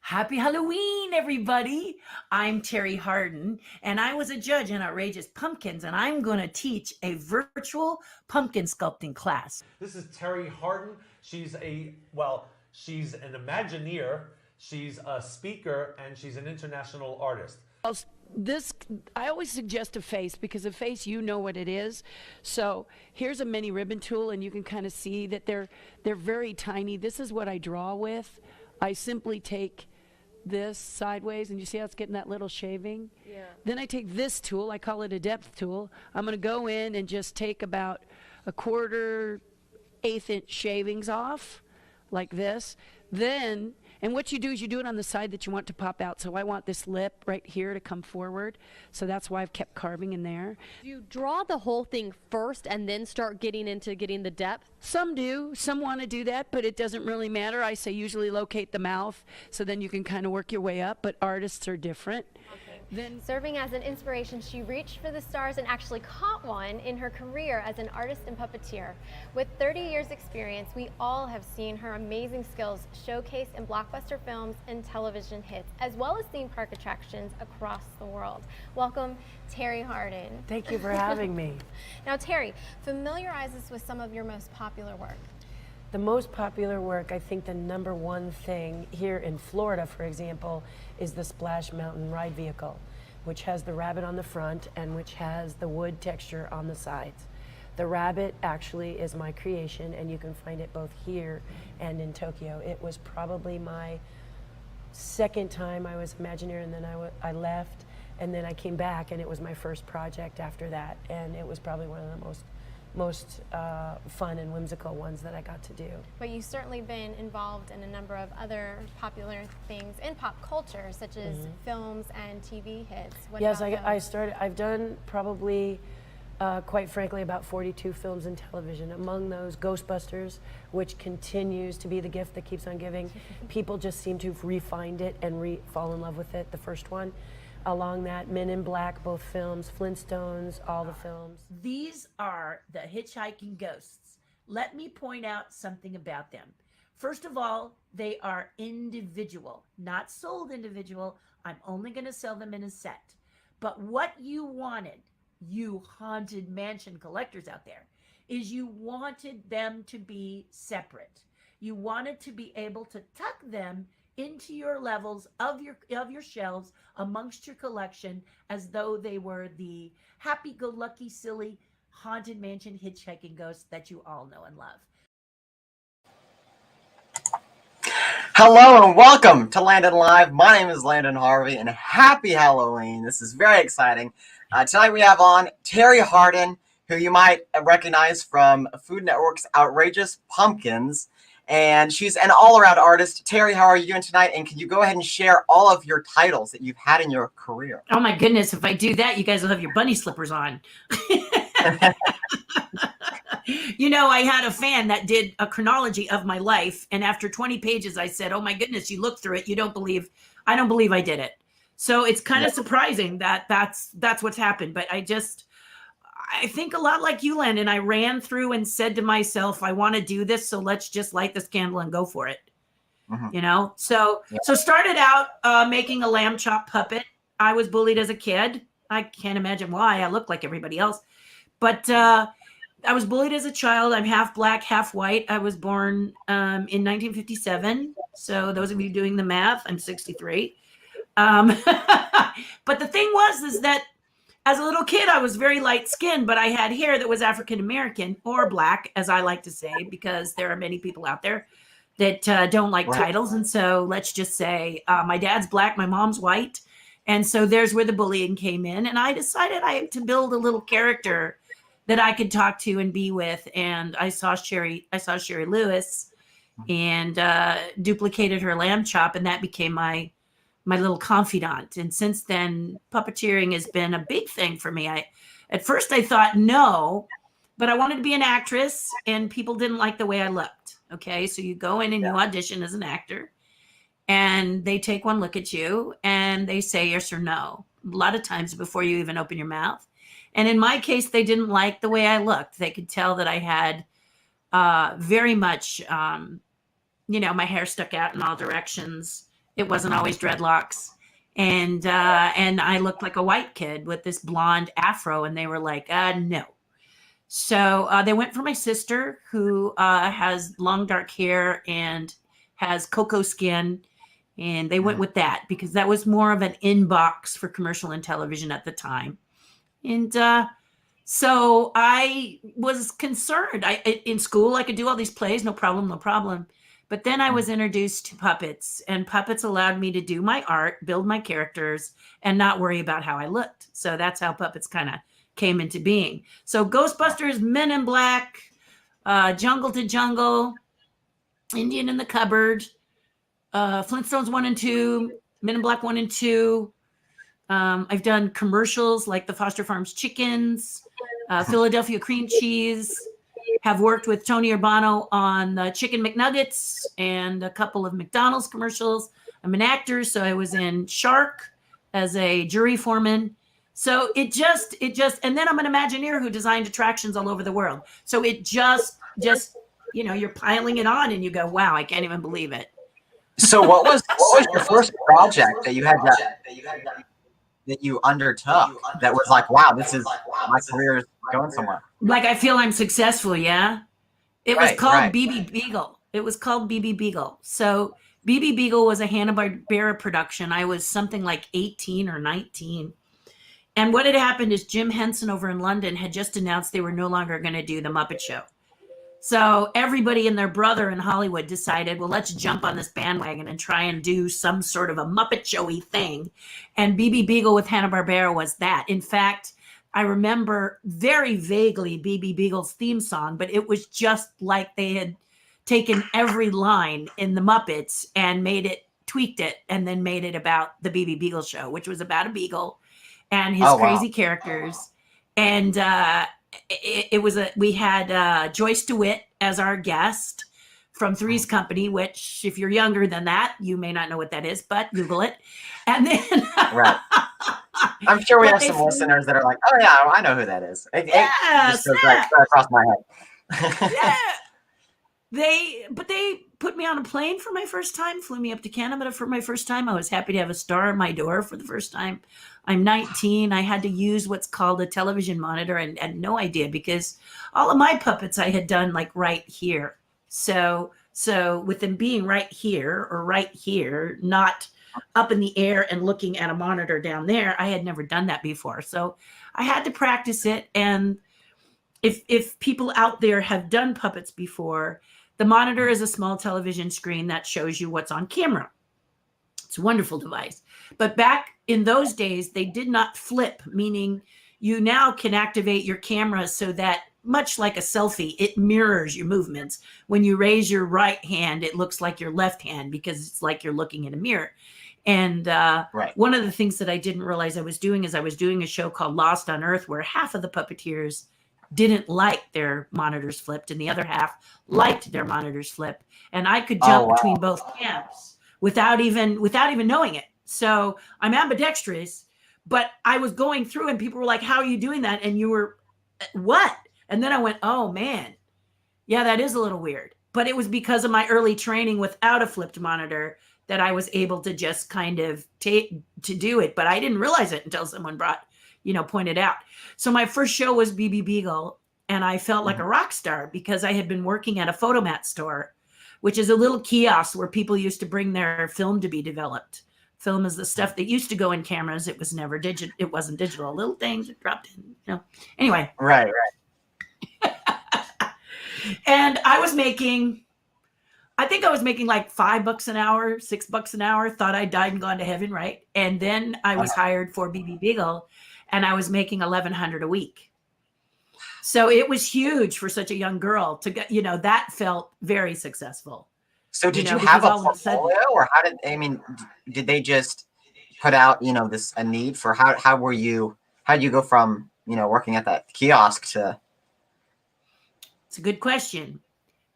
Happy Halloween, everybody. I'm Terri Hardin, and I was a judge in Outrageous Pumpkins, and I'm going to teach a virtual pumpkin sculpting class. This is Terri Hardin. She's an Imagineer, she's a speaker, and she's an international artist. I always suggest a face, because a face, you know what it is. So here's a mini ribbon tool, and you can kind of see that they're very tiny. This is what I draw with. I simply take this sideways, and you see how it's getting that little shaving? Yeah. Then I take this tool, I call it a depth tool. I'm going to go in and just take about a 1/4 1/8 shavings off, like this. Then, and what you do is you do it on the side that you want to pop out. So I want this lip right here to come forward. So that's why I've kept carving in there. Do you draw the whole thing first and then start getting the depth? Some do. Some want to do that, but it doesn't really matter. I say usually locate the mouth, so then you can kind of work your way up, but artists are different. Then, serving as an inspiration, she reached for the stars and actually caught one in her career as an artist and puppeteer. With 30 years experience, we all have seen her amazing skills showcased in blockbuster films and television hits, as well as theme park attractions across the world. Welcome, Terri Hardin. Thank you for having me. Now, Terri, familiarize us with some of your most popular work. The most popular work, I think the #1 thing here in Florida, for example, is the Splash Mountain ride vehicle, which has the rabbit on the front and which has the wood texture on the sides. The rabbit actually is my creation, and you can find it both here and in Tokyo. It was probably my second time I was Imagineer, and then I left, and then I came back, and it was my first project after that, and it was probably one of the most fun and whimsical ones that I got to do. But you've certainly been involved in a number of other popular things in pop culture, such as films and TV hits. Yes, I've done probably, quite frankly, about 42 films and television. Among those, Ghostbusters, which continues to be the gift that keeps on giving. People just seem to have refined it and fall in love with it, the first one. Along that, Men in Black, both films, Flintstones, all the films. These are the hitchhiking ghosts. Let me point out something about them. First of all, they are individual, not sold individual. I'm only going to sell them in a set. But what you wanted, you Haunted Mansion collectors out there, is you wanted them to be separate. You wanted to be able to tuck them into your levels of your shelves amongst your collection, as though they were the happy-go-lucky, silly Haunted Mansion hitchhiking ghosts that you all know and love. Hello and welcome to Landon Live. My name is Landon Harvey, and happy Halloween. This is very exciting. Tonight we have on Terri Hardin, who you might recognize from Food Network's Outrageous Pumpkins. And she's an all-around artist. Terri, how are you doing tonight? And can you go ahead and share all of your titles that you've had in your career? Oh my goodness, if I do that, you guys will have your bunny slippers on. You know, I had a fan that did a chronology of my life, and after 20 pages, I said, "Oh my goodness, you look through it, you don't believe I don't believe I did it." So it's kind of surprising that that's what's happened. But I think a lot like you, Landon. I ran through and said to myself, "I want to do this, so let's just light this candle and go for it." You know, so started out making a lamb chop puppet. I was bullied as a kid. I can't imagine why. I look like everybody else, but I was bullied as a child. I'm half black, half white. I was born in 1957. So those of you doing the math, I'm 63. But the thing is that as a little kid, I was very light skinned, but I had hair that was African American or black, as I like to say, because there are many people out there that don't like titles. And so let's just say my dad's black, my mom's white. And so there's where the bullying came in. And I decided I had to build a little character that I could talk to and be with. And I saw Sherry Lewis and duplicated her lamb chop, and that became my little confidant. And since then, puppeteering has been a big thing for me. At first I thought no, but I wanted to be an actress, and people didn't like the way I looked. Okay, so you go in and you audition as an actor, and they take one look at you and they say yes or no, a lot of times before you even open your mouth. And in my case, they didn't like the way I looked. They could tell that I had very much, my hair stuck out in all directions. It wasn't always dreadlocks. And I looked like a white kid with this blonde afro, and they were like, no. So they went for my sister, who has long, dark hair and has cocoa skin. And they went with that because that was more of an inbox for commercial and television at the time. And so I was concerned. In school, I could do all these plays, no problem. But then I was introduced to puppets, and puppets allowed me to do my art, build my characters, and not worry about how I looked. So that's how puppets kind of came into being. So Ghostbusters, Men in Black, Jungle to Jungle, Indian in the Cupboard, Flintstones 1 and 2, Men in Black 1 and 2. I've done commercials like the Foster Farms chickens, Philadelphia cream cheese, have worked with Tony Urbano on the Chicken McNuggets and a couple of McDonald's commercials. I'm an actor, so I was in Shark as a jury foreman. So it just, and then I'm an Imagineer who designed attractions all over the world. So it just, you're piling it on and you go, wow, I can't even believe it. So what was your first project that you had that you undertook that was like, wow, this is my career is going somewhere? Like I feel I'm successful, yeah. It was called BB Beagle. It was called BB Beagle. So BB Beagle was a Hanna-Barbera production. I was something like 18 or 19. And what had happened is Jim Henson over in London had just announced they were no longer going to do the Muppet Show. So everybody and their brother in Hollywood decided, well, let's jump on this bandwagon and try and do some sort of a Muppet Showy thing. And BB Beagle with Hanna-Barbera was that. In fact, I remember very vaguely BB Beagle's theme song, but it was just like they had taken every line in the Muppets and tweaked it, and then made it about the BB Beagle show, which was about a beagle and his crazy characters. And we had Joyce DeWitt as our guest from Three's Company, which if you're younger than that, you may not know what that is, but Google it. And then right. I'm sure we have some listeners that are like, oh yeah, I know who that is. It just goes right across my head. Yeah. They put me on a plane for my first time, flew me up to Canada for my first time. I was happy to have a star on my door for the first time. I'm 19. I had to use what's called a television monitor and had no idea because all of my puppets I had done like right here. So with them being right here or right here, not up in the air and looking at a monitor down there, I had never done that before. So I had to practice it. And if people out there have done puppets before, the monitor is a small television screen that shows you what's on camera. It's a wonderful device. But back in those days, they did not flip, meaning you now can activate your camera so that much like a selfie. It mirrors your movements. When you raise your right hand, it looks like your left hand because it's like you're looking in a mirror. And one of the things that I didn't realize I was doing is I was doing a show called Lost on Earth, where half of the puppeteers didn't like their monitors flipped and the other half liked their monitors flipped. And I could jump between both camps without even knowing it. So I'm ambidextrous, but I was going through and people were like, how are you doing that? And you were, what? And then I went, oh man, yeah, that is a little weird. But it was because of my early training without a flipped monitor that I was able to just kind of to do it. But I didn't realize it until someone pointed out. So my first show was BB Beagle, and I felt like a rock star because I had been working at a photomat store, which is a little kiosk where people used to bring their film to be developed. Film is the stuff that used to go in cameras. It was never digital. It wasn't digital. Little things that dropped in, Anyway. Right. And I think I was making like $5 an hour, $6 an hour, thought I died and gone to heaven. Right. And then I was hired for BB Beagle and I was making $1,100 a week. So it was huge for such a young girl to get, that felt very successful. So did you have a portfolio, or did they just put out, a need for how did you go from, working at that kiosk to? It's a good question.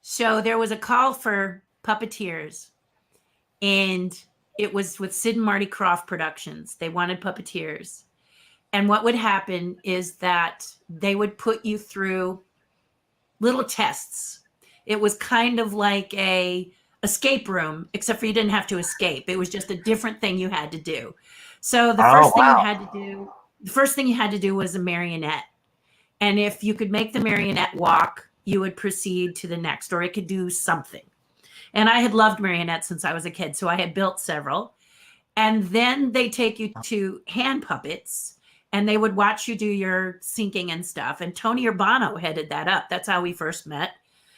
So there was a call for puppeteers, and it was with Sid and Marty Krofft Productions. They wanted puppeteers. And what would happen is that they would put you through little tests. It was kind of like a escape room, except for you didn't have to escape. It was just a different thing you had to do. So the first thing you had to do was a marionette. And if you could make the marionette walk, you would proceed to the next, or it could do something. And I had loved marionettes since I was a kid, so I had built several. And then they take you to hand puppets, and they would watch you do your syncing and stuff. And Tony Urbano headed that up. That's how we first met.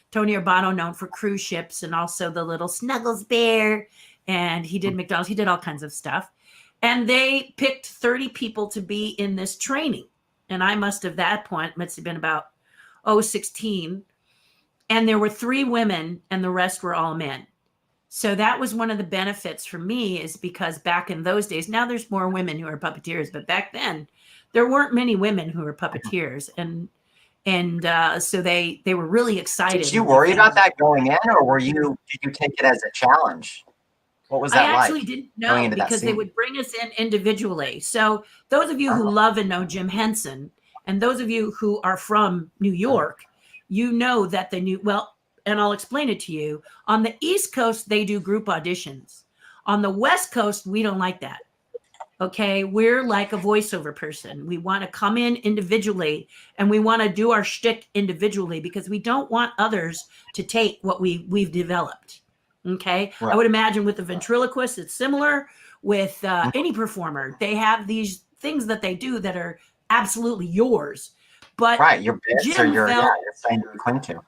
Tony Urbano, known for cruise ships and also the little Snuggles Bear. And he did McDonald's. He did all kinds of stuff. And they picked 30 people to be in this training. And I must have been about 16. And there were 3 women and the rest were all men. So that was one of the benefits for me, is because back in those days, now there's more women who are puppeteers, but back then there weren't many women who were puppeteers. And so they were really excited. Did you worry about that going in, or did you take it as a challenge? What was that like? I actually didn't know, because they would bring us in individually. So those of you who love and know Jim Henson, and those of you who are from New York, you know that and I'll explain it to you. On the East Coast, they do group auditions. On the West Coast, we don't like that. Okay, we're like a voiceover person. We want to come in individually, and we want to do our shtick individually because we don't want others to take what we've developed. Okay, right. I would imagine with the ventriloquist, it's similar with any performer. They have these things that they do that are absolutely yours. But your bits Jim or your thing to cling to.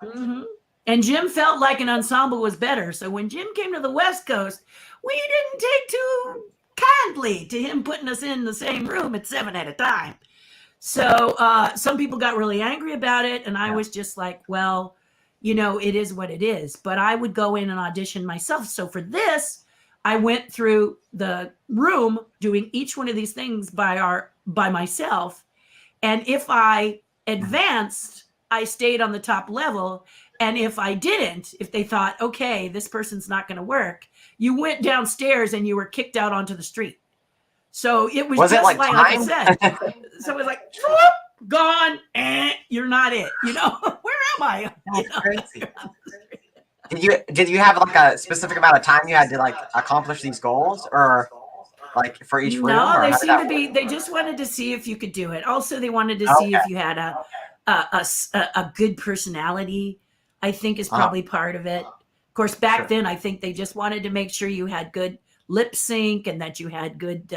Mm-hmm. And Jim felt like an ensemble was better. So when Jim came to the West Coast, we didn't take too kindly to him putting us in the same room at 7 at a time. So some people got really angry about it. And I was just like, well, it is what it is. But I would go in and audition myself. So for this, I went through the room doing each one of these things by myself. And if I advanced, I stayed on the top level. And if I didn't, if they thought, okay, this person's not going to work, you went downstairs and you were kicked out onto the street. So it was just like I said. So it was like, gone, you're not it. Where am I? Crazy. Did you have like a specific amount of time you had to like accomplish these goals, or like for each room? No, they seemed to be. They just wanted to see if you could do it. Also, they wanted to see if you had a good personality. I think is probably part of it. Of course, back then, I think they just wanted to make sure you had good lip sync and that you had good.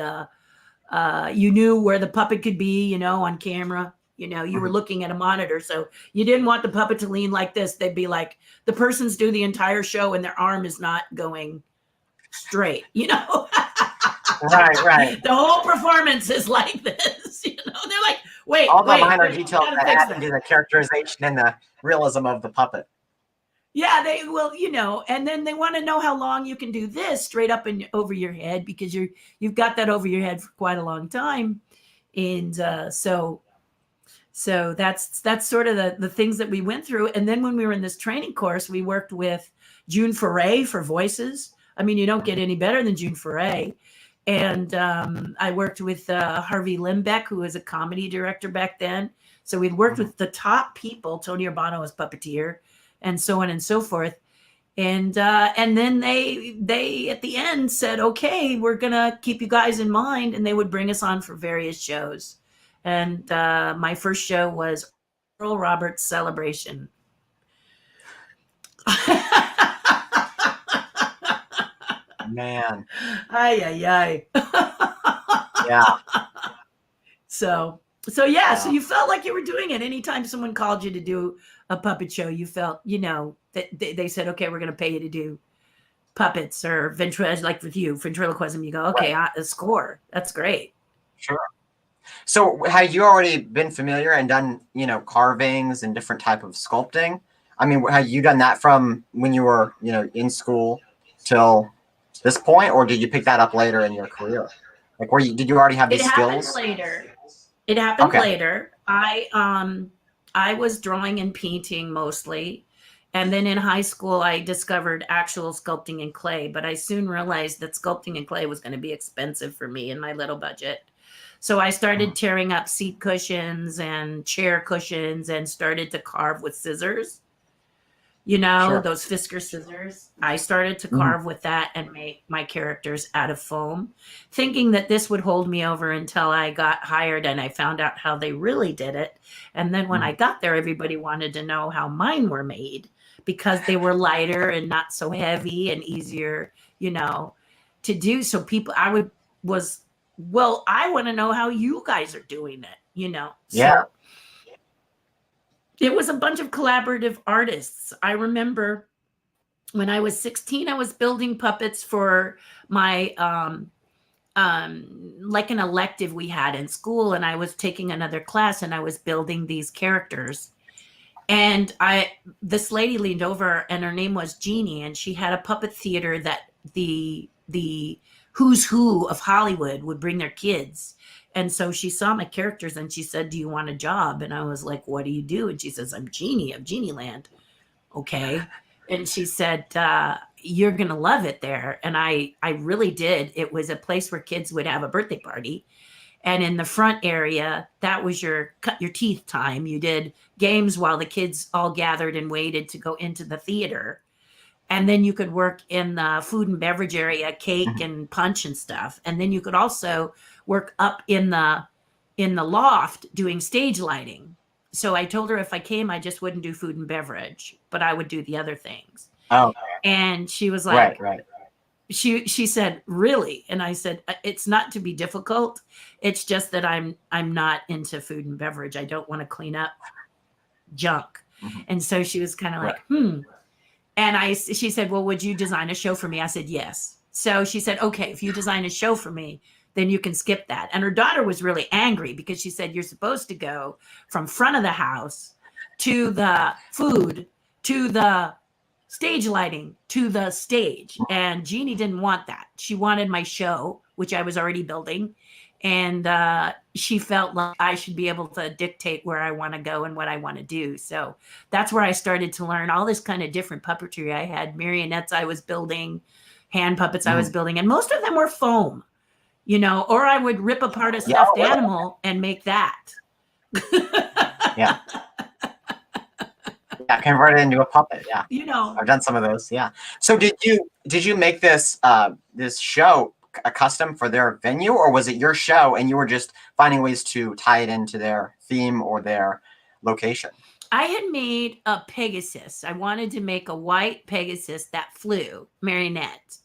You knew where the puppet could be, on camera. You were looking at a monitor, so you didn't want the puppet to lean like this. They'd be like, the person's do the entire show and their arm is not going straight, Right. The whole performance is like this, They're like, all the wait, minor wait, details gotta that fix add that. into the characterization and the realism of the puppet. Yeah, they will, and then they want to know how long you can do this straight up and over your head because you've got that over your head for quite a long time, and so that's sort of the things that we went through. And then when we were in this training course, we worked with June Foray for voices. I mean, you don't get any better than June Foray. And I worked with Harvey Limbeck, who was a comedy director back then. So we'd worked with the top people. Tony Urbano was puppeteer, and so on and so forth. And then they at the end said, okay, we're gonna keep you guys in mind, and they would bring us on for various shows. And my first show was Earl Roberts Celebration. Man. Ay. Yeah. So yeah, so you felt like you were doing it. Anytime someone called you to do a puppet show, you felt, that they said, okay, we're going to pay you to do puppets or like with you, ventriloquism. You go, okay, a score. That's great. Sure. So had you already been familiar and done, carvings and different type of sculpting? I mean, had you done that from when you were, in school till this point, or did you pick that up later in your career? Like, did you already have these skills? It happened later. I was drawing and painting mostly. And then in high school, I discovered actual sculpting in clay, but I soon realized that sculpting in clay was going to be expensive for me in my little budget. So I started tearing up seat cushions and chair cushions and started to carve with scissors. Those Fisker scissors. I started to carve with that and make my characters out of foam, thinking that this would hold me over until I got hired and I found out how they really did it. And then when I got there, everybody wanted to know how mine were made because they were lighter and not so heavy and easier, to do. So I want to know how you guys are doing it, Yeah. So, it was a bunch of collaborative artists. I remember when I was 16, I was building puppets for my like an elective we had in school, and I was taking another class and I was building these characters. And this lady leaned over and her name was Jeannie, and she had a puppet theater that the who's who of Hollywood would bring their kids. And so she saw my characters and she said, do you want a job? And I was like, what do you do? And she says, I'm Jeannie of Genie Land. Okay. And she said, you're going to love it there. And I really did. It was a place where kids would have a birthday party. And in the front area, that was your cut your teeth time. You did games while the kids all gathered and waited to go into the theater. And then you could work in the food and beverage area, cake and punch and stuff. And then you could also work up in the loft doing stage lighting. So I told her if I came, I just wouldn't do food and beverage, but I would do the other things. Oh. And she was like, right. She said, really? And I said, it's not to be difficult. It's just that I'm not into food and beverage. I don't want to clean up junk. And so she was kind of like, And she said, well, would you design a show for me? I said, yes. So she said, okay, if you design a show for me, then you can skip that. And her daughter was really angry because she said, you're supposed to go from front of the house to the food, to the stage lighting, to the stage. And Jeannie didn't want that. She wanted my show, which I was already building. And she felt like I should be able to dictate where I want to go and what I want to do. So that's where I started to learn all this kind of different puppetry. I had marionettes I was building, hand puppets I was building, and most of them were foam, or I would rip apart a stuffed animal and make that. Yeah, convert it into a puppet. Yeah, I've done some of those. Yeah. So did you make this this show a custom for their venue, or was it your show and you were just finding ways to tie it into their theme or their location? I had made a Pegasus. I wanted to make a white Pegasus that flew, marionette.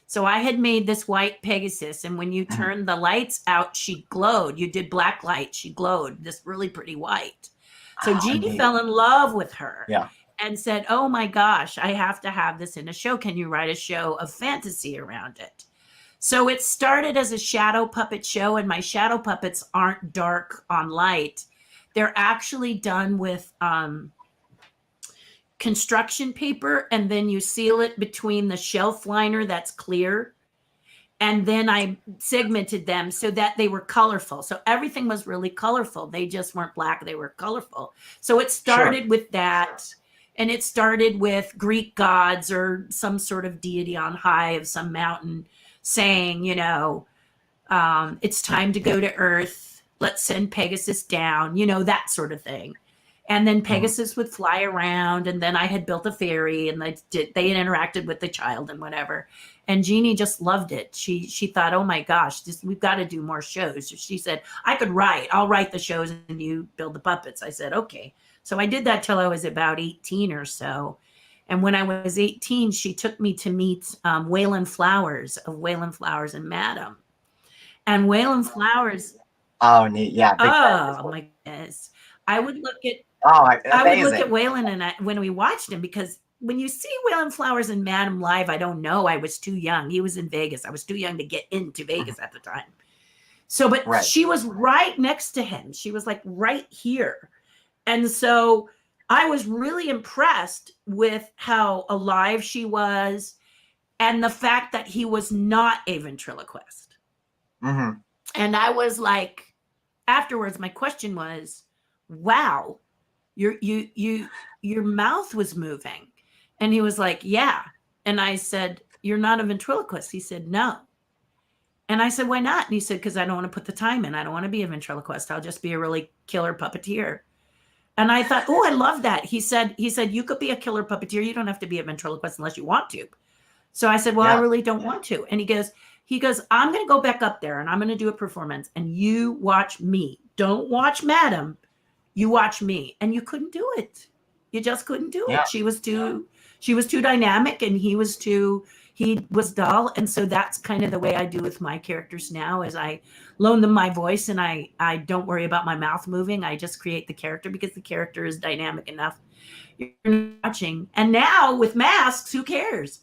So I had made this white Pegasus, and when you turned the lights out, she glowed. You did black light, she glowed, this really pretty white. So Jeannie fell in love with her and said, oh my gosh, I have to have this in a show. Can you write a show of fantasy around it? So it started as a shadow puppet show, and my shadow puppets aren't dark on light. They're actually done with construction paper, and then you seal it between the shelf liner that's clear. And then I segmented them so that they were colorful. So everything was really colorful. They just weren't black, they were colorful. So it started with that. And it started with Greek gods or some sort of deity on high of some mountain saying, you know, it's time to go to Earth. Let's send Pegasus down, you know, that sort of thing. And then Pegasus would fly around, and then I had built a fairy, and they interacted with the child and whatever. And Jeannie just loved it. She thought, oh my gosh, we've got to do more shows. She said, I'll write the shows and you build the puppets. I said, okay. So I did that till I was about 18 or so. And when I was 18, she took me to meet Waylon Flowers of Waylon Flowers and Madam. And Waylon Flowers. Oh, neat. Yeah. Oh my goodness. I would look at Waylon and when we watched him, because when you see Waylon Flowers and Madam live, I don't know. I was too young. He was in Vegas. I was too young to get into Vegas at the time. So, but she was right next to him. She was like right here. And so I was really impressed with how alive she was and the fact that he was not a ventriloquist. Mm-hmm. And I was like, afterwards, my question was, wow, your mouth was moving. And he was like, yeah. And I said, you're not a ventriloquist. He said, no. And I said, why not? And he said, because I don't want to put the time in. I don't want to be a ventriloquist. I'll just be a really killer puppeteer. And I thought, oh, I love that. He said, you could be a killer puppeteer. You don't have to be a ventriloquist unless you want to. So I said, well, I really don't want to. And he goes, I'm going to go back up there and I'm going to do a performance and you watch me. Don't watch Madam. You watch me. And you couldn't do it. You just couldn't do it. She was too dynamic and he was dull. And so that's kind of the way I do with my characters now is I loan them my voice and I don't worry about my mouth moving. I just create the character because the character is dynamic enough. You're watching. And now with masks, who cares?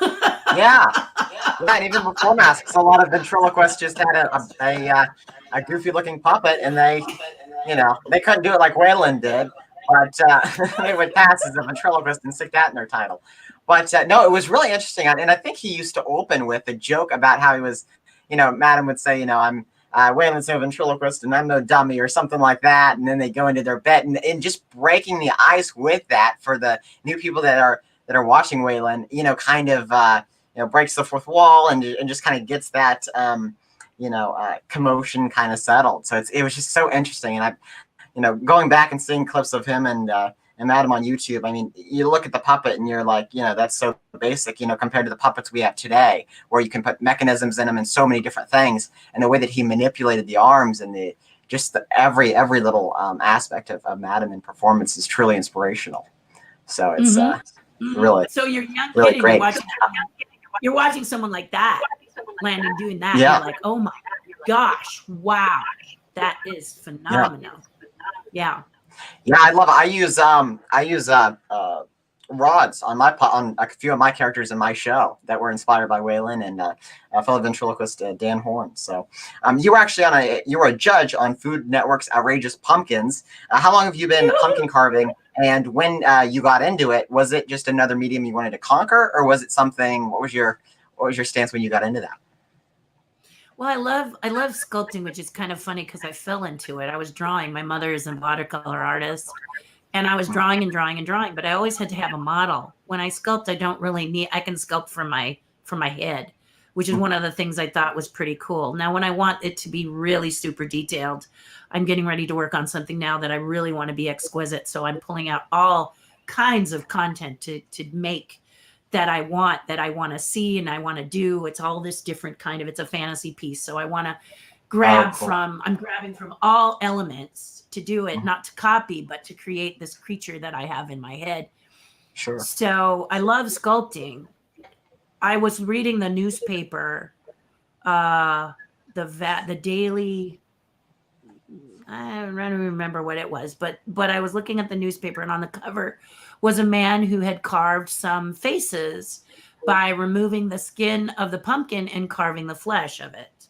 And even before masks, a lot of ventriloquists just had a goofy looking puppet and they couldn't do it like Waylon did. But they would pass as a ventriloquist and stick that in their title. But no, it was really interesting. And I think he used to open with a joke about how he was, Madam would say, I'm Waylon's no ventriloquist and I'm no dummy or something like that. And then they go into their bed and just breaking the ice with that for the new people that are watching Waylon, kind of, breaks the fourth wall and just kind of gets that, commotion kind of settled. So it was just so interesting. And going back and seeing clips of him and Madam on YouTube, I mean, you look at the puppet and you're like, that's so basic, compared to the puppets we have today, where you can put mechanisms in them and so many different things. And the way that he manipulated the arms and every little aspect of Madam in performance is truly inspirational. So it's really, so you're young really kid great. You're watching someone like that, Landon, doing that. Yeah. You're like, oh my gosh, wow, that is phenomenal. Yeah. I love it. I use rods on a few of my characters in my show that were inspired by Waylon and fellow ventriloquist Dan Horn. So you were actually you were a judge on Food Network's Outrageous Pumpkins. How long have you been pumpkin carving? And when you got into it, was it just another medium you wanted to conquer, or was it something? What was your stance when you got into that? Well, I love sculpting, which is kind of funny because I fell into it. I was drawing. My mother is a watercolor artist, and I was drawing and drawing and drawing. But I always had to have a model. When I sculpt, I don't really need. I can sculpt from my head, which is one of the things I thought was pretty cool. Now, when I want it to be really super detailed, I'm getting ready to work on something now that I really want to be exquisite. So I'm pulling out all kinds of content to make that I want to see and I want to do. It's all this different kind of, it's a fantasy piece. So I want to I'm grabbing from all elements to do it, not to copy, but to create this creature that I have in my head. Sure. So I love sculpting. I was reading the newspaper, the daily, I don't remember what it was, but I was looking at the newspaper and on the cover was a man who had carved some faces by removing the skin of the pumpkin and carving the flesh of it.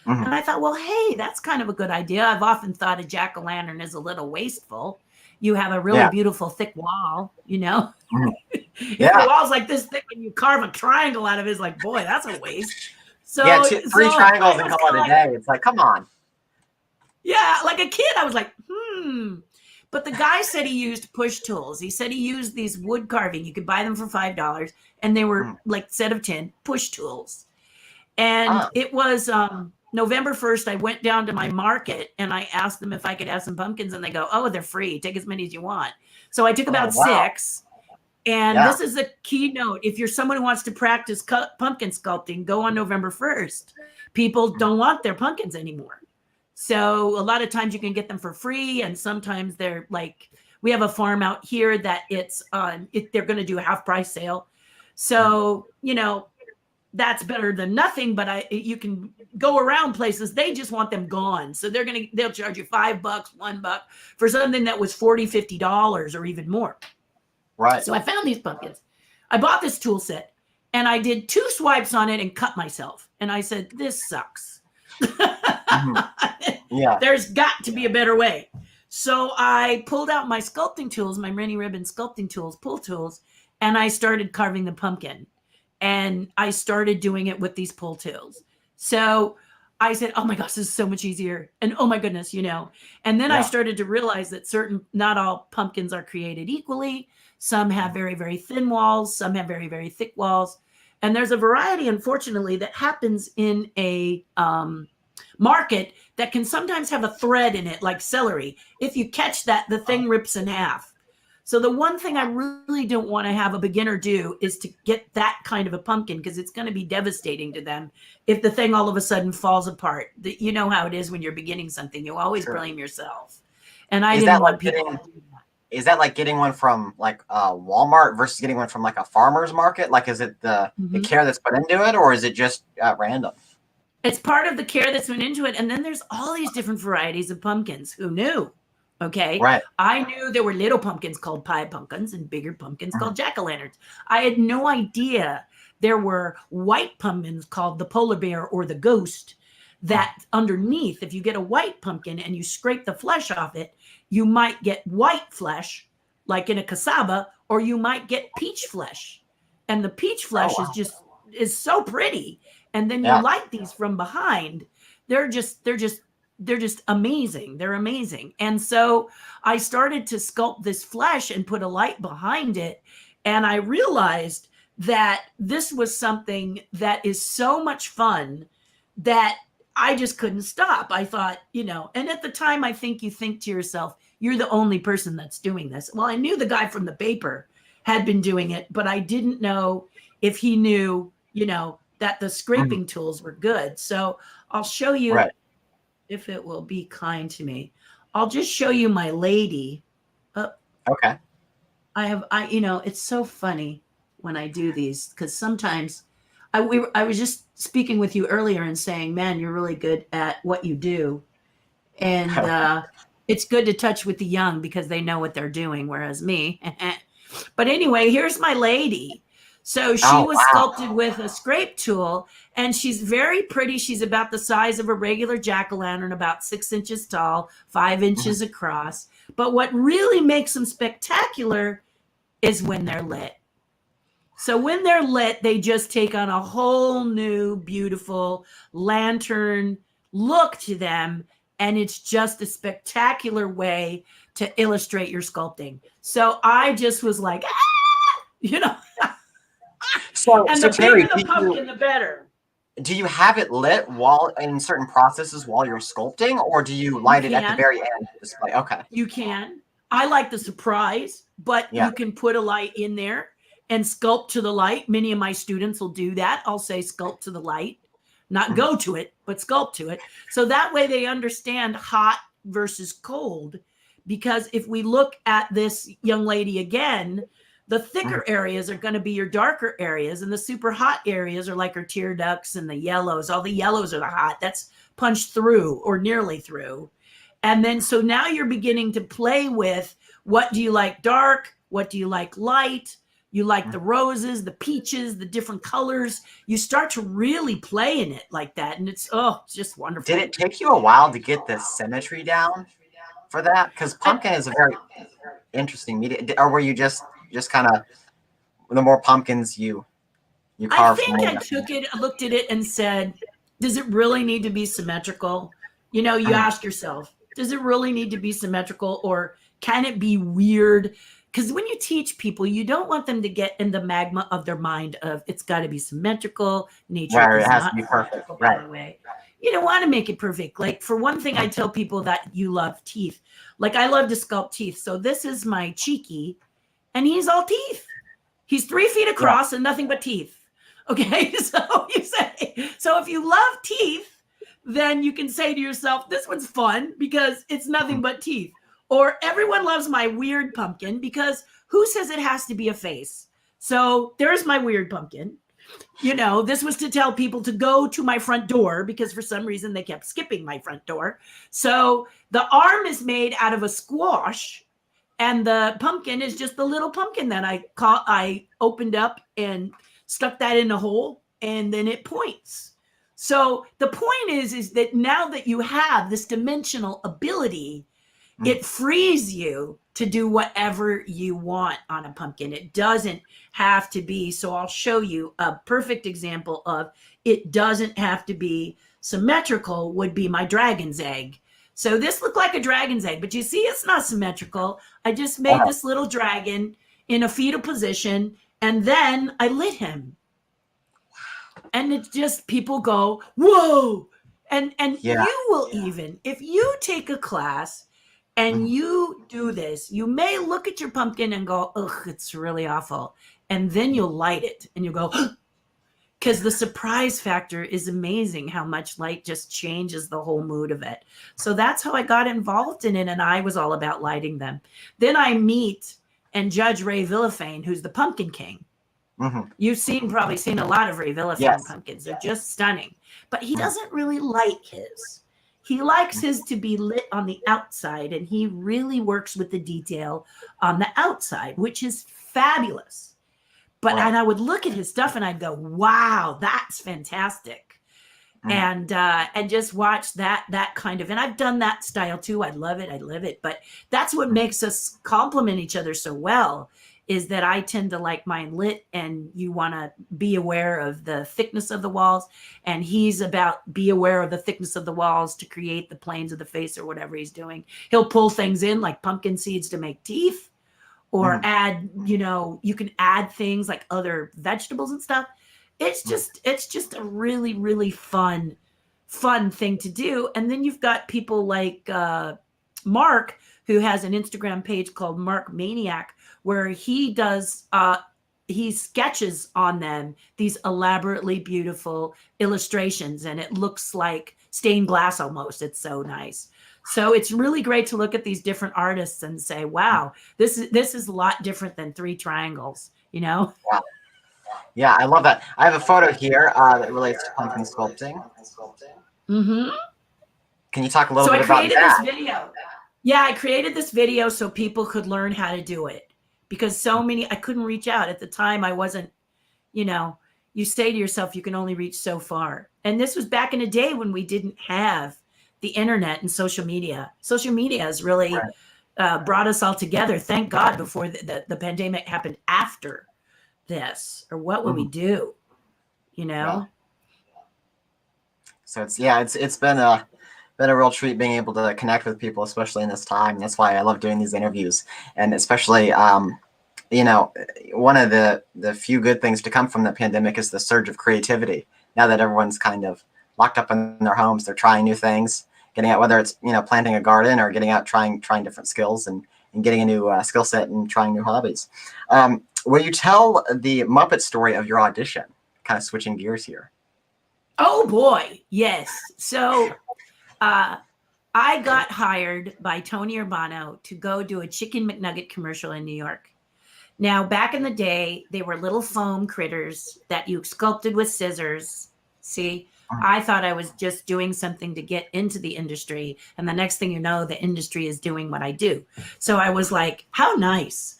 Mhm. And I thought, well, hey, that's kind of a good idea. I've often thought a jack-o'-lantern is a little wasteful. You have a really Yeah. beautiful thick wall, you know. Mhm. If the Yeah. wall's like this thick and you carve a triangle out of it, it's like, boy, that's a waste. Yeah. So, Three so I triangles and was call kind it of a like, day. It's like, come on. yeah, like a kid, I was like, But the guy said he used push tools. He said he used these wood carving. You could buy them for $5, and they were Mm. like set of 10 push tools. And Ah. it was November 1st. I went down to my market and I asked them if I could have some pumpkins, and they go, "Oh, they're free. Take as many as you want." So I took Oh, about wow. 6. And Yeah. this is a keynote. If you're someone who wants to practice pumpkin sculpting, go on November 1st. People don't want their pumpkins anymore. So a lot of times you can get them for free, and sometimes they're like, we have a farm out here that they're going to do a half price sale. So, you know, that's better than nothing, but you can go around places, they just want them gone. So they'll charge you $5, $1 for something that was $40, $50 or even more. Right. So I found these pumpkins. I bought this tool set and I did 2 swipes on it and cut myself. And I said, this sucks. Mhm. Yeah. There's got to be a better way. So I pulled out my sculpting tools, my mini ribbon sculpting tools, pull tools, and I started carving the pumpkin. And I started doing it with these pull tools. So I said, oh my gosh, this is so much easier. And oh my goodness, you know. And then I Yeah. started to realize that not all pumpkins are created equally. Some have very, very thin walls. Some have very, very thick walls. And there's a variety, unfortunately, that happens in a market that can sometimes have a thread in it, like celery. If you catch that, the thing rips in half. So the one thing I really don't want to have a beginner do is to get that kind of a pumpkin, because it's going to be devastating to them if the thing all of a sudden falls apart. You know how it is when you're beginning something. You always Sure. blame yourself. And I Is didn't that want like people getting? to do that. Is that like getting one from like Walmart versus getting one from like a farmer's market? Like, is it the Mhm. care that's put into it, or is it just at random? It's part of the care that's went into it. And then there's all these different varieties of pumpkins. Who knew? Okay. Right. I knew there were little pumpkins called pie pumpkins and bigger pumpkins Mhm. called jack-o'-lanterns. I had no idea there were white pumpkins called the polar bear or the ghost, that underneath, if you get a white pumpkin and you scrape the flesh off it, you might get white flesh, like in a cassava, or you might get peach flesh. And the peach flesh wow. is so pretty. And then you Yeah. light these from behind. They're just amazing. They're amazing. And so I started to sculpt this flesh and put a light behind it. And I realized that this was something that is so much fun that I just couldn't stop. I thought, you know, and at the time, I think you think to yourself, you're the only person that's doing this. Well, I knew the guy from the paper had been doing it, but I didn't know if he knew, you know, that the Mhm. scraping tools were good. So I'll show you, Right. if it will be kind to me. I'll just show you my lady. Okay. You know, it's so funny when I do these, because sometimes I was just speaking with you earlier and saying, man, you're really good at what you do. And it's good to touch with the young because they know what they're doing, whereas me. But anyway, here's my lady. So she Oh, was wow. sculpted with a scrape tool, and she's very pretty. She's about the size of a regular jack-o'-lantern, about 6 inches tall, 5 inches across. But what really makes them spectacular is when they're lit. So when they're lit, they just take on a whole new, beautiful lantern look to them. And it's just a spectacular way to illustrate your sculpting. So I just was like, ah! You know, So, and so the bigger Terri, the pumpkin, the better. do you have it lit while in certain processes while you're sculpting, or do you light it at the can. very end to display? Okay. You can. I like the surprise, but Yeah. you can put a light in there and sculpt to the light. Many of my students will do that. I'll say sculpt to the light, not go to it, but sculpt to it. So that way they understand hot versus cold. Because if we look at this young lady again, the thicker areas are going to be your darker areas, and the super hot areas are like her tear ducts and the yellows. All the yellows are the hot. That's punched through or nearly through. And then so now you're beginning to play with, what do you like dark? What do you like light? You like the roses, the peaches, the different colors. You start to really play in it like that. And it's just wonderful. Did it take you a while to get the symmetry down for that? Because pumpkin is a very interesting media. Or were you just kind of, the more pumpkins you I carve? think I took it, I looked at it and said, does it really need to be symmetrical? You know, you ask yourself, does it really need to be symmetrical, or can it be weird? Because when you teach people, you don't want them to get in the magma of their mind of it's got to be symmetrical. Nature Right, is it has not to be perfect. symmetrical, by Right. the way. You don't want to make it perfect. Like, for one thing, I tell people that you love teeth. Like, I love to sculpt teeth. So this is my cheeky, and he's all teeth. He's 3 feet across and nothing but teeth. Okay, so you say, so if you love teeth, then you can say to yourself, this one's fun because it's nothing but teeth. Or everyone loves my weird pumpkin because who says it has to be a face? So there's my weird pumpkin. You know, this was to tell people to go to my front door because for some reason they kept skipping my front door. So the arm is made out of a squash, and the pumpkin is just the little pumpkin that I opened up and stuck that in a hole, and then it points. So the point is that now that you have this dimensional ability, it frees you to do whatever you want on a pumpkin. It doesn't have to be. So I'll show you a perfect example of it doesn't have to be symmetrical would be my dragon's egg. So this looked like a dragon's egg, but you see it's not symmetrical. I just made this little dragon in a fetal position, and then I lit him. And it's just, people go, whoa. And you will even, if you take a class and you do this, you may look at your pumpkin and go, ugh, it's really awful. And then you'll light it and you go, because the surprise factor is amazing how much light just changes the whole mood of it. So that's how I got involved in it. And I was all about lighting them. Then I meet and judge Ray Villafane, who's the Pumpkin King. You've probably seen a lot of Ray Villafane pumpkins. They're just stunning. But he doesn't really like his. He likes his to be lit on the outside, and he really works with the detail on the outside, which is fabulous. But and I would look at his stuff and I'd go, wow, that's fantastic. And just watch that kind of, and I've done that style too. I love it. I live it. But that's what makes us complement each other so well, is that I tend to like mine lit, and you want to be aware of the thickness of the walls. And he's about be aware of the thickness of the walls to create the planes of the face or whatever he's doing. He'll pull things in like pumpkin seeds to make teeth, or add, you know, you can add things like other vegetables and stuff. It's just a really, really fun thing to do. And then you've got people like Mark, who has an Instagram page called Mark Maniac, where he does he sketches on them these elaborately beautiful illustrations, and it looks like stained glass almost. It's so nice. So it's really great to look at these different artists and say, wow, this is a lot different than 3 triangles, you know? Yeah, I love that. I have a photo here that relates to pumpkin sculpting. Can you talk a little bit about that? So I created this video. Yeah, I created this video so people could learn how to do it, because I couldn't reach out at the time. I wasn't, you know, you say to yourself, you can only reach so far. And this was back in a day when we didn't have the internet and social media. Social media has really brought us all together. Thank God, before the pandemic happened after this, or what would we do, you know? So it's been a real treat being able to connect with people, especially in this time. That's why I love doing these interviews. And especially, you know, one of the few good things to come from the pandemic is the surge of creativity. Now that everyone's kind of locked up in their homes, they're trying new things, getting out, whether it's, you know, planting a garden or getting out, trying different skills and getting a new skill set and trying new hobbies. Will you tell the Muppet story of your audition? Kind of switching gears here. Oh boy, yes. So I got hired by Tony Urbano to go do a Chicken McNugget commercial in New York. Now, back in the day, they were little foam critters that you sculpted with scissors. See, I thought I was just doing something to get into the industry. And the next thing you know, the industry is doing what I do. So I was like, how nice.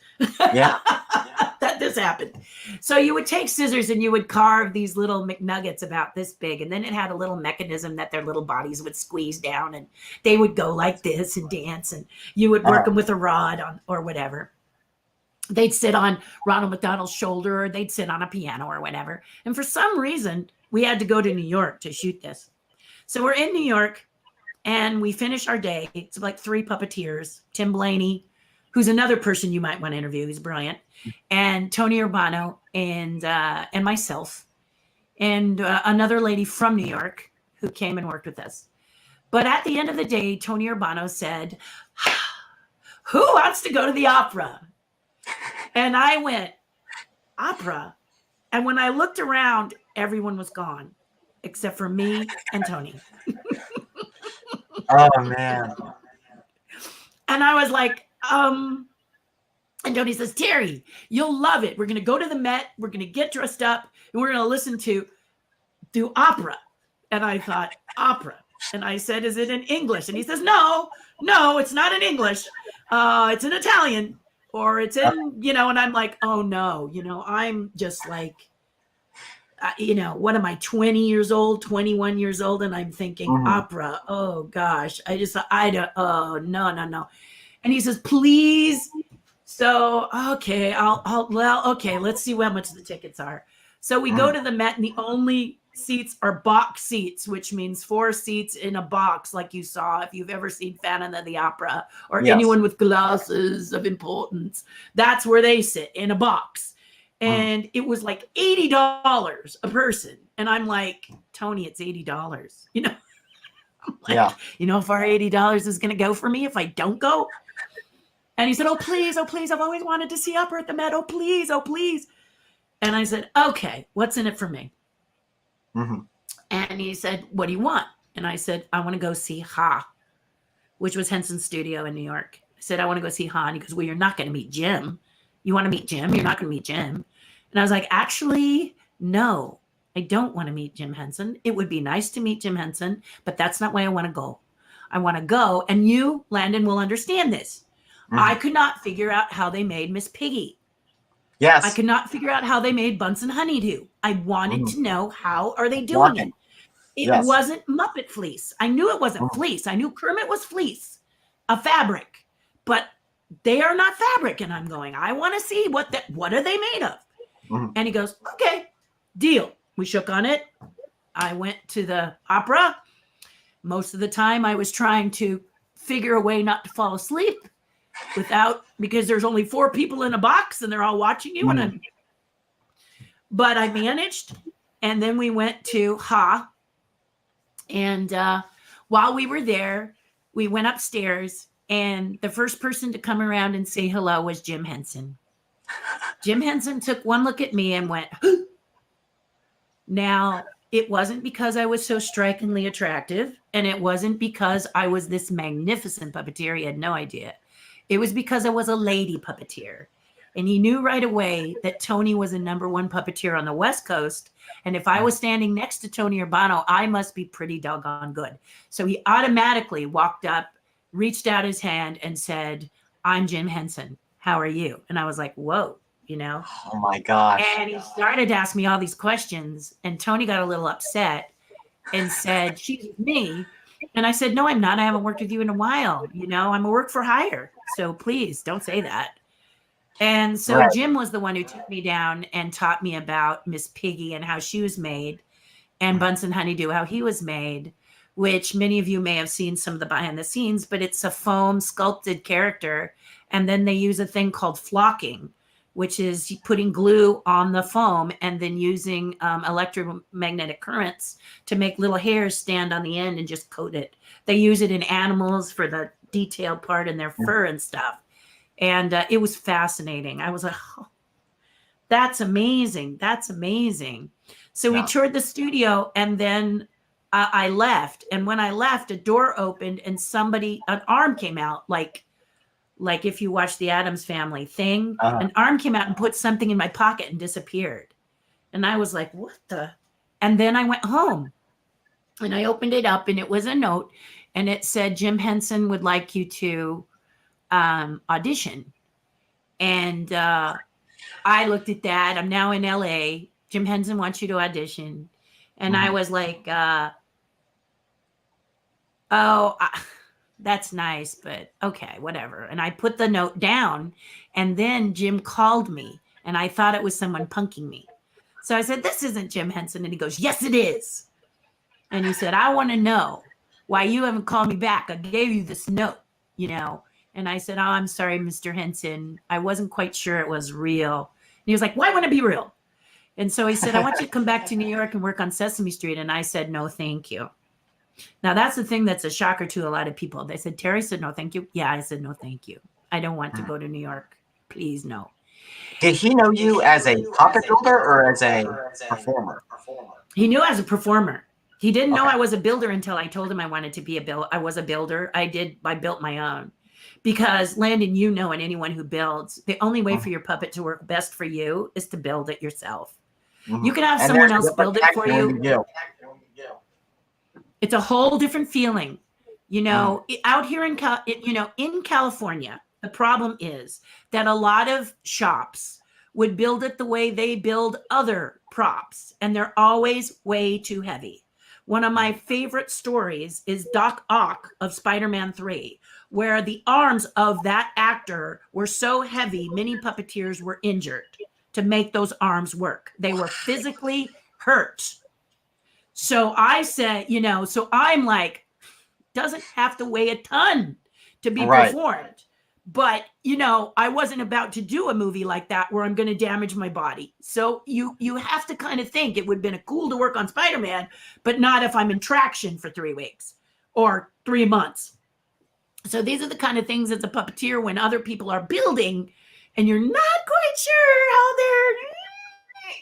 Yeah. That this happened. So you would take scissors and you would carve these little McNuggets about this big, and then it had a little mechanism that their little bodies would squeeze down, and they would go like this and dance, and you would work them with a rod on or whatever. They'd sit on Ronald McDonald's shoulder, or they'd sit on a piano or whatever. And for some reason, we had to go to New York to shoot this. So we're in New York, and we finish our day. It's like 3 puppeteers, Tim Blaney, who's another person you might want to interview. He's brilliant. And Tony Urbano and myself and another lady from New York who came and worked with us. But at the end of the day, Tony Urbano said, "Who wants to go to the opera?" And I went, "Opera?" And when I looked around, everyone was gone except for me and Tony. Oh man. And I was like, and Tony says, "Terri, you'll love it. We're going to go to the Met. We're going to get dressed up, and we're going to listen to opera." And I thought, opera. And I said, "Is it in English?" And he says, no, it's not in English. It's in Italian, or it's in, and I'm like, oh no, I'm just like, what am I, 20 years old, 21 years old? And I'm thinking opera. Oh gosh. Oh, no. And he says, "Please." So, okay, okay, let's see how much the tickets are. So we go to the Met, and the only seats are box seats, which means 4 seats in a box, like you saw if you've ever seen Phantom of the Opera, or anyone with glasses of importance. That's where they sit, in a box. And it was like $80 a person. And I'm like, "Tony, it's $80. I'm like, how far $80 is going to go for me if I don't go?" And he said, oh, please, I've always wanted to see opera at the Met. Oh, please, oh, please. And I said, "Okay, what's in it for me?" And he said, "What do you want?" And I said, "I want to go see Ha," which was Henson's studio in New York. I said, "I want to go see Ha." And he goes, "Well, you're not going to meet Jim. You want to meet Jim? You're not going to meet Jim." And I was like, "Actually, no, I don't want to meet Jim Henson. It would be nice to meet Jim Henson, but that's not why I want to go. I want to go, and you, Landon, will understand this. I could not figure out how they made Miss Piggy. Yes. I could not figure out how they made Bunsen Honeydew. I wanted to know, how are they doing it? It wasn't Muppet fleece. I knew it wasn't fleece. I knew Kermit was fleece, a fabric, but they are not fabric." And I'm going, I want to see what are they made of? And he goes, "Okay, deal." We shook on it. I went to the opera. Most of the time I was trying to figure a way not to fall asleep because there's only 4 people in a box and they're all watching you. But I managed. And then we went to Ha. And while we were there, we went upstairs, and the first person to come around and say hello was Jim Henson. Jim Henson took one look at me and went, Now, it wasn't because I was so strikingly attractive, and it wasn't because I was this magnificent puppeteer. He had no idea. It was because I was a lady puppeteer. And he knew right away that Tony was a #1 puppeteer on the West Coast. And if I was standing next to Tony Urbano, I must be pretty doggone good. So he automatically walked up, reached out his hand, and said, "I'm Jim Henson. How are you?" And I was like, whoa, Oh my gosh. And he started to ask me all these questions. And Tony got a little upset and said, "She's with me." And I said, "No, I'm not. I haven't worked with you in a while. I'm a work for hire. So please don't say that." And so Jim was the one who took me down and taught me about Miss Piggy and how she was made, and Bunsen Honeydew, how he was made, which many of you may have seen some of the behind the scenes, but it's a foam sculpted character. And then they use a thing called flocking, which is putting glue on the foam and then using electromagnetic currents to make little hairs stand on the end and just coat it. They use it in animals for the detailed part in their fur and stuff. And it was fascinating. I was like, oh, that's amazing. That's amazing. So we toured the studio, and then I left. And when I left, a door opened and an arm came out, like if you watch the Addams Family thing, an arm came out and put something in my pocket and disappeared. And I was like, what the? And then I went home and I opened it up, and it was a note, and it said, "Jim Henson would like you to audition." And I looked at that. I'm now in LA. Jim Henson wants you to audition. And I was like, that's nice, but okay, whatever. And I put the note down, and then Jim called me, and I thought it was someone punking me. So I said, this isn't Jim Henson. And he goes, yes, it is. And he said, I want to know why you haven't called me back. I gave you this note, you know. And I said, oh, I'm sorry, Mr. Henson. I wasn't quite sure it was real. And he was like, why wouldn't it be real? And so he said, I want you to come back to New York and work on Sesame Street. And I said, no, thank you. Now, that's the thing that's a shocker to a lot of people. They said, Terri said, no, thank you. Yeah, I said, no, thank you. I don't want to go to New York. Please, no. Did he know you as a puppet builder or as a performer? He knew as a performer. He didn't know Okay. I was a builder until I told him I wanted to be a builder. I was a builder. I built my own. Because Landon, you know, and anyone who builds, the only way for your puppet to work best for you is to build it yourself. You can have And someone there's else build it for different you. do. It's a whole different feeling. You know, out here in California, the problem is that a lot of shops would build it the way they build other props, and they're always way too heavy. One of my favorite stories is Doc Ock of Spider-Man 3, where the arms of that actor were so heavy, many puppeteers were injured to make those arms work. They were physically hurt. So I said, you know, so I'm like, doesn't have to weigh a ton to be performed. But, you know, I wasn't about to do a movie like that where I'm going to damage my body. So you have to kind of think it would have been cool to work on Spider-Man, but not if I'm in traction for 3 weeks or 3 months. So these are the kind of things as a puppeteer when other people are building and you're not quite sure how they're,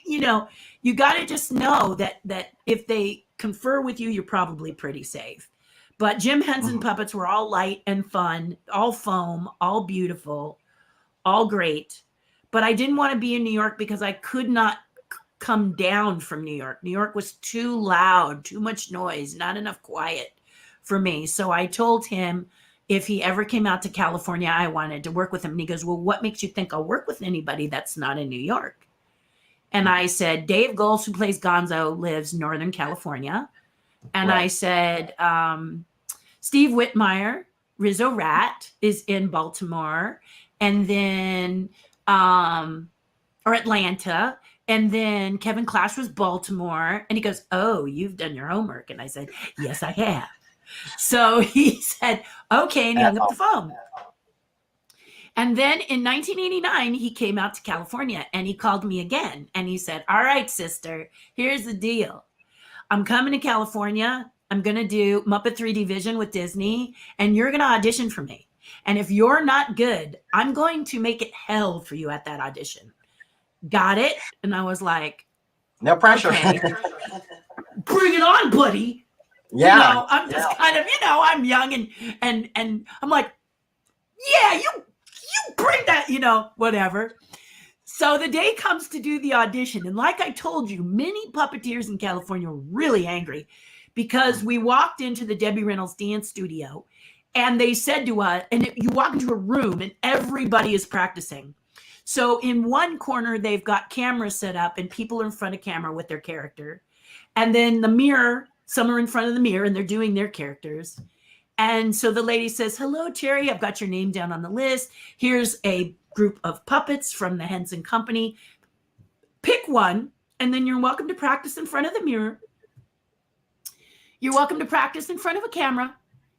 you know, you got to just know that if they confer with you, you're probably pretty safe. But Jim Henson puppets were all light and fun, all foam, all beautiful, all great. But I didn't want to be in New York because I could not come down from New York. New York was too loud, too much noise, not enough quiet for me. So I told him if he ever came out to California, I wanted to work with him. And he goes, well, what makes you think I'll work with anybody that's not in New York? And I said, Dave Goles, who plays Gonzo, lives Northern California. And I said, Steve Whitmire, Rizzo Rat, is in Baltimore. And then, or Atlanta. And then Kevin Clash was Baltimore. And he goes, oh, you've done your homework. And I said, yes, I have. So he said, okay. And he hung up the phone. And then in 1989, he came out to California and he called me again. And he said, all right, sister, here's the deal. I'm coming to California. I'm going to do Muppet 3D Vision with Disney, and you're going to audition for me. And if you're not good, I'm going to make it hell for you at that audition. Got it? And I was like, no pressure. Okay. Bring it on, buddy. Yeah. You know, I'm just kind of, you know, I'm young and I'm like, yeah, you bring that, you know, whatever. So the day comes to do the audition. And like I told you, many puppeteers in California were really angry because we walked into the Debbie Reynolds dance studio and they said to us, and you walk into a room and everybody is practicing. So in one corner, they've got cameras set up and people are in front of camera with their character. And then the mirror, some are in front of the mirror and they're doing their characters. And so the lady says, hello, Terri, I've got your name down on the list. Here's a group of puppets from the Henson Company. Pick one, and then you're welcome to practice in front of the mirror. You're welcome to practice in front of a camera.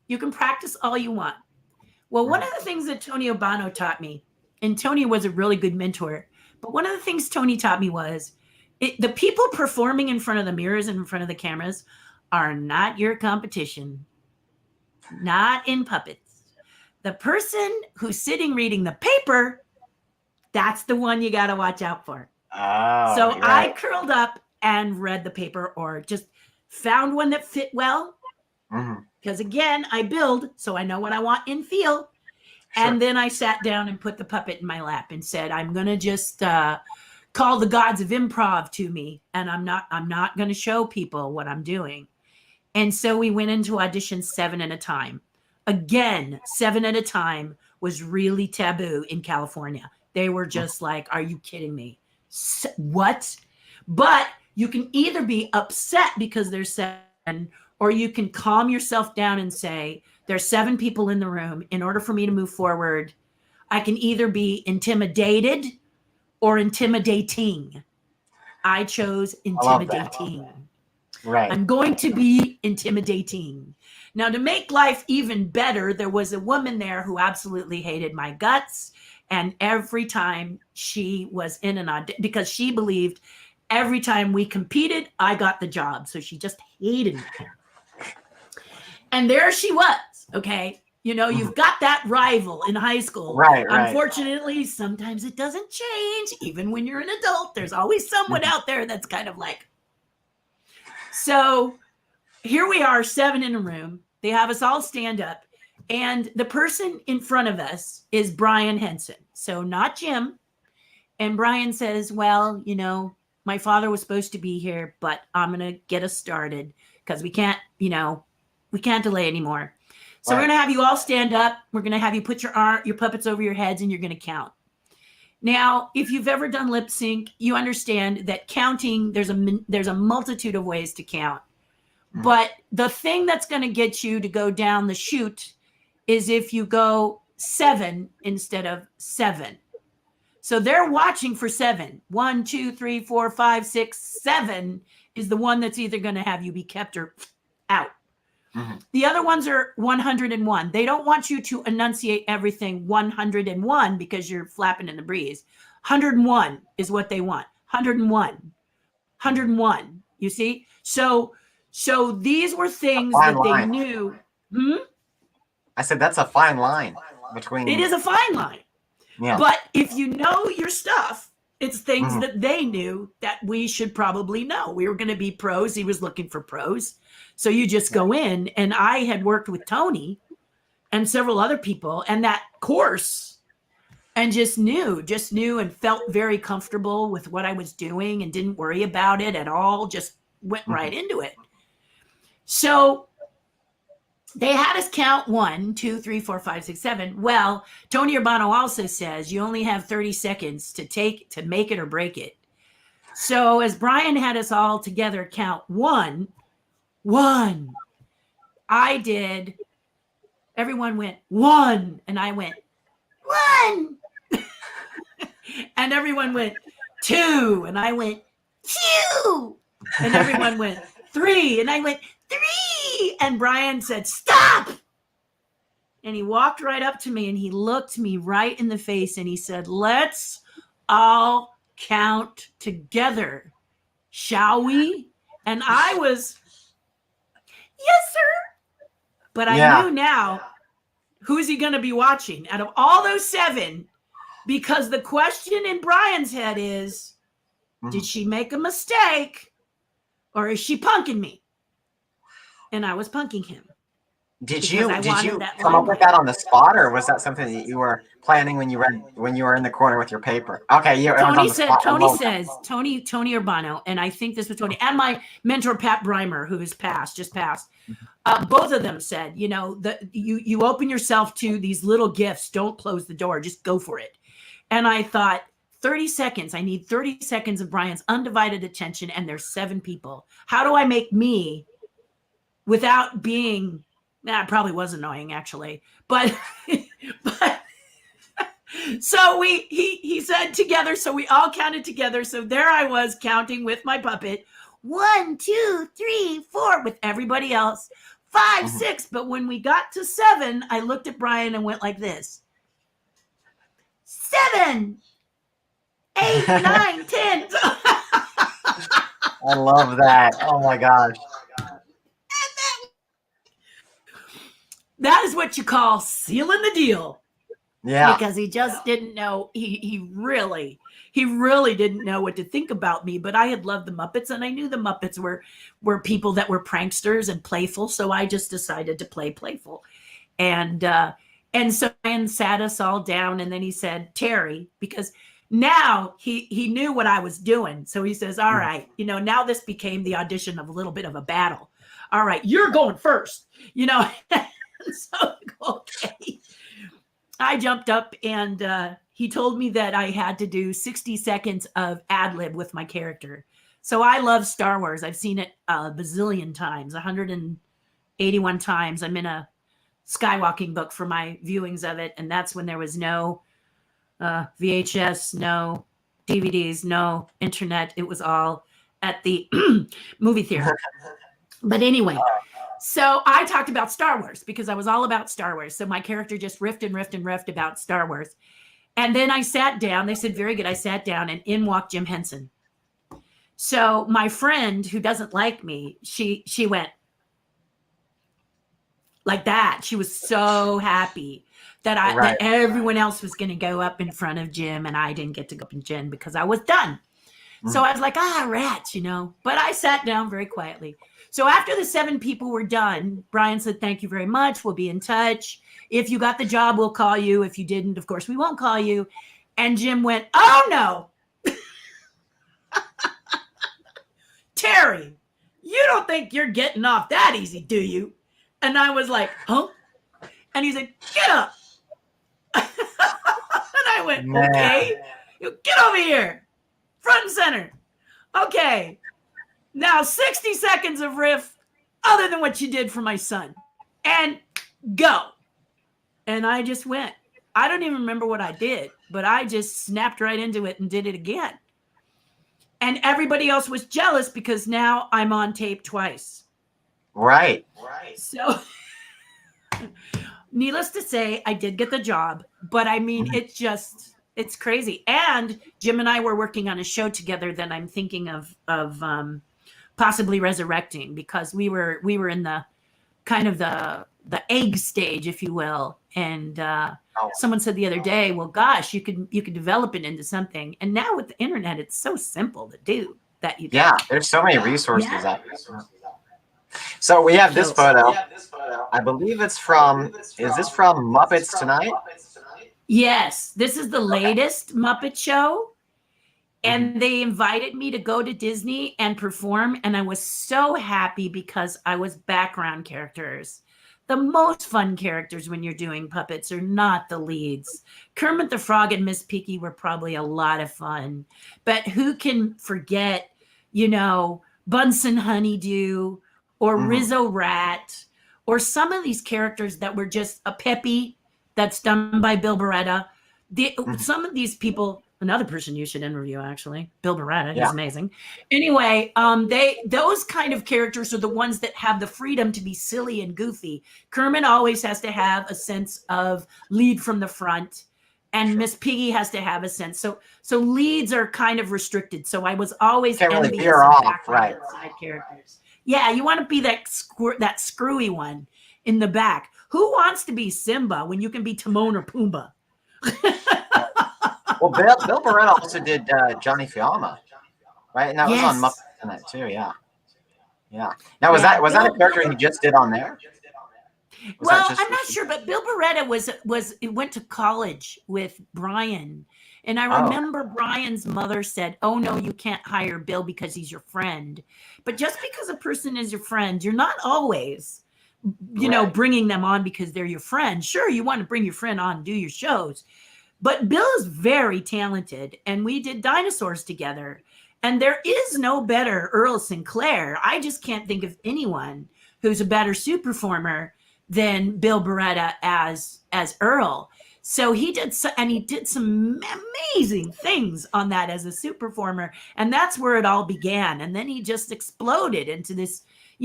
You can practice all you want. Well, one of the things that Tony Urbano taught me, and Tony was a really good mentor, but one of the things Tony taught me was the people performing in front of the mirrors and in front of the cameras are not your competition. Not in puppets. The person who's sitting reading the paper, that's the one you got to watch out for. Oh, So right. I curled up and read the paper or just found one that fit well. Because again, I build, so I know what I want in feel. Sure. And then I sat down and put the puppet in my lap and said, I'm going to just call the gods of improv to me. And I'm not going to show people what I'm doing. And so we went into auditions 7 at a time. Again, 7 at a time was really taboo in California. They were just like, are you kidding me? What? But you can either be upset because there's 7, or you can calm yourself down and say, there's 7 people in the room. In order for me to move forward, I can either be intimidated or intimidating. I chose intimidating. Right. I'm going to be intimidating. Now, to make life even better, there was a woman there who absolutely hated my guts. And every time she was in an audition, because she believed every time we competed, I got the job. So she just hated me. And there she was. Okay. You know, you've got that rival in high school. Right. Unfortunately, sometimes it doesn't change. Even when you're an adult, there's always someone out there that's kind of like. So here we are, 7 in a room. They have us all stand up. And the person in front of us is Brian Henson. So not Jim. And Brian says, well, you know, my father was supposed to be here, but I'm going to get us started because we can't delay anymore. So we're going to have you all stand up. We're going to have you put your puppets over your heads and you're going to count. Now, if you've ever done lip sync, you understand that counting, there's a multitude of ways to count. But the thing that's going to get you to go down the chute is if you go 7 instead of 7. So they're watching for 7. 1, 2, 3, 4, 5, 6, 7 is the one that's either going to have you be kept or out. The other ones are 101. They don't want you to enunciate everything 101 because you're flapping in the breeze. 101 is what they want. 101. 101. You see? So these were things that they knew. I said that's a fine line between. It is a fine line. Yeah. But if you know your stuff, it's things that they knew that we should probably know. We were going to be pros. He was looking for pros. So you just go in. And I had worked with Tony and several other people and that course and just knew and felt very comfortable with what I was doing and didn't worry about it at all. Just went right into it. So they had us count 1, 2, 3, 4, 5, 6, 7. Well, Tony Urbano also says you only have 30 seconds to make it or break it. So as Brian had us all together count 1, I did. Everyone went 1, and I went 1, and everyone went 2, and I went 2, and everyone went 3, and I went 3, and Brian said, stop. And he walked right up to me and he looked me right in the face and he said, let's all count together, shall we? And I was, yes, sir. But I knew now, who's he going to be watching out of all those 7? Because the question in Brian's head is, did she make a mistake or is she punking me? And I was punking him. Did you come up with that on the spot, or was that something that you were planning when you were in the corner with your paper? Okay, Tony Urbano, and I think this was Tony and my mentor Pat Breimer, who has just passed. Both of them said, you know, you open yourself to these little gifts. Don't close the door. Just go for it. And I thought, 30 seconds. I need 30 seconds of Brian's undivided attention, and there's 7 people. How do I make me? Without being, it probably was annoying actually, but so he said together, so we all counted together. So there I was counting with my puppet, 1, 2, 3, 4 with everybody else, 5, 6. But when we got to 7, I looked at Brian and went like this: 7, 8, 9, 10. I love that. Oh my gosh. That is what you call sealing the deal. Yeah. Because he just didn't know. He really didn't know what to think about me. But I had loved the Muppets, and I knew the Muppets were people that were pranksters and playful. So I just decided to play playful. And so Brian sat us all down, and then he said, Terri, because now he knew what I was doing. So he says, all right, you know, now this became the audition of a little bit of a battle. All right, you're going first, you know. So, okay. I jumped up and he told me that I had to do 60 seconds of ad lib with my character. So I love Star Wars. I've seen it a bazillion times, 181 times. I'm in a skywalking book for my viewings of it. And that's when there was no VHS, no DVDs, no internet. It was all at the movie theater. But anyway, so I talked about Star Wars because I was all about Star Wars. So my character just riffed and riffed and riffed about Star Wars. And then I sat down. They said, very good. I sat down and in walked Jim Henson. So my friend who doesn't like me, she went like that. She was so happy that that everyone else was going to go up in front of Jim and I didn't get to go up in Jim because I was done. So I was like, rats, but I sat down very quietly. So after the 7 people were done, Brian said, thank you very much. We'll be in touch. If you got the job, we'll call you. If you didn't, of course, we won't call you. And Jim went, oh no. Terri, you don't think you're getting off that easy, do you? And I was like, huh? And he said, get up. And I went, okay, get over here, front and center. Okay, now 60 seconds of riff other than what you did for my son. And go. And I just went. I don't even remember what I did, but I just snapped right into it and did it again. And everybody else was jealous because now I'm on tape twice. Right. So needless to say, I did get the job, but I mean, it's crazy. And Jim and I were working on a show together that I'm thinking of possibly resurrecting because we were in the kind of the egg stage, if you will. And someone said the other day, well, gosh, you could develop it into something. And now with the internet, it's so simple to do that. There's so many resources out there. So we have this photo. I believe it's from, is this from Muppets Tonight? Yes, this is the latest Muppet show. And they invited me to go to Disney and perform. And I was so happy because I was background characters. The most fun characters when you're doing puppets are not the leads. Kermit the Frog and Miss Piggy were probably a lot of fun. But who can forget, Bunsen Honeydew or Rizzo Rat or some of these characters that were just a Peppy that's done by Bill Beretta. Some of these people, another person you should interview, actually, Bill Beretta, he's amazing. Anyway, those kind of characters are the ones that have the freedom to be silly and goofy. Kermit always has to have a sense of lead from the front, and Miss Piggy has to have a sense. So leads are kind of restricted. So I was always envious of background side characters. Yeah, you want to be that screwy one in the back. Who wants to be Simba when you can be Timon or Pumbaa? Well, Bill Beretta also did Johnny Fiamma, right? And that was on Muppets Tonight too. Yeah. Now was that a character he just did on there? Well, I'm not sure, but Bill Beretta went to college with Brian, and I remember Brian's mother said, "Oh no, you can't hire Bill because he's your friend." But just because a person is your friend, you're not always, bringing them on because they're your friend. Sure, you want to bring your friend on and do your shows. But Bill is very talented, and we did Dinosaurs together. And there is no better Earl Sinclair. I just can't think of anyone who's a better suit performer than Bill Beretta as Earl. So he did some amazing things on that as a suit performer, and that's where it all began. And then he just exploded into this,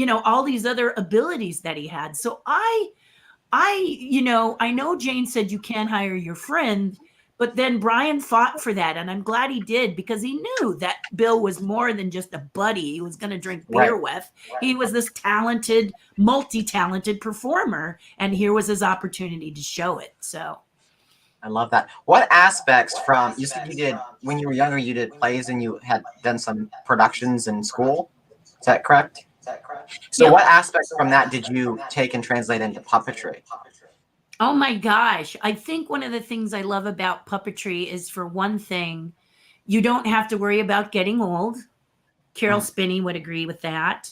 all these other abilities that he had. So I know Jane said you can't hire your friend, but then Brian fought for that, and I'm glad he did because he knew that Bill was more than just a buddy he was going to drink beer with. He was this talented, multi-talented performer, and here was his opportunity to show it. So I love that. What aspects you said you did, when you were younger, you did plays and you had done some productions in school. Is that correct? So what aspects from that did you take and translate into puppetry? Oh my gosh. I think one of the things I love about puppetry is, for one thing, you don't have to worry about getting old. Carol Spinney would agree with that.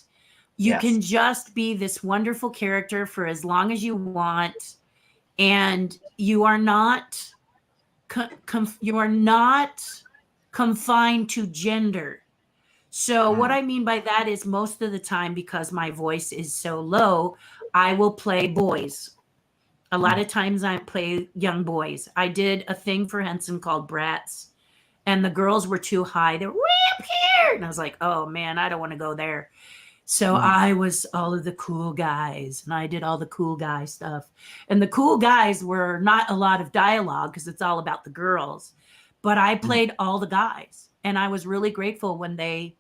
You can just be this wonderful character for as long as you want. And you are not you are not confined to gender. So what I mean by that is most of the time, because my voice is so low, I will play boys. A lot of times I play young boys. I did a thing for Henson called Brats, and the girls were too high. They were way up here. And I was like, oh man, I don't want to go there. So I was all of the cool guys, and I did all the cool guy stuff. And the cool guys were not a lot of dialogue because it's all about the girls, but I played all the guys. And I was really grateful when they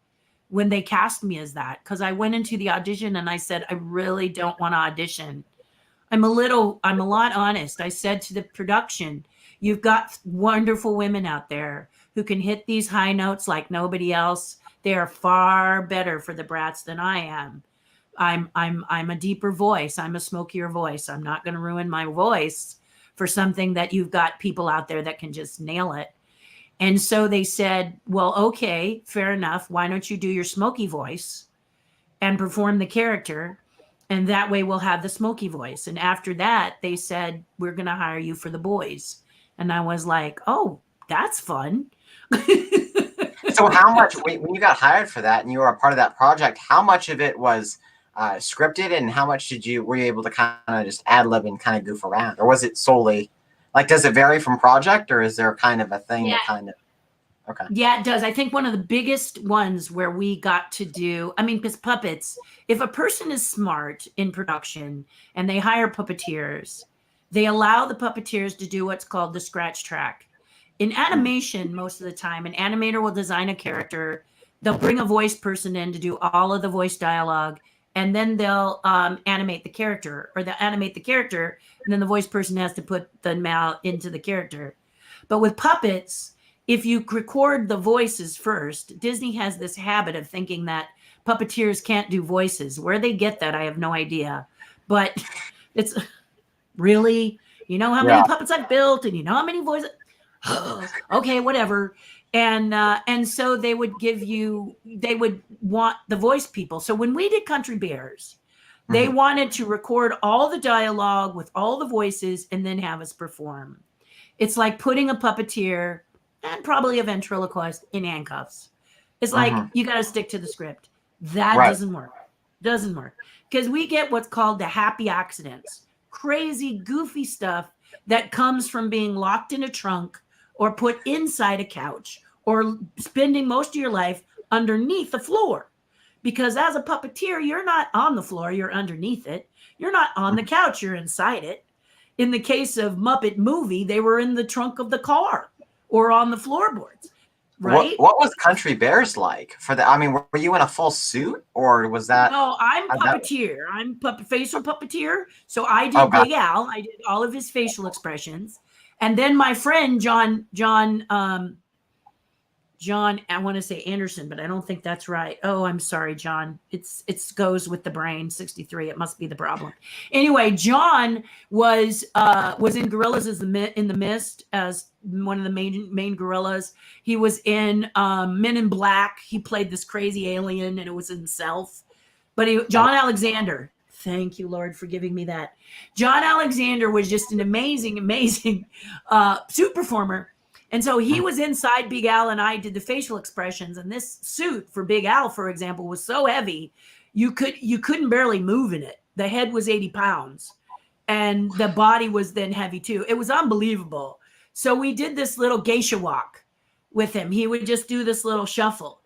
cast me as that, because I went into the audition and I said, I really don't want to audition. I'm a lot honest. I said to the production, you've got wonderful women out there who can hit these high notes like nobody else. They are far better for the Brats than I am. I'm a deeper voice. I'm a smokier voice. I'm not going to ruin my voice for something that you've got people out there that can just nail it. And so they said, well, okay, fair enough. Why don't you do your smoky voice and perform the character? And that way we'll have the smoky voice. And after that, they said, we're going to hire you for the boys. And I was like, oh, that's fun. So how much, when you got hired for that and you were a part of that project, how much of it was scripted, and how much were you able to kind of just ad lib and kind of goof around? Or was it solely, like, does it vary from project, or is there kind of a thing that kind of, okay. Yeah, it does. I think one of the biggest ones where we got to do, because puppets, if a person is smart in production and they hire puppeteers, they allow the puppeteers to do what's called the scratch track. In animation, most of the time, an animator will design a character. They'll bring a voice person in to do all of the voice dialogue, and then they'll animate the character, or they'll animate the character, and then the voice person has to put the mouth into the character. But with puppets, if you record the voices first, Disney has this habit of thinking that puppeteers can't do voices. Where they get that, I have no idea. But it's really, you know how many puppets I've built, and you know how many voices. Okay, whatever. And so they would want the voice people. So when we did Country Bears, they wanted to record all the dialogue with all the voices and then have us perform. It's like putting a puppeteer and probably a ventriloquist in handcuffs. It's like, you got to stick to the script. That doesn't work. Doesn't work. Because we get what's called the happy accidents. Crazy, goofy stuff that comes from being locked in a trunk or put inside a couch or spending most of your life underneath the floor. Because as a puppeteer, you're not on the floor, you're underneath it. You're not on the couch, you're inside it. In the case of Muppet Movie, they were in the trunk of the car or on the floorboards, right? What was Country Bears like for that? Were you in a full suit, or was that? No, I'm puppeteer. I'm facial puppeteer. So I did Big Al. I did all of his facial expressions. And then my friend, John, I want to say Anderson, but I don't think that's right. Oh, I'm sorry, John. It goes with the brain, 63. It must be the problem. Anyway, John was in Gorillas in the Mist as one of the main gorillas. He was in Men in Black. He played this crazy alien, and it was himself. But John Alexander. Thank you, Lord, for giving me that. John Alexander was just an amazing suit performer. And so he was inside Big Al, and I did the facial expressions. And this suit for Big Al, for example, was so heavy, you couldn't barely move in it. The head was 80 pounds, and the body was then heavy too. It was unbelievable. So we did this little geisha walk with him. He would just do this little shuffle.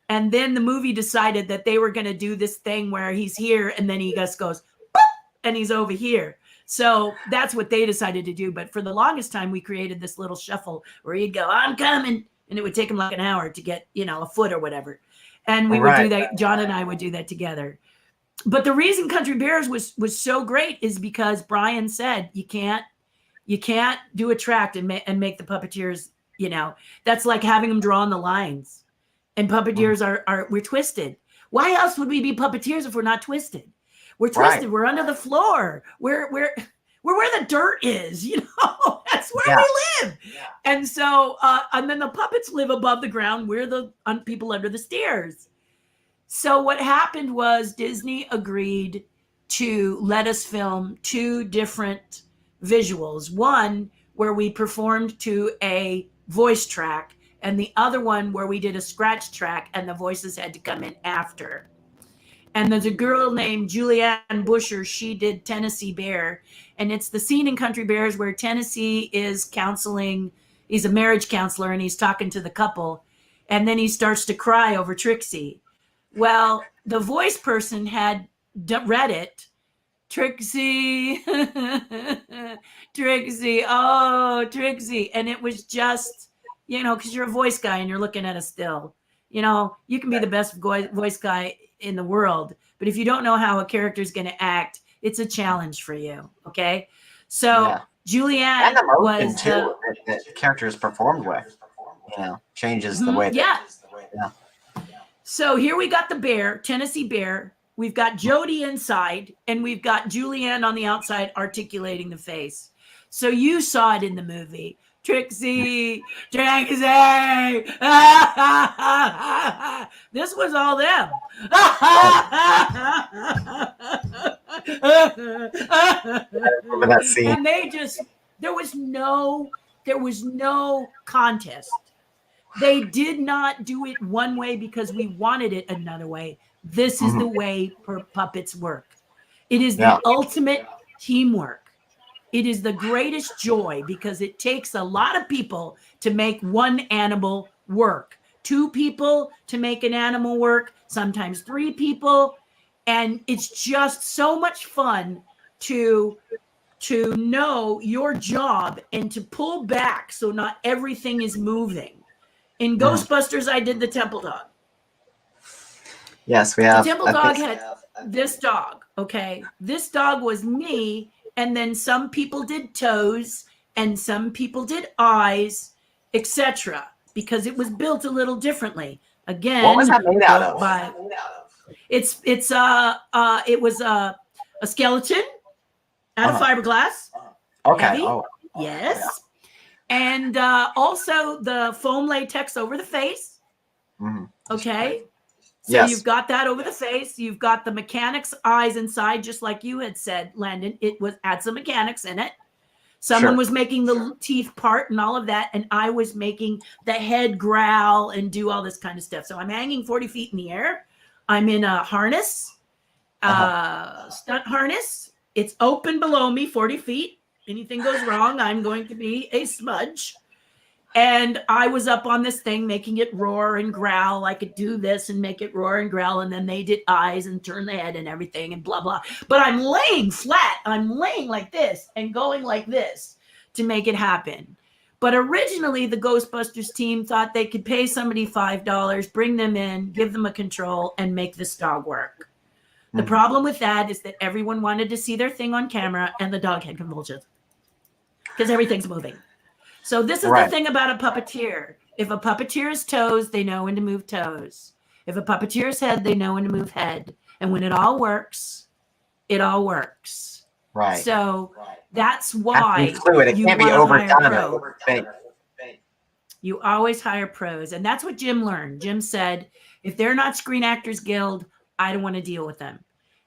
And then the movie decided that they were going to do this thing where he's here, and then he just goes, boop, and he's over here. So that's what they decided to do. But for the longest time, we created this little shuffle where he'd go, I'm coming. And it would take him like an hour to get, a foot or whatever. And we would do that. John and I would do that together. But the reason Country Bears was so great is because Brian said, you can't do a tract and make the puppeteers, that's like having them draw on the lines. And puppeteers we're twisted. Why else would we be puppeteers if we're not twisted? We're twisted. Right. We're under the floor. We're where the dirt is. That's where we live. Yeah. And so, and then the puppets live above the ground. We're the people under the stairs. So what happened was Disney agreed to let us film two different visuals. One where we performed to a voice track, and the other one where we did a scratch track and the voices had to come in after. And there's a girl named Julianne Busher. She did Tennessee Bear. And it's the scene in Country Bears where Tennessee is counseling. He's a marriage counselor and he's talking to the couple. And then he starts to cry over Trixie. Well, the voice person had read it. Trixie, Trixie, oh, Trixie. And it was just, because you're a voice guy and you're looking at a still. You can be the best voice guy in the world, but if you don't know how a character is going to act, it's a challenge for you. Okay, so Julianne and the motion was too that the character is performed with, changes the way. Yeah. So here we got the bear, Tennessee Bear. We've got Jody inside, and we've got Julianne on the outside articulating the face. So you saw it in the movie. Trixie, Trixie. This was all them. Remember that scene? And there was no contest. They did not do it one way because we wanted it another way. This is the way puppets work. It is the ultimate teamwork. It is the greatest joy because it takes a lot of people to make one animal work. 2 people to make an animal work, sometimes 3 people. And it's just so much fun to know your job and to pull back so not everything is moving. In Ghostbusters, I did the Temple Dog. Yes, we have. The Temple Dog had this dog, okay? This dog was me, and then some people did toes, and some people did eyes, etc., because it was built a little differently. Again, what was that made out of? It was a skeleton out of fiberglass. Okay. Heavy. Oh. Yes. And also the foam latex over the face. Okay. So yes. You've got that over the face. You've got the mechanics eyes inside, just like you had said, Landon. It had some mechanics in it. Someone was making the teeth part and all of that, and I was making the head growl and do all this kind of stuff. So I'm hanging 40 feet in the air. I'm in a harness, stunt harness. It's open below me, 40 feet. Anything goes wrong, I'm going to be a smudge. And I was up on this thing making it roar and growl. I could do this and make it roar and growl. And then they did eyes and turn the head and everything and blah, blah. But I'm laying flat. I'm laying like this and going like this to make it happen. But originally, the Ghostbusters team thought they could pay somebody $5, bring them in, give them a control, and make this dog work. The problem with that is that everyone wanted to see their thing on camera, and the dog had convulsions because everything's moving. So this is the thing about a puppeteer. If a puppeteer's toes, they know when to move toes. If a puppeteer's head, they know when to move head. And when it all works, it all works. Right. So that's why fluid. It can't be overdone. You always hire pros. And that's what Jim learned. Jim said, if they're not Screen Actors Guild, I don't want to deal with them.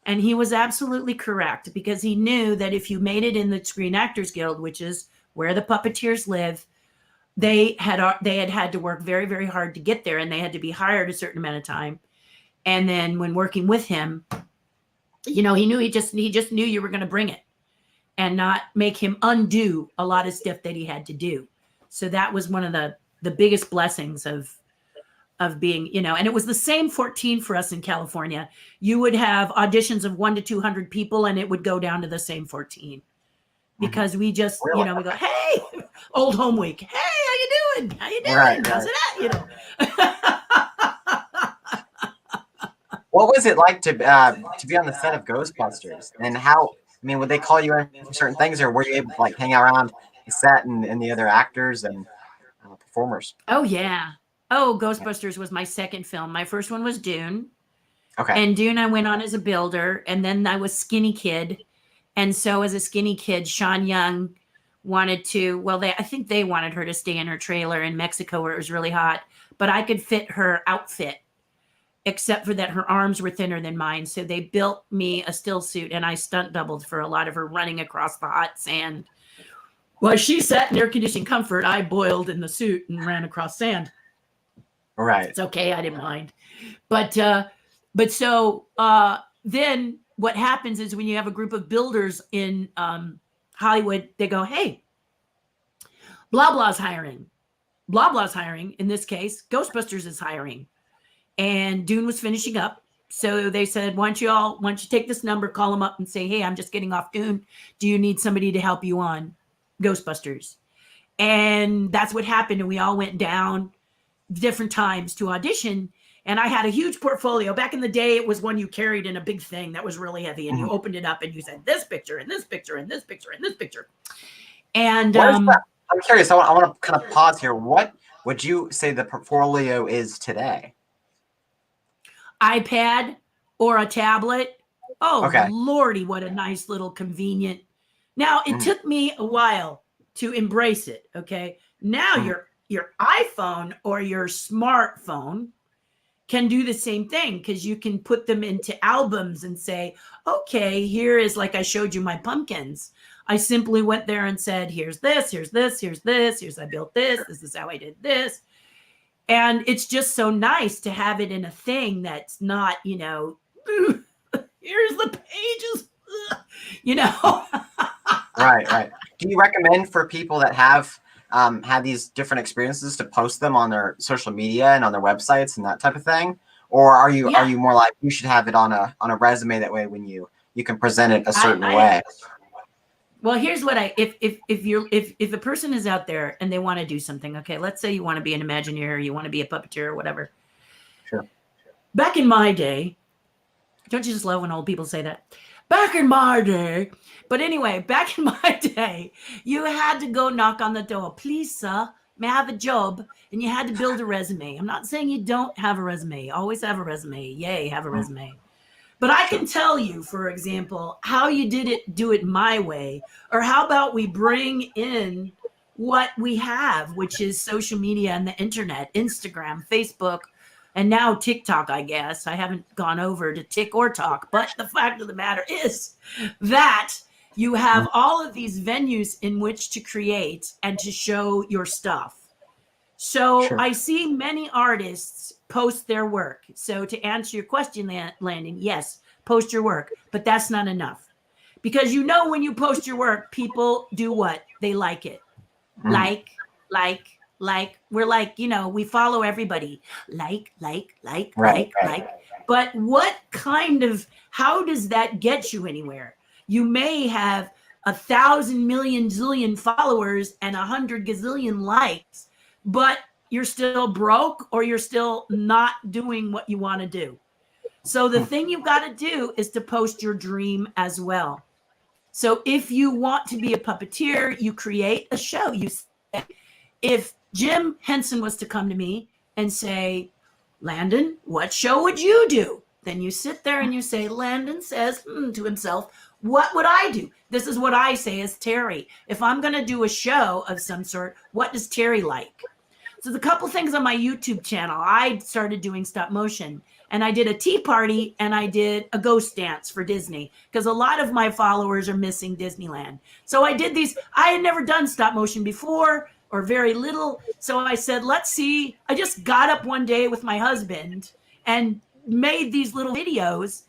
And he was absolutely correct, because he knew that if you made it in the Screen Actors Guild, which is where the puppeteers live, they had to work very, very hard to get there, and they had to be hired a certain amount of time. And then when working with him, he knew he just knew you were going to bring it and not make him undo a lot of stuff that he had to do. So that was one of the biggest blessings of being, and it was the same 14 for us in California. You would have auditions of 100 to 200 people, and it would go down to the same 14. Because we just, we go, hey, old home week. Hey, how you doing? How you doing? Right, How's it at? What was it like to be on the set of Ghostbusters? And how, would they call you in for certain things, or were you able to hang around the set and the other actors and performers? Oh, yeah. Oh, Ghostbusters was my second film. My first one was Dune. Okay. And Dune, I went on as a builder, and then I was Skinny Kid. And so as a skinny kid, Sean Young wanted to, I think they wanted her to stay in her trailer in Mexico where it was really hot, but I could fit her outfit, except for that her arms were thinner than mine. So they built me a still suit, and I stunt doubled for a lot of her running across the hot sand. Well, she sat in air conditioned comfort. I boiled in the suit and ran across sand. Right. It's okay. I didn't mind. But so then what happens is when you have a group of builders in Hollywood, they go, hey, blah, blah's hiring. Blah, blah's hiring. In this case, Ghostbusters is hiring. And Dune was finishing up. So they said, why don't you take this number, call them up and say, hey, I'm just getting off Dune. Do you need somebody to help you on Ghostbusters? And that's what happened. And we all went down different times to audition. And I had a huge portfolio. Back in the day, it was one you carried in a big thing that was really heavy. And you opened it up and you said, this picture and this picture and this picture and this picture. And I'm curious. I want to kind of pause here. What would you say the portfolio is today? iPad or a tablet. Oh, Okay. Lordy, what a nice little convenient. Now, it took me a while to embrace it. Okay. Now your iPhone or your smartphone can do the same thing because you can put them into albums and say, okay, here is, like I showed you my pumpkins. I simply went there and said, here's this, here's this, here's this, here's I built this, this is how I did this. And it's just so nice to have it in a thing that's not, here's the pages, Right. Do you recommend for people that have had these different experiences to post them on their social media and on their websites and that type of thing? Or are you more like you should have it on a resume, that way when you can present it a certain way? Well, here's what if a person is out there and they want to do something, okay, let's say you want to be an Imagineer, you want to be a puppeteer or whatever. Sure. Back in my day, don't you just love when old people say that? Back in my day. But anyway, back in my day, you had to go knock on the door. Please, sir, may I have a job? And you had to build a resume. I'm not saying you don't have a resume. Always have a resume. Yay, have a resume. But I can tell you, for example, how you do it my way. Or how about we bring in what we have, which is social media and the internet, Instagram, Facebook, and now TikTok, I guess. I haven't gone over to Tik or Talk. But the fact of the matter is that you have all of these venues in which to create and to show your stuff. So I see many artists post their work. So to answer your question, Landon, yes, post your work, but that's not enough. Because when you post your work, people do what? They like it. Like. We're like, we follow everybody. Like. But how does that get you anywhere? You may have 1,000 million zillion followers and 100 gazillion likes, but you're still broke or you're still not doing what you want to do. So the thing you've got to do is to post your dream as well. So if you want to be a puppeteer, you create a show. You say, if Jim Henson was to come to me and say, Landon, what show would you do? Then you sit there and you say, Landon says to himself, what would I do? This is what I say as Terri. If I'm going to do a show of some sort, what does Terri like? So there's a couple things on my YouTube channel. I started doing stop motion, and I did a tea party and I did a ghost dance for Disney because a lot of my followers are missing Disneyland. So I did these. I had never done stop motion before or very little. So I said, let's see. I just got up one day with my husband and made these little videos.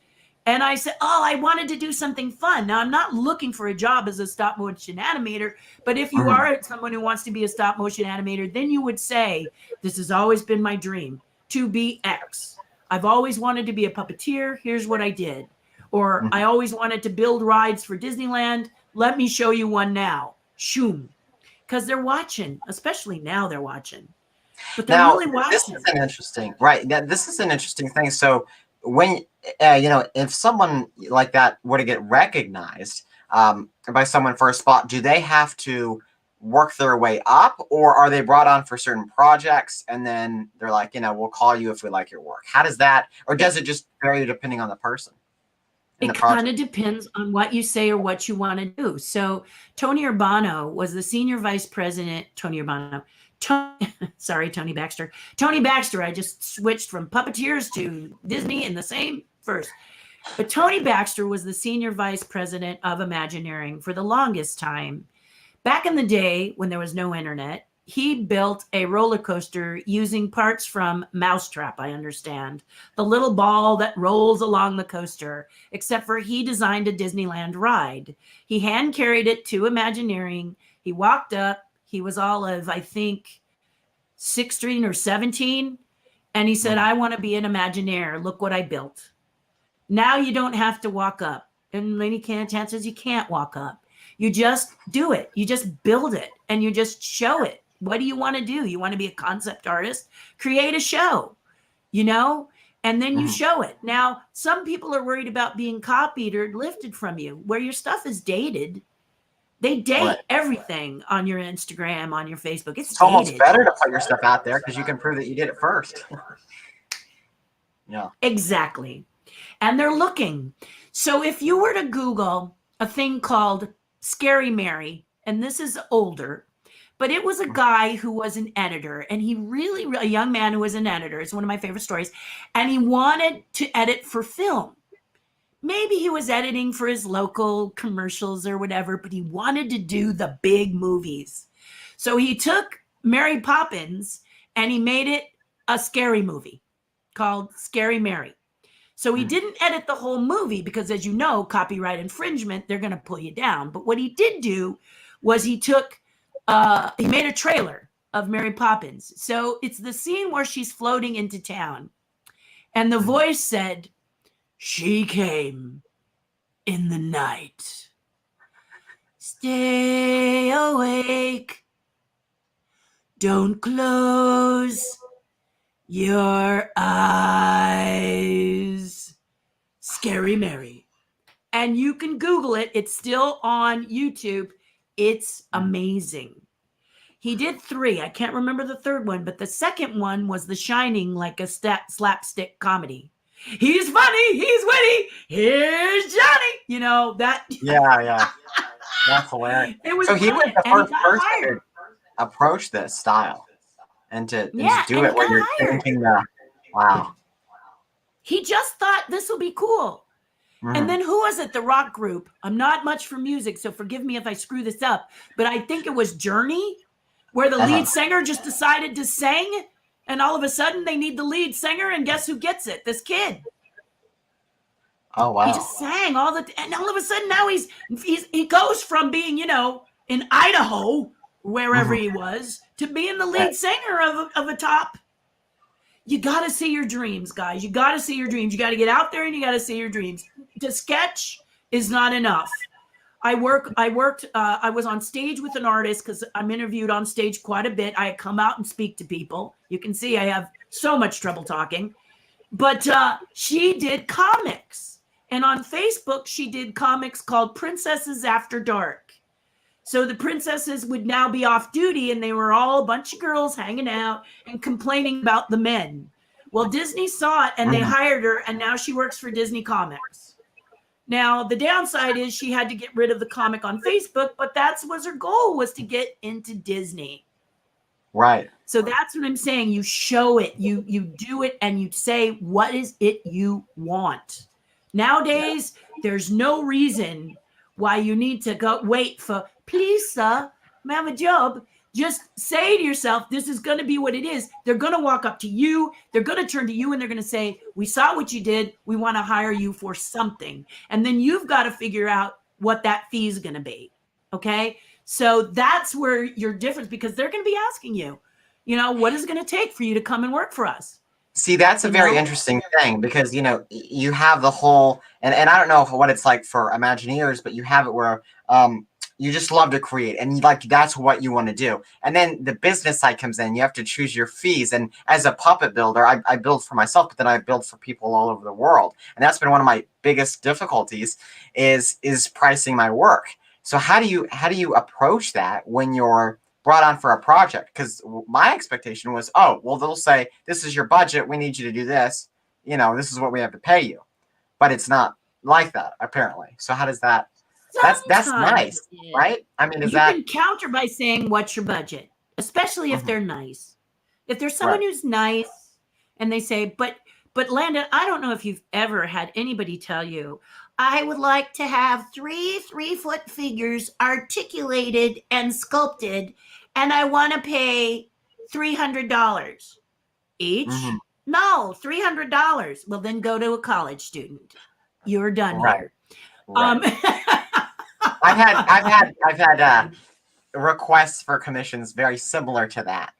And I said, I wanted to do something fun. Now, I'm not looking for a job as a stop motion animator, but if you are someone who wants to be a stop motion animator, then you would say, this has always been my dream, to be X. I've always wanted to be a puppeteer. Here's what I did. Or I always wanted to build rides for Disneyland. Let me show you one now. Shoom. Because they're watching, especially now they're watching. But they're really watching. This is an interesting, right? This is an interesting thing. So when, if someone like that were to get recognized by someone for a spot, do they have to work their way up, or are they brought on for certain projects and then they're like, we'll call you if we like your work? How does that, or does it just vary depending on the person? It kind of depends on what you say or what you want to do. So Tony Urbano was the senior vice president. Tony Baxter. Tony Baxter, I just switched from puppeteers to Disney in the same verse. But Tony Baxter was the senior vice president of Imagineering for the longest time Back in the day when there was no internet, he built a roller coaster using parts from Mousetrap, I understand. The little ball that rolls along the coaster, except for he designed a Disneyland ride. He hand carried it to Imagineering. He walked up. He was all of, I think, 16 or 17. And he said, I want to be an Imagineer. Look what I built. Now you don't have to walk up. And many chances you can't walk up. You just do it. You just build it and you just show it. What do you want to do? You want to be a concept artist? Create a show, and then you show it. Now, some people are worried about being copied or lifted from you, where your stuff is dated. They date everything on your Instagram, on your Facebook. It's almost dated. better to put your stuff out there because you can prove that you did it first. Yeah. Exactly. And they're looking. So if you were to Google a thing called Scary Mary, and this is older, but it was a guy who was an editor, and a young man who was an editor. It's one of my favorite stories. And he wanted to edit for film. Maybe he was editing for his local commercials or whatever, but he wanted to do the big movies. So he took Mary Poppins and he made it a scary movie called Scary Mary. So he didn't edit the whole movie because, as you know, copyright infringement, they're going to pull you down. But what he did do was he made a trailer of Mary Poppins. So it's the scene where she's floating into town. And the voice said, she came in the night. Stay awake. Don't close your eyes. Scary Mary. And you can Google it. It's still on YouTube. It's amazing. He did 3. I can't remember the third one, but the second one was The Shining, like a slapstick comedy. He's funny. He's witty. Here's Johnny. That. Yeah. That's hilarious. It was so he was the and first person to approach this style and to do it where you're thinking wow. He just thought this will be cool. And then who was it? The rock group. I'm not much for music, so forgive me if I screw this up, but I think it was Journey, where the lead singer just decided to sing, and all of a sudden they need the lead singer, and guess who gets it? This kid. Oh, wow. He just sang and all of a sudden now he goes from being, in Idaho, wherever he was, to being the lead singer of a top. You got to see your dreams, guys. You got to see your dreams. You got to get out there and you got to see your dreams. To sketch is not enough. I was on stage with an artist because I'm interviewed on stage quite a bit. I come out and speak to people. You can see I have so much trouble talking. But she did comics. And on Facebook, she did comics called Princesses After Dark. So the princesses would now be off duty, and they were all a bunch of girls hanging out and complaining about the men. Well, Disney saw it, and they hired her, and now she works for Disney Comics. Now, the downside is she had to get rid of the comic on Facebook, but that was her goal, was to get into Disney. Right. So that's what I'm saying. You show it, you do it, and you say, what is it you want? Nowadays, there's no reason why you need to go wait for, please, sir, I have a job. Just say to yourself, this is going to be what it is. They're going to walk up to you. They're going to turn to you and they're going to say, we saw what you did. We want to hire you for something. And then you've got to figure out what that fee is going to be. Okay. So that's where your difference, because they're going to be asking you, what is it going to take for you to come and work for us? See, that's a very interesting thing because, you have the whole, and I don't know what it's like for Imagineers, but you have it where you just love to create and that's what you want to do. And then the business side comes in. You have to choose your fees. And as a puppet builder, I build for myself, but then I build for people all over the world. And that's been one of my biggest difficulties is pricing my work. So how do you approach that when you're brought on for a project? Because my expectation was, they'll say, this is your budget. We need you to do this. This is what we have to pay you. But it's not like that, apparently. So how does that? That's nice, right? I mean, you can counter by saying, what's your budget? Especially if they're nice. If there's someone who's nice and they say, but But Landon, I don't know if you've ever had anybody tell you, I would like to have 3 3-foot figures articulated and sculpted, and I want to pay $300 each. Mhm. No, $300. Well, then go to a college student. You're done Right. here. Right. I've had requests for commissions very similar to that.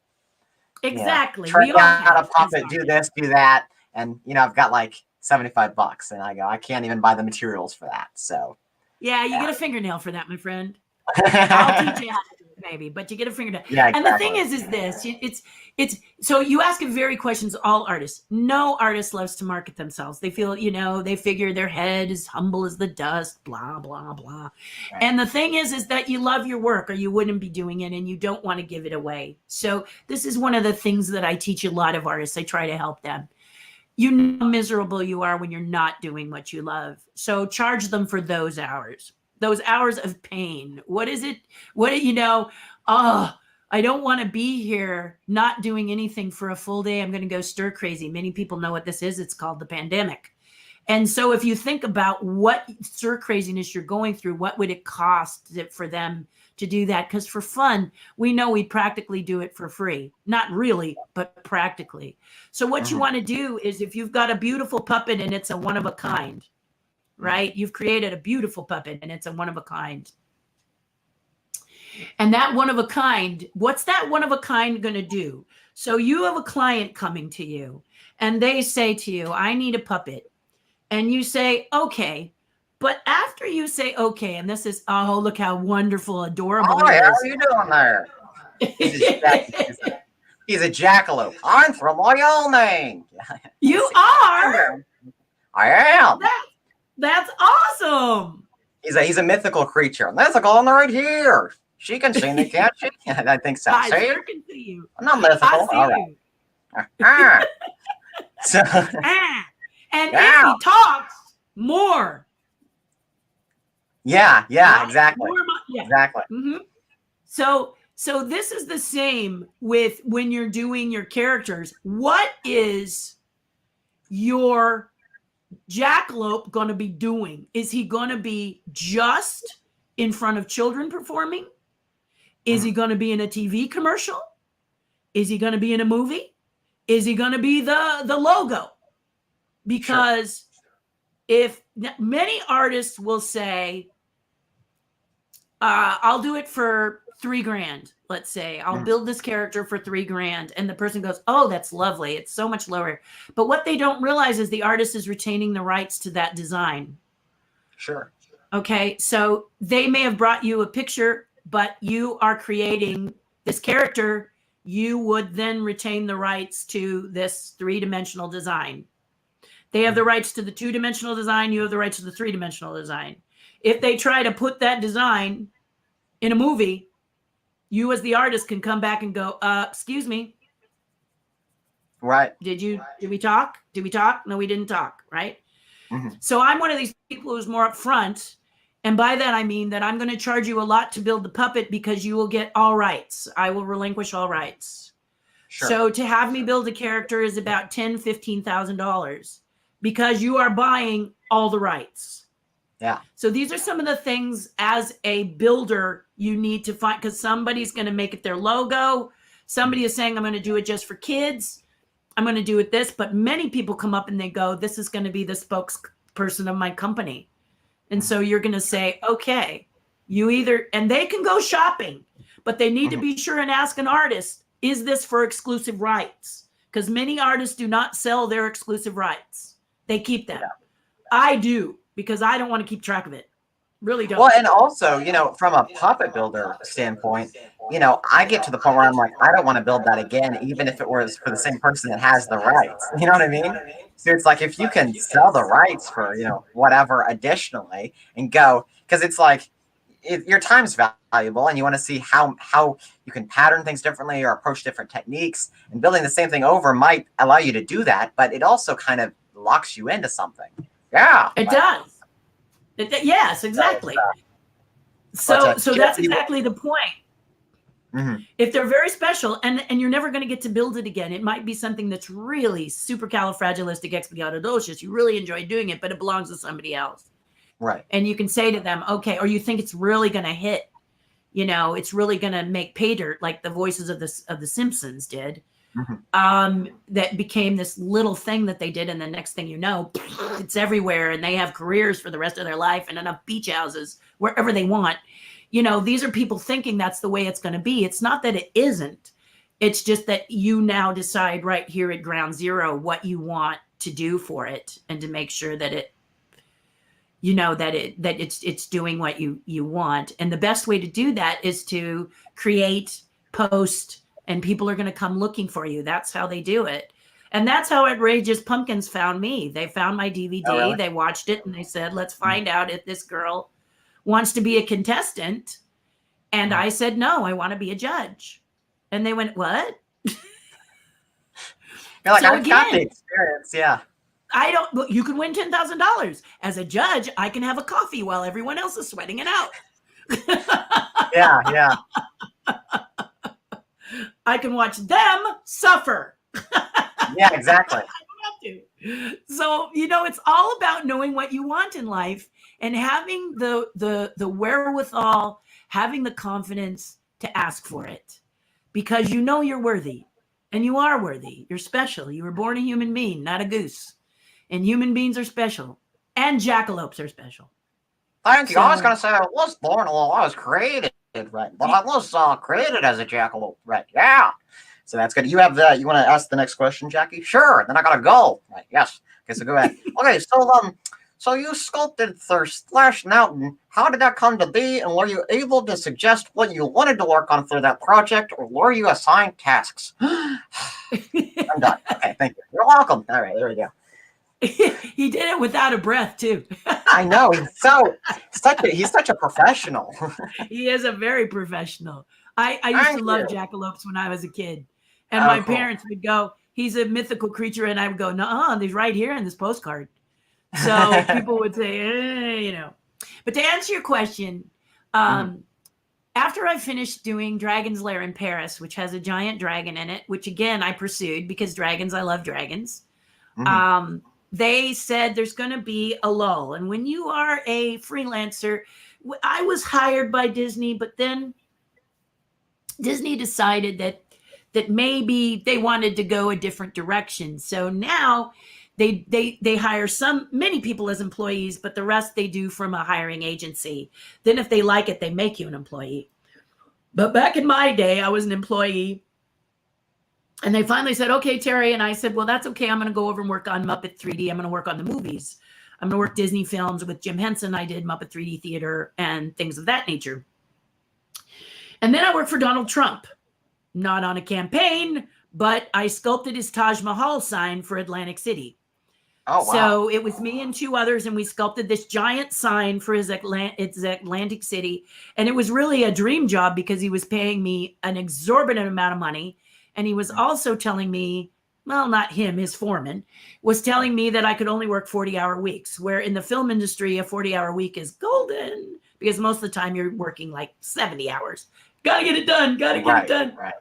Exactly. Turn We all out a have. puppet, do this, do that, and I've got like $75, and I go, I can't even buy the materials for that. So Yeah, you Yeah. get a fingernail for that, my friend. I'll teach you how to do it, maybe, but you get a fingernail. Yeah, And the thing exactly. is this, it's so you ask a very questions all artists. No artist loves to market themselves. They feel, they figure their head is humble as the dust, blah, blah, blah. Right. And the thing is that you love your work or you wouldn't be doing it and you don't want to give it away. So this is one of the things that I teach a lot of artists. I try to help them. You know how miserable you are when you're not doing what you love. So charge them for those hours of pain. What is it? I don't want to be here not doing anything for a full day. I'm going to go stir crazy. Many people know what this is. It's called the pandemic. And so if you think about what stir craziness you're going through, what would it cost for them to do that? Because for fun, we know we practically do it for free. Not really, but practically. So what you want to do is if you've got a beautiful puppet and it's a one of a kind, right? You've created a beautiful puppet and it's a one of a kind. And that one of a kind, what's that one of a kind going to do? So you have a client coming to you and they say to you, I need a puppet. And you say, okay. But after you say, okay, and this is, oh, look how wonderful, adorable Oh, he how is. are you doing there? He's a jackalope. I'm from Wyoming. You are? I am. That's awesome. He's a mythical creature. There's a girl right here. She can see me, can't she? I think so. I See? sure can see you. I'm not mythical. I see All right. you. Ah. So And Yeah. if he talks more. yeah, right? exactly. Yeah. Exactly. Mhm. So this is the same with when you're doing your characters. What is your jackalope going to be doing? Is he going to be just in front of children performing? Is he going to be in a TV commercial? Is he going to be in a movie? Is he going to be the logo? Because if many artists will say, I'll do it for $3,000. Let's say I'll build this character for $3,000. And the person goes, oh, that's lovely. It's so much lower. But what they don't realize is the artist is retaining the rights to that design. Sure. Okay. So they may have brought you a picture, but you are creating this character. You would then retain the rights to this 3-dimensional design. They have the rights to the 2-dimensional design. You have the rights to the 3-dimensional design. If they try to put that design in a movie, you as the artist can come back and go, excuse me. Right. Did we talk? Did we talk? No, we didn't talk. Right. Mm-hmm. So I'm one of these people who's more upfront. And by that, I mean that I'm going to charge you a lot to build the puppet because you will get all rights. I will relinquish all rights. Sure. So to have me build a character is about $10,000, $15,000 because you are buying all the rights. Yeah. So these are some of the things as a builder you need to find, because somebody's going to make it their logo. Somebody is saying, I'm going to do it just for kids. I'm going to do it this. But many people come up and they go, this is going to be the spokesperson of my company. And so you're going to say, okay, and they can go shopping, but they need to be sure and ask an artist, is this for exclusive rights? Because many artists do not sell their exclusive rights. They keep them. Yeah. I do, because I don't want to keep track of it. Really don't. Well, and also, from a puppet builder standpoint, I get to the point where I'm like, I don't want to build that again, even if it was for the same person that has the rights. You know what I mean? So it's like, if you can sell the rights for, whatever additionally and go, because it's like, your time's valuable and you want to see how you can pattern things differently or approach different techniques, and building the same thing over might allow you to do that, but it also kind of locks you into something. Yeah. It does. Yes, exactly. So that's exactly the point. If they're very special and you're never going to get to build it again, it might be something that's really supercalifragilisticexpialidocious. You really enjoy doing it, but it belongs to somebody else. Right. And you can say to them, okay, or you think it's really going to hit, it's really going to make pay dirt like the voices of the Simpsons did. That became this little thing that they did. And the next thing you know, it's everywhere and they have careers for the rest of their life and enough beach houses wherever they want. These are people thinking that's the way it's going to be. It's not that it isn't. It's just that you now decide right here at ground zero what you want to do for it and to make sure that it's doing what you want. And the best way to do that is to create, post, and people are going to come looking for you. That's how they do it. And that's how Outrageous Pumpkins found me. They found my DVD, Oh, really? They watched it, and they said, let's find out if this girl wants to be a contestant. And I said, no, I want to be a judge. And they went, what? You're like, So I've got the again- experience. Yeah. You can win $10,000. As a judge, I can have a coffee while everyone else is sweating it out. Yeah. Yeah. I can watch them suffer. Yeah, exactly. So, it's all about knowing what you want in life and having the wherewithal, having the confidence to ask for it, because you're worthy, and you are worthy. You're special. You were born a human being, not a goose. And human beings are special, and jackalopes are special. Thank you. I was So- going to say I was born alone. I was created, right? But I was created as a jackalope, right? Yeah. So that's good. You have you want to ask the next question, Jackie? Sure. Then I got to go. Right. Yes. Okay, so go ahead. Okay, so you sculpted Splash Mountain. How did that come to be? And were you able to suggest what you wanted to work on for that project, or were you assigned tasks? I'm done. Okay, thank you. You're welcome. All right, there we go. He did it without a breath too. I know. He's such a professional. He is a very professional. I used Thank to love you. jackalopes when I was a kid. And Oh, my cool. parents would go, he's a mythical creature. And I would go, no, he's right here in this postcard. So people would say, But to answer your question, after I finished doing Dragon's Lair in Paris, which has a giant dragon in it, which again, I pursued because I love dragons. They said there's going to be a lull. And when you are a freelancer, I was hired by Disney, but then Disney decided that maybe they wanted to go a different direction. So now they hire many people as employees, but the rest they do from a hiring agency. Then if they like it, they make you an employee. But back in my day, I was an employee. And they finally said, okay, Terry. And I said, well, that's okay. I'm going to go over and work on Muppet 3D. I'm going to work on the movies. I'm going to work Disney films with Jim Henson. I did Muppet 3D theater and things of that nature. And then I worked for Donald Trump, not on a campaign, but I sculpted his Taj Mahal sign for Atlantic City. Oh, wow. So it was me and two others, and we sculpted this giant sign for his Atlantic City. And it was really a dream job because he was paying me an exorbitant amount of money. And he was also telling me, well, not him, his foreman, was telling me that I could only work 40-hour weeks, where in the film industry, a 40-hour week is golden because most of the time you're working like 70 hours. Got to get it done. Got to get it done. Right.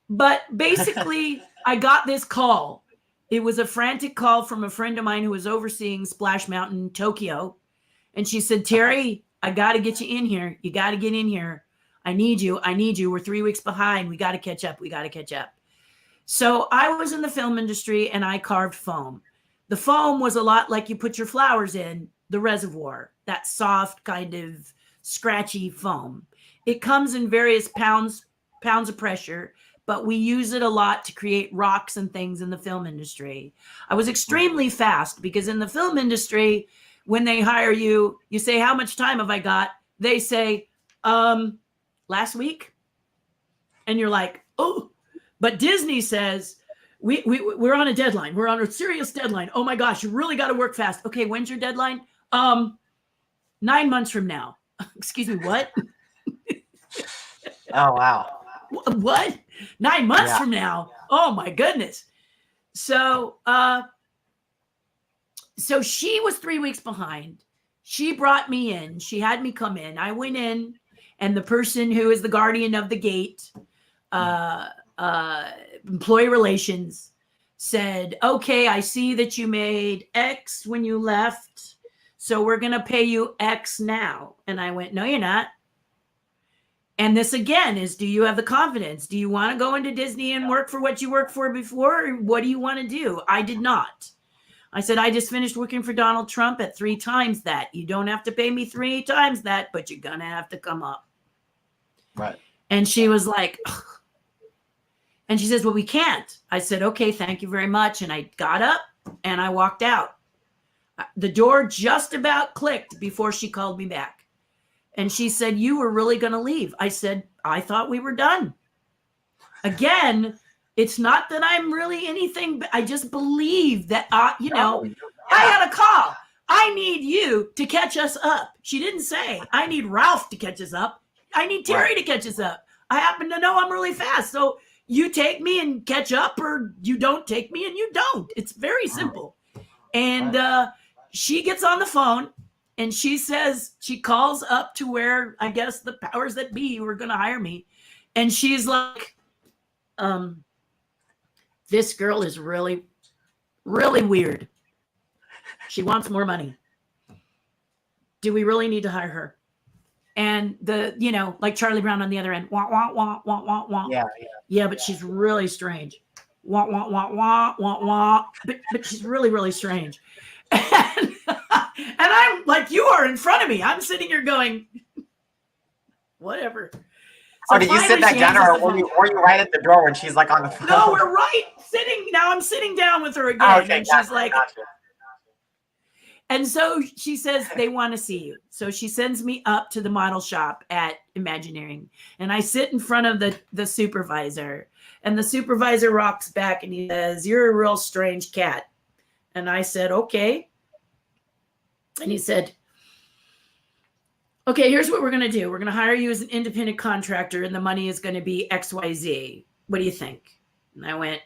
But basically, I got this call. It was a frantic call from a friend of mine who was overseeing Splash Mountain, Tokyo. And she said, Terry, I got to get you in here. You got to get in here. I need you. We're 3 weeks behind. We got to catch up. So I was in the film industry and I carved foam. The foam was a lot like you put your flowers in the reservoir, that soft kind of scratchy foam. It comes in various pounds of pressure, but we use it a lot to create rocks and things in the film industry. I was extremely fast because in the film industry, when they hire you, you say, how much time have I got? They say, last week. And you're like, oh, but Disney says, we're on a deadline. We're on a serious deadline. Oh my gosh, you really got to work fast. Okay, when's your deadline? 9 months from now. Excuse me, what? Oh, wow. What? 9 months from now? Oh my goodness. So she was 3 weeks behind. She brought me in. She had me come in. I went in And the person who is the guardian of the gate, employee relations, said, okay, I see that you made X when you left, so we're going to pay you X now. And I went, no, you're not. And this again is, do you have the confidence? Do you want to go into Disney and work for what you worked for before? Or what do you want to do? I did not. I said, I just finished working for Donald Trump at 3 times that. You don't have to pay me 3 times that, but you're going to have to come up. Right. And she was like, ugh. And she says, well, we can't. I said, okay, thank you very much. And I got up and I walked out. The door just about clicked before she called me back. And she said, you were really going to leave. I said, I thought we were done. Again, it's not that I'm really anything, but I just believe that, I had a call. I need you to catch us up. She didn't say, I need Ralph to catch us up. I need Terri to catch us up. I happen to know I'm really fast. So you take me and catch up, or you don't take me and you don't. It's very simple. And she gets on the phone. And she says, she calls up to where I guess the powers that be were going to hire me. And she's like, this girl is really, really weird. She wants more money. Do we really need to hire her? And like Charlie Brown on the other end, wah, wah, wah, wah, wah, wah. Yeah, but she's really strange. Wah, wah, wah, wah, wah, wah. But she's really, really strange. And I'm like, you are in front of me. I'm sitting here going, whatever. So did you sit back down, or were you right at the door when she's like on the phone? No, we're right sitting. Now I'm sitting down with her again. Oh, okay, and she's like, and so she says, they want to see you. So she sends me up to the model shop at Imagineering. And I sit in front of the supervisor. And the supervisor rocks back and he says, you're a real strange cat. And I said, okay. And he said, okay, here's what we're going to do. We're going to hire you as an independent contractor, and the money is going to be XYZ. What do you think? And I went,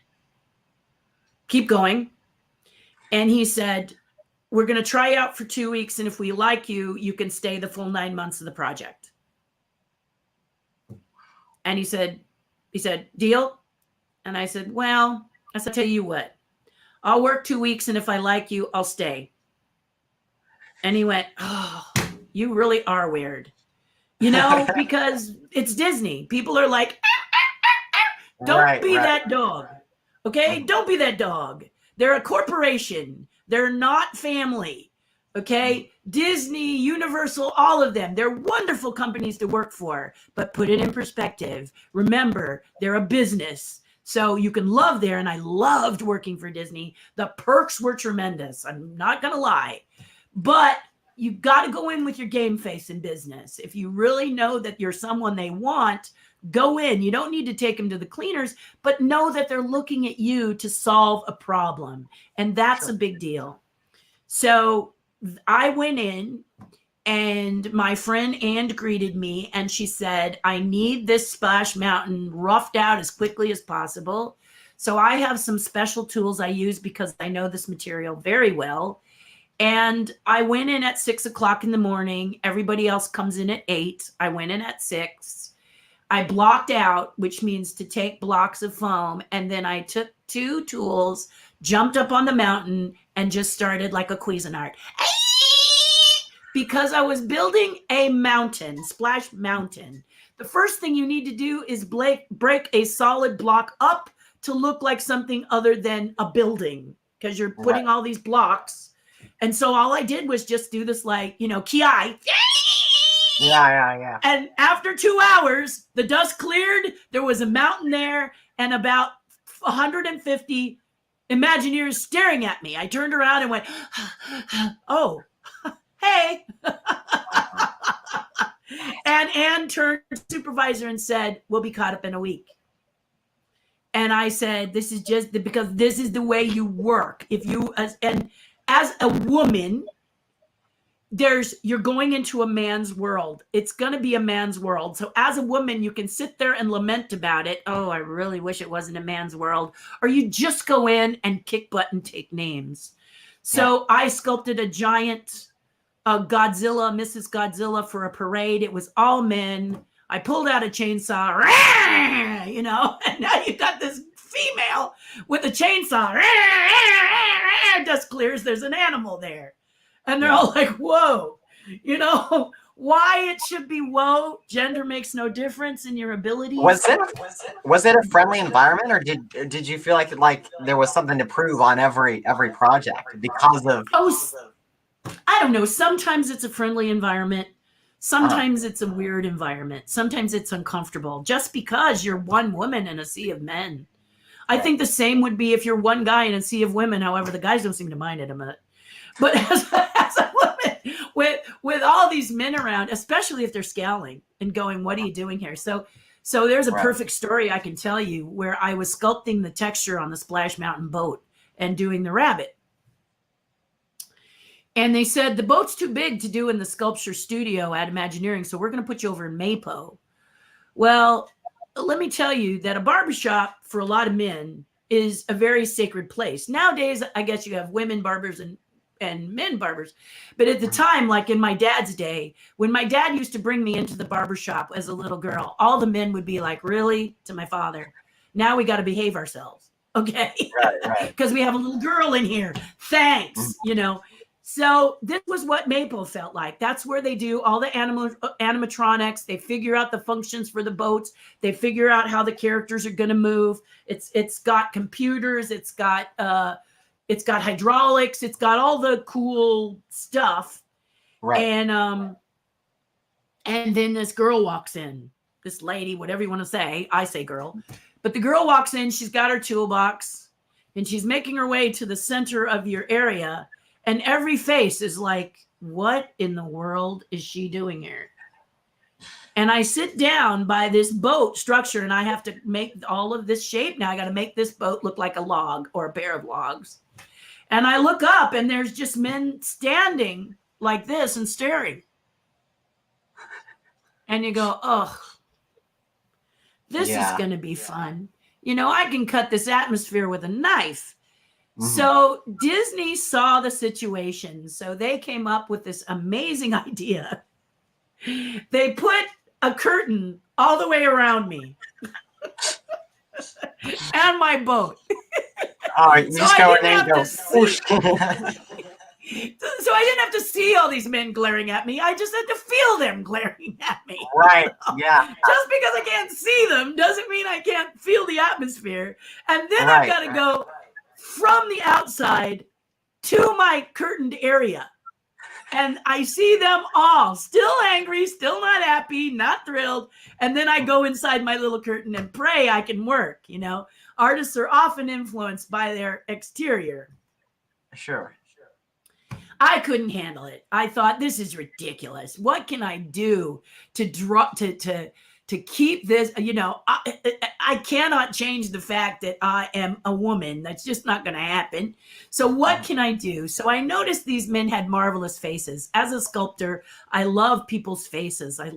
keep going. And he said, we're going to try out for 2 weeks, and if we like you, you can stay the full 9 months of the project. And he said, deal? And I said, well, I said, tell you what, I'll work 2 weeks, and if I like you, I'll stay. And he went, oh, you really are weird. Because it's Disney. People are like, don't be that dog. Okay? Don't be that dog. They're a corporation. They're not family. Okay? Disney, Universal, all of them. They're wonderful companies to work for. But put it in perspective. Remember, they're a business. So you can love there. And I loved working for Disney. The perks were tremendous. I'm not going to lie. But you got to go in with your game face in business. If you really know that you're someone they want, go in. You don't need to take them to the cleaners, but know that they're looking at you to solve a problem. And that's a big deal. So I went in, and my friend Ann greeted me, and she said, I need this Splash Mountain roughed out as quickly as possible. So I have some special tools I use because I know this material very well. And I went in at 6 o'clock in the morning. Everybody else comes in at 8. I went in at 6. I blocked out, which means to take blocks of foam. And then I took 2 tools, jumped up on the mountain, and just started like a Cuisinart. Because I was building a mountain, Splash Mountain. The first thing you need to do is break a solid block up to look like something other than a building, because you're putting all these blocks. And so all I did was just do this ki. Yeah. And after 2 hours, the dust cleared. There was a mountain there and about 150 Imagineers staring at me. I turned around and went, oh, hey. And Ann turned to the supervisor and said, we'll be caught up in a week. And I said, this is just because this is the way you work. As a woman, you're going into a man's world. It's going to be a man's world. So as a woman, you can sit there and lament about it. Oh, I really wish it wasn't a man's world. Or you just go in and kick butt and take names. So I sculpted a giant Godzilla, Mrs. Godzilla for a parade. It was all men. I pulled out a chainsaw, "Rah!" you know, and now you got this female with a chainsaw. "Rah, rah, rah." Dust clears, there's an animal there. And they're all like, whoa, you know, why it should be whoa. Gender makes no difference in your abilities. Was it a friendly environment, or did you feel like there was something to prove on every project because of? I don't know. Sometimes it's a friendly environment. Sometimes it's a weird environment. Sometimes it's uncomfortable just because you're one woman in a sea of men. I think the same would be if you're one guy in a sea of women. However, the guys don't seem to mind it a bit. But as a woman, with all these men around, especially if they're scowling and going, "What are you doing here?" So there's a perfect story I can tell you where I was sculpting the texture on the Splash Mountain boat and doing the rabbit. And they said, the boat's too big to do in the sculpture studio at Imagineering, so we're going to put you over in Mapo. Well, let me tell you that a barbershop for a lot of men is a very sacred place. Nowadays, I guess you have women barbers and men barbers. But at the time, like in my dad's day, when my dad used to bring me into the barbershop as a little girl, all the men would be like, "Really?" to my father. "Now we got to behave ourselves." Okay. Right. Because we have a little girl in here. Thanks. You know. So this was what Maple felt like. That's where they do all the animatronics. They figure out the functions for the boats. They figure out how the characters are going to move. It's got computers. It's got hydraulics. It's got all the cool stuff. Right. And then this girl walks in. This lady, whatever you want to say. I say girl, but the girl walks in. She's got her toolbox, and she's making her way to the center of your area. And every face is like, what in the world is she doing here? And I sit down by this boat structure, and I have to make all of this shape. Now I got to make this boat look like a log or a pair of logs. And I look up, and there's just men standing like this and staring. And you go, oh, this is going to be fun. You know, I can cut this atmosphere with a knife. So Disney saw the situation. So they came up with this amazing idea. They put a curtain all the way around me and my boat. Oh, you just go in there and go, whoosh. So I didn't have to see all these men glaring at me. I just had to feel them glaring at me. Right, yeah. Just because I can't see them doesn't mean I can't feel the atmosphere. And then I've got to go from the outside to my curtained area. And I see them all still angry, still not happy, not thrilled. And then I go inside my little curtain and pray I can work. You know, artists are often influenced by their exterior. Sure. I couldn't handle it. I thought, this is ridiculous. What can I do to draw to keep this? You know, I cannot change the fact that I am a woman. That's just not going to happen. So what can I do? So I noticed these men had marvelous faces. As a sculptor, I love people's faces. I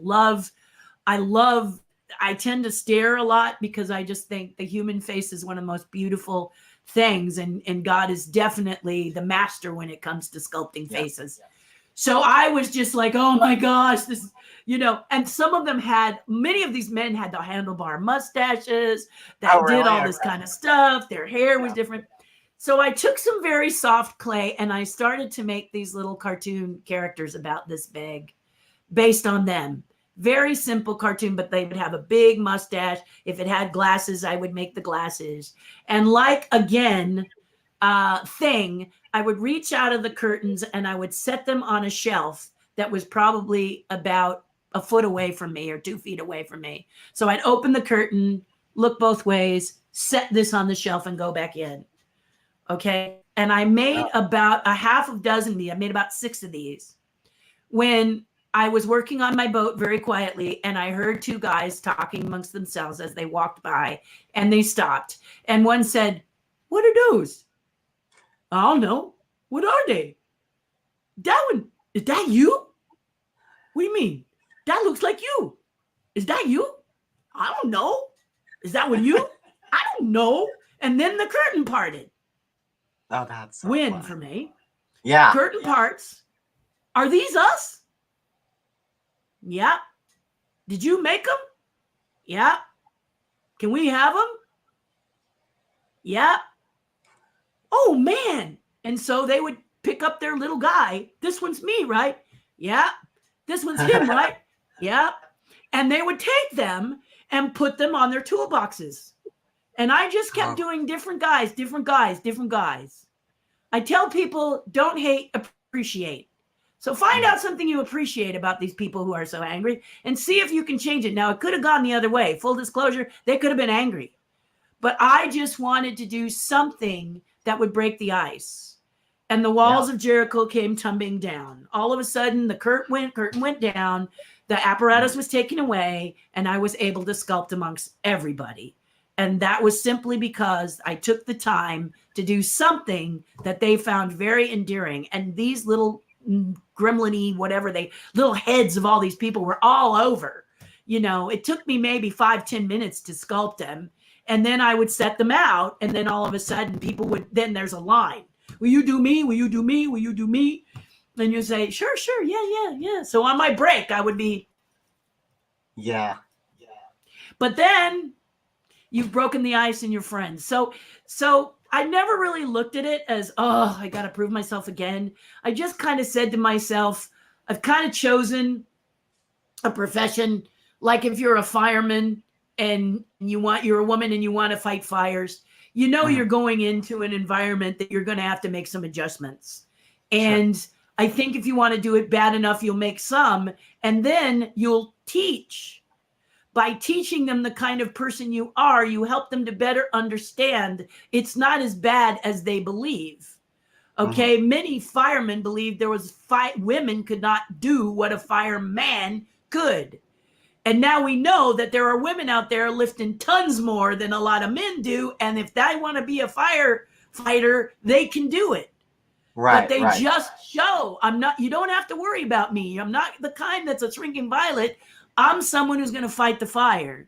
tend to stare a lot because I just think the human face is one of the most beautiful things. And God is definitely the master when it comes to sculpting faces. Yeah. So I was just like, oh my gosh, this, you know, and many of these men had the handlebar mustaches that did all this kind of stuff. Their hair was different. So I took some very soft clay and I started to make these little cartoon characters about this big based on them. Very simple cartoon, but they would have a big mustache. If it had glasses, I would make the glasses. And like, again, I would reach out of the curtains and I would set them on a shelf that was probably about a foot away from me or 2 feet away from me. So I'd open the curtain, look both ways, set this on the shelf and go back in. Okay. And I made about a half a dozen of these. I made about 6 of these when I was working on my boat very quietly, and I heard 2 guys talking amongst themselves as they walked by, and they stopped. And one said, "What are those?" "I don't know. What are they?" "That one, is that you?" "What do you mean? That looks like you." "Is that you?" "I don't know. Is that one you?" "I don't know." And then the curtain parted. Oh, that's so Win funny. for me. Yeah. Curtain parts. Are these us? Yeah. Did you make them? Yeah. Can we have them? Yeah. Oh, man. And so they would pick up their little guy. This one's me, right? Yeah. This one's him, right? Yeah. And they would take them and put them on their toolboxes. And I just kept doing different guys, different guys, different guys. I tell people, don't hate, appreciate. So find out something you appreciate about these people who are so angry and see if you can change it. Now, it could have gone the other way. Full disclosure, they could have been angry. But I just wanted to do something that would break the ice. And the walls of Jericho came tumbling down. All of a sudden, the curtain went down, the apparatus was taken away, and I was able to sculpt amongst everybody. And that was simply because I took the time to do something that they found very endearing. And these little gremlin-y, whatever little heads of all these people were all over. You know, it took me maybe 5-10 minutes to sculpt them. And then I would set them out. And then all of a sudden then there's a line. Will you do me? Will you do me? Will you do me? And you say, sure. Yeah. So on my break, I would be. Yeah. But then you've broken the ice in your friends. So I never really looked at it as, oh, I got to prove myself again. I just kind of said to myself, I've kind of chosen a profession. Like if you're a fireman and you're a woman and you want to fight fires, you know, you're going into an environment that you're going to have to make some adjustments. And I think if you want to do it bad enough, you'll make some, and then you'll teach. By teaching them the kind of person you are, you help them to better understand it's not as bad as they believe. Okay. Many firemen believed women could not do what a fireman could. And now we know that there are women out there lifting tons more than a lot of men do. And if they want to be a firefighter, they can do it. Right. But they just show, you don't have to worry about me. I'm not the kind that's a shrinking violet. I'm someone who's going to fight the fire.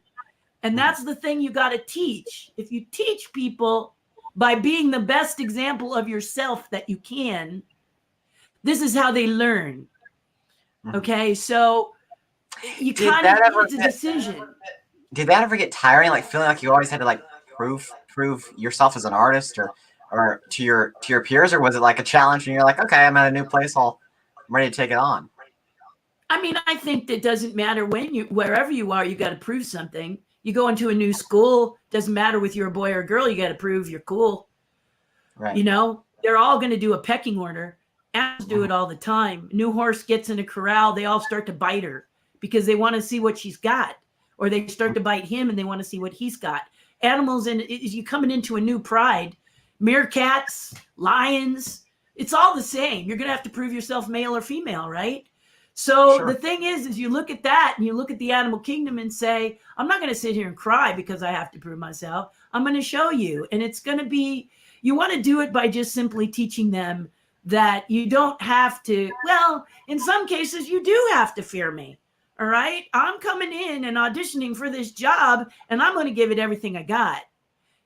And that's the thing you got to teach. If you teach people by being the best example of yourself that you can, this is how they learn. Okay. So you kind of, it's a decision. Did that ever get tiring? Like feeling like you always had to like prove yourself as an artist or to your peers, or was it like a challenge and you're like, okay, I'm at a new place, I'm ready to take it on? I mean, I think that doesn't matter wherever you are, you got to prove something. You go into a new school, doesn't matter if you're a boy or a girl, you got to prove you're cool. Right. You know, they're all going to do a pecking order. Animals do it all the time. New horse gets in a corral, they all start to bite her because they want to see what she's got, or they start to bite him and they want to see what he's got. Animals, you coming into a new pride, meerkats, lions, it's all the same. You're going to have to prove yourself male or female, right? So the thing is you look at that and you look at the animal kingdom and say, I'm not going to sit here and cry because I have to prove myself. I'm going to show you. And it's going to be, you want to do it by just simply teaching them that you don't have to, well, in some cases you do have to fear me. All right. I'm coming in and auditioning for this job and I'm going to give it everything I got.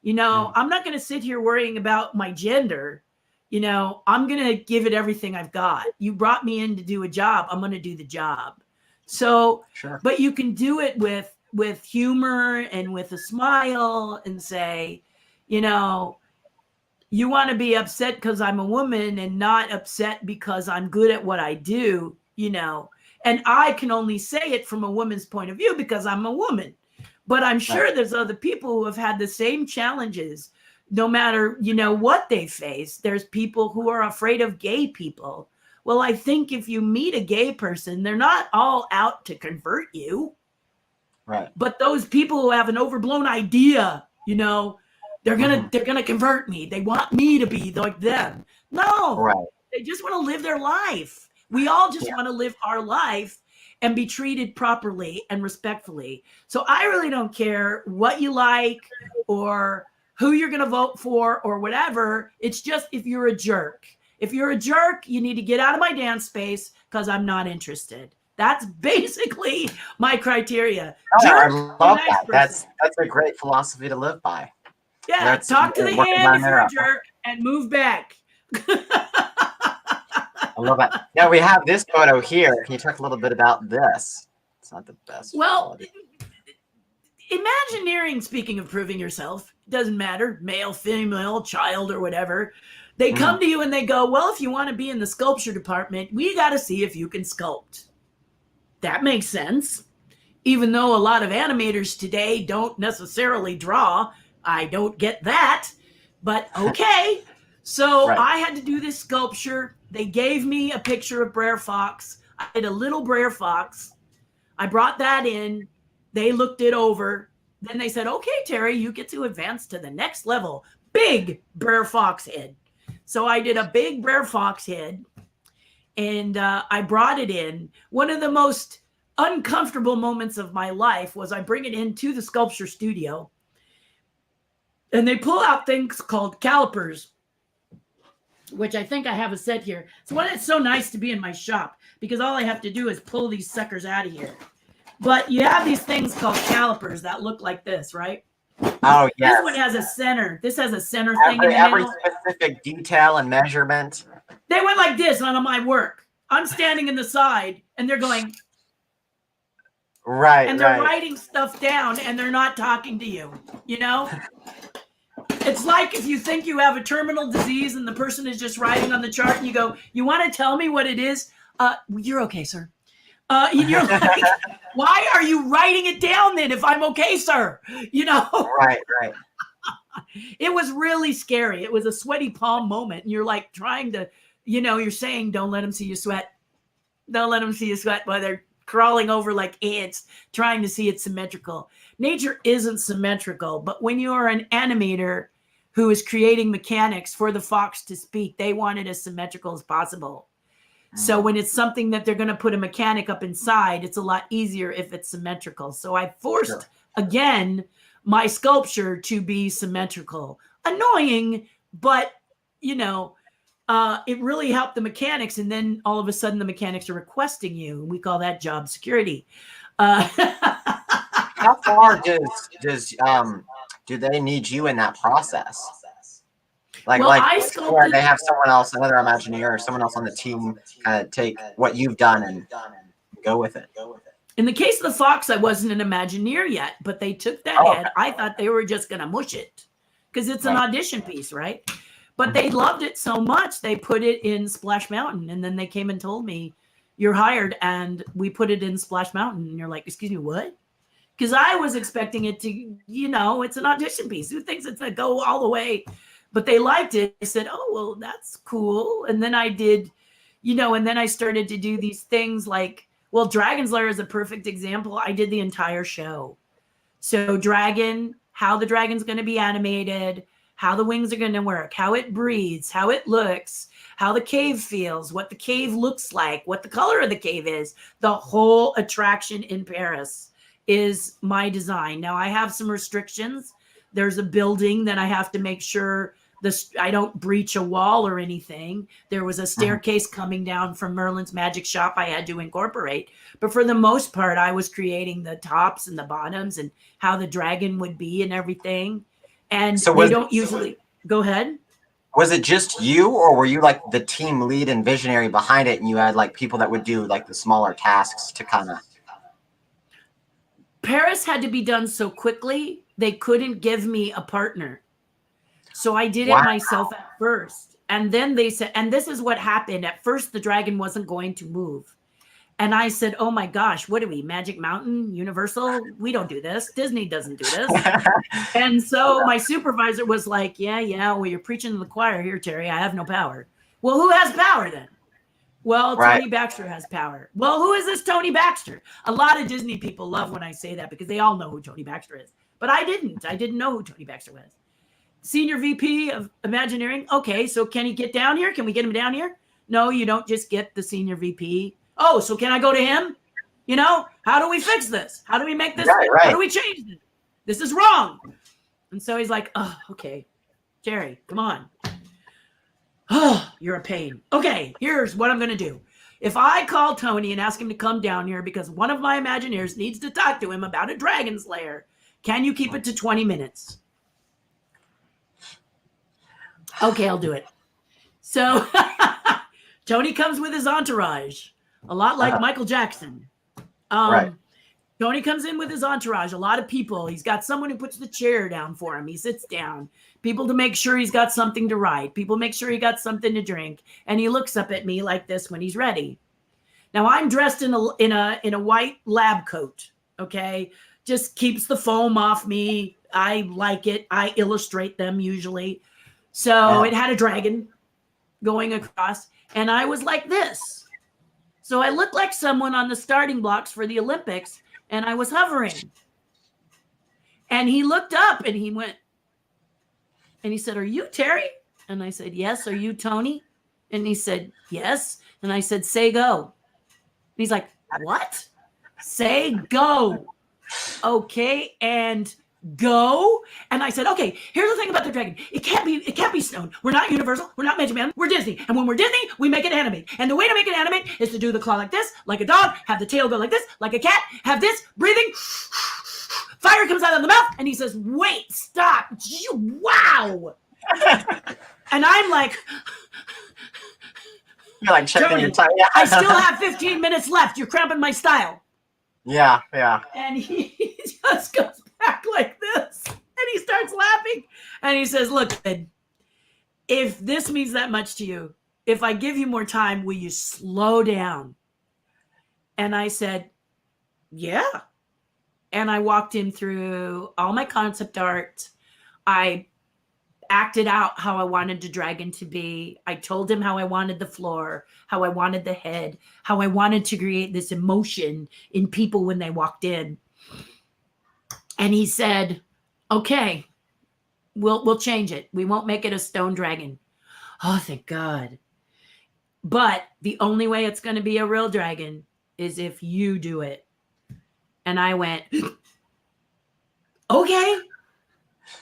You know, I'm not going to sit here worrying about my gender. You know, I'm going to give it everything I've got. You brought me in to do a job. I'm going to do the job. So, but you can do it with humor and with a smile and say, you know, you want to be upset because I'm a woman and not upset because I'm good at what I do, you know, and I can only say it from a woman's point of view because I'm a woman, but I'm sure there's other people who have had the same challenges. No matter, you know, what they face, there's people who are afraid of gay people. Well, I think if you meet a gay person, they're not all out to convert you. Right. But those people who have an overblown idea, you know, they're gonna convert me. They want me to be like them. No, they just want to live their life. We all just want to live our life and be treated properly and respectfully. So I really don't care what you like or who you're going to vote for or whatever. It's just if you're a jerk. If you're a jerk, you need to get out of my dance space because I'm not interested. That's basically my criteria. Oh, jerk, I love that. Person. That's a great philosophy to live by. Yeah, talk to the hand if you're a jerk and move back. I love it. Now we have this photo here. Can you talk a little bit about this? It's not the best Well, quality. Imagineering, speaking of proving yourself, doesn't matter, male, female, child, or whatever. They come to you and they go, well, if you want to be in the sculpture department, we got to see if you can sculpt. That makes sense. Even though a lot of animators today don't necessarily draw, I don't get that, but okay. So Right. I had to do this sculpture. They gave me a picture of Brer Fox. I did a little Brer Fox. I brought that in. They looked it over. Then they said, okay, Terri, you get to advance to the next level. Big Brer Fox head. So I did a big Brer Fox head, and I brought it in. One of the most uncomfortable moments of my life was I bring it into the sculpture studio, and they pull out things called calipers, which I think I have a set here. So it's so nice to be in my shop because all I have to do is pull these suckers out of here. But you have these things called calipers that look like this, right? Oh, yes. This one has a center. This has a center thing in the Every middle. specific detail and measurement. They went like this on my work. I'm standing in the side, and they're going, Right, and they're right. writing stuff down, and they're not talking to you, you know? It's like if you think you have a terminal disease and the person is just writing on the chart, and you go, you want to tell me what it is? You're okay, sir. You're like, why are you writing it down then if I'm okay, sir? You know? Right, right. It was really scary. It was a sweaty palm moment. And you're like trying to, you're saying, don't let them see you sweat. Don't let them see you sweat while they're crawling over like ants, trying to see it symmetrical. Nature isn't symmetrical, but when you are an animator who is creating mechanics for the fox to speak, they want it as symmetrical as possible. So when it's something that they're going to put a mechanic up inside, it's a lot easier if it's symmetrical. So I forced, again, my sculpture to be symmetrical. Annoying, but, it really helped the mechanics. And then all of a sudden the mechanics are requesting you. We call that job security. How far do they need you in that process? Like where they have someone else, another Imagineer, or someone else on the team kind of take what you've done and go with it. In the case of the fox, I wasn't an Imagineer yet, but they took that head. I thought they were just going to mush it because it's an audition piece, right? But they loved it so much, they put it in Splash Mountain. And then they came and told me, you're hired. And we put it in Splash Mountain. And you're like, excuse me, what? Because I was expecting it to, it's an audition piece. Who thinks it's going to go all the way? But they liked it. I said, oh, well, that's cool. And then I did, and then I started to do these things like, well, Dragon's Lair is a perfect example. I did the entire show. So Dragon, how the dragon's going to be animated, how the wings are going to work, how it breathes, how it looks, how the cave feels, what the cave looks like, what the color of the cave is. The whole attraction in Paris is my design. Now I have some restrictions. There's a building that I have to make sure I don't breach a wall or anything. There was a staircase coming down from Merlin's Magic Shop I had to incorporate. But for the most part, I was creating the tops and the bottoms and how the dragon would be and everything. And so they don't usually... Go ahead. Was it just you, or were you like the team lead and visionary behind it, and you had like people that would do like the smaller tasks to kind of... Paris had to be done so quickly, they couldn't give me a partner. So I did it myself at first. And then they said, and this is what happened. At first, the dragon wasn't going to move. And I said, oh my gosh, what are we, Magic Mountain, Universal? We don't do this. Disney doesn't do this. And so my supervisor was like, yeah, well, you're preaching to the choir here, Terri. I have no power. Well, who has power then? Well, Tony Baxter has power. Well, who is this Tony Baxter? A lot of Disney people love when I say that because they all know who Tony Baxter is. But I didn't. I didn't know who Tony Baxter was. Senior VP of Imagineering. Okay, so can he get down here? Can we get him down here? No, you don't just get the senior VP. Oh, so can I go to him? How do we fix this? How do we make this? How do we change this? This is wrong. And so he's like, oh, okay. Terri, come on. Oh, you're a pain. Okay, here's what I'm going to do. If I call Tony and ask him to come down here because one of my Imagineers needs to talk to him about a dragon's lair, can you keep it to 20 minutes? Okay, I'll do it. So Tony comes with his entourage, a lot like Michael Jackson. Right. Tony comes in with his entourage, a lot of people. He's got someone who puts the chair down for him. He sits down. People to make sure he's got something to write. People make sure he got something to drink. And he looks up at me like this when he's ready. Now I'm dressed in a white lab coat. Okay, just keeps the foam off me. I like it. I illustrate them usually. So it had a dragon going across, and I was like this. So I looked like someone on the starting blocks for the Olympics, and I was hovering. And he looked up and he went, and he said, "Are you Terri?" And I said, "Yes." "Are you Tony?" And he said, "Yes." And I said, "Say go." And he's like, "What?" "Say go." "Okay, and go." And I said, "Okay, here's the thing about the dragon. It can't be stone. We're not Universal. We're not Magic Man. We're Disney. And when we're Disney, we make it animate. And the way to make it animate is to do the claw like this, like a dog, have the tail go like this, like a cat, have this, breathing, fire comes out of the mouth." And he says, "Wait, stop. Wow." And I'm like, You're like checking "Tony, your time. Yeah. I still have 15 minutes left. You're cramping my style." Yeah. And he just goes back like this. And he starts laughing. And he says, "Look, kid, if this means that much to you, if I give you more time, will you slow down?" And I said, "Yeah." And I walked him through all my concept art. I acted out how I wanted the dragon to be. I told him how I wanted the floor, how I wanted the head, how I wanted to create this emotion in people when they walked in. And he said, "Okay, we'll change it. We won't make it a stone dragon." Oh, thank God. "But the only way it's going to be a real dragon is if you do it." And I went, "Okay."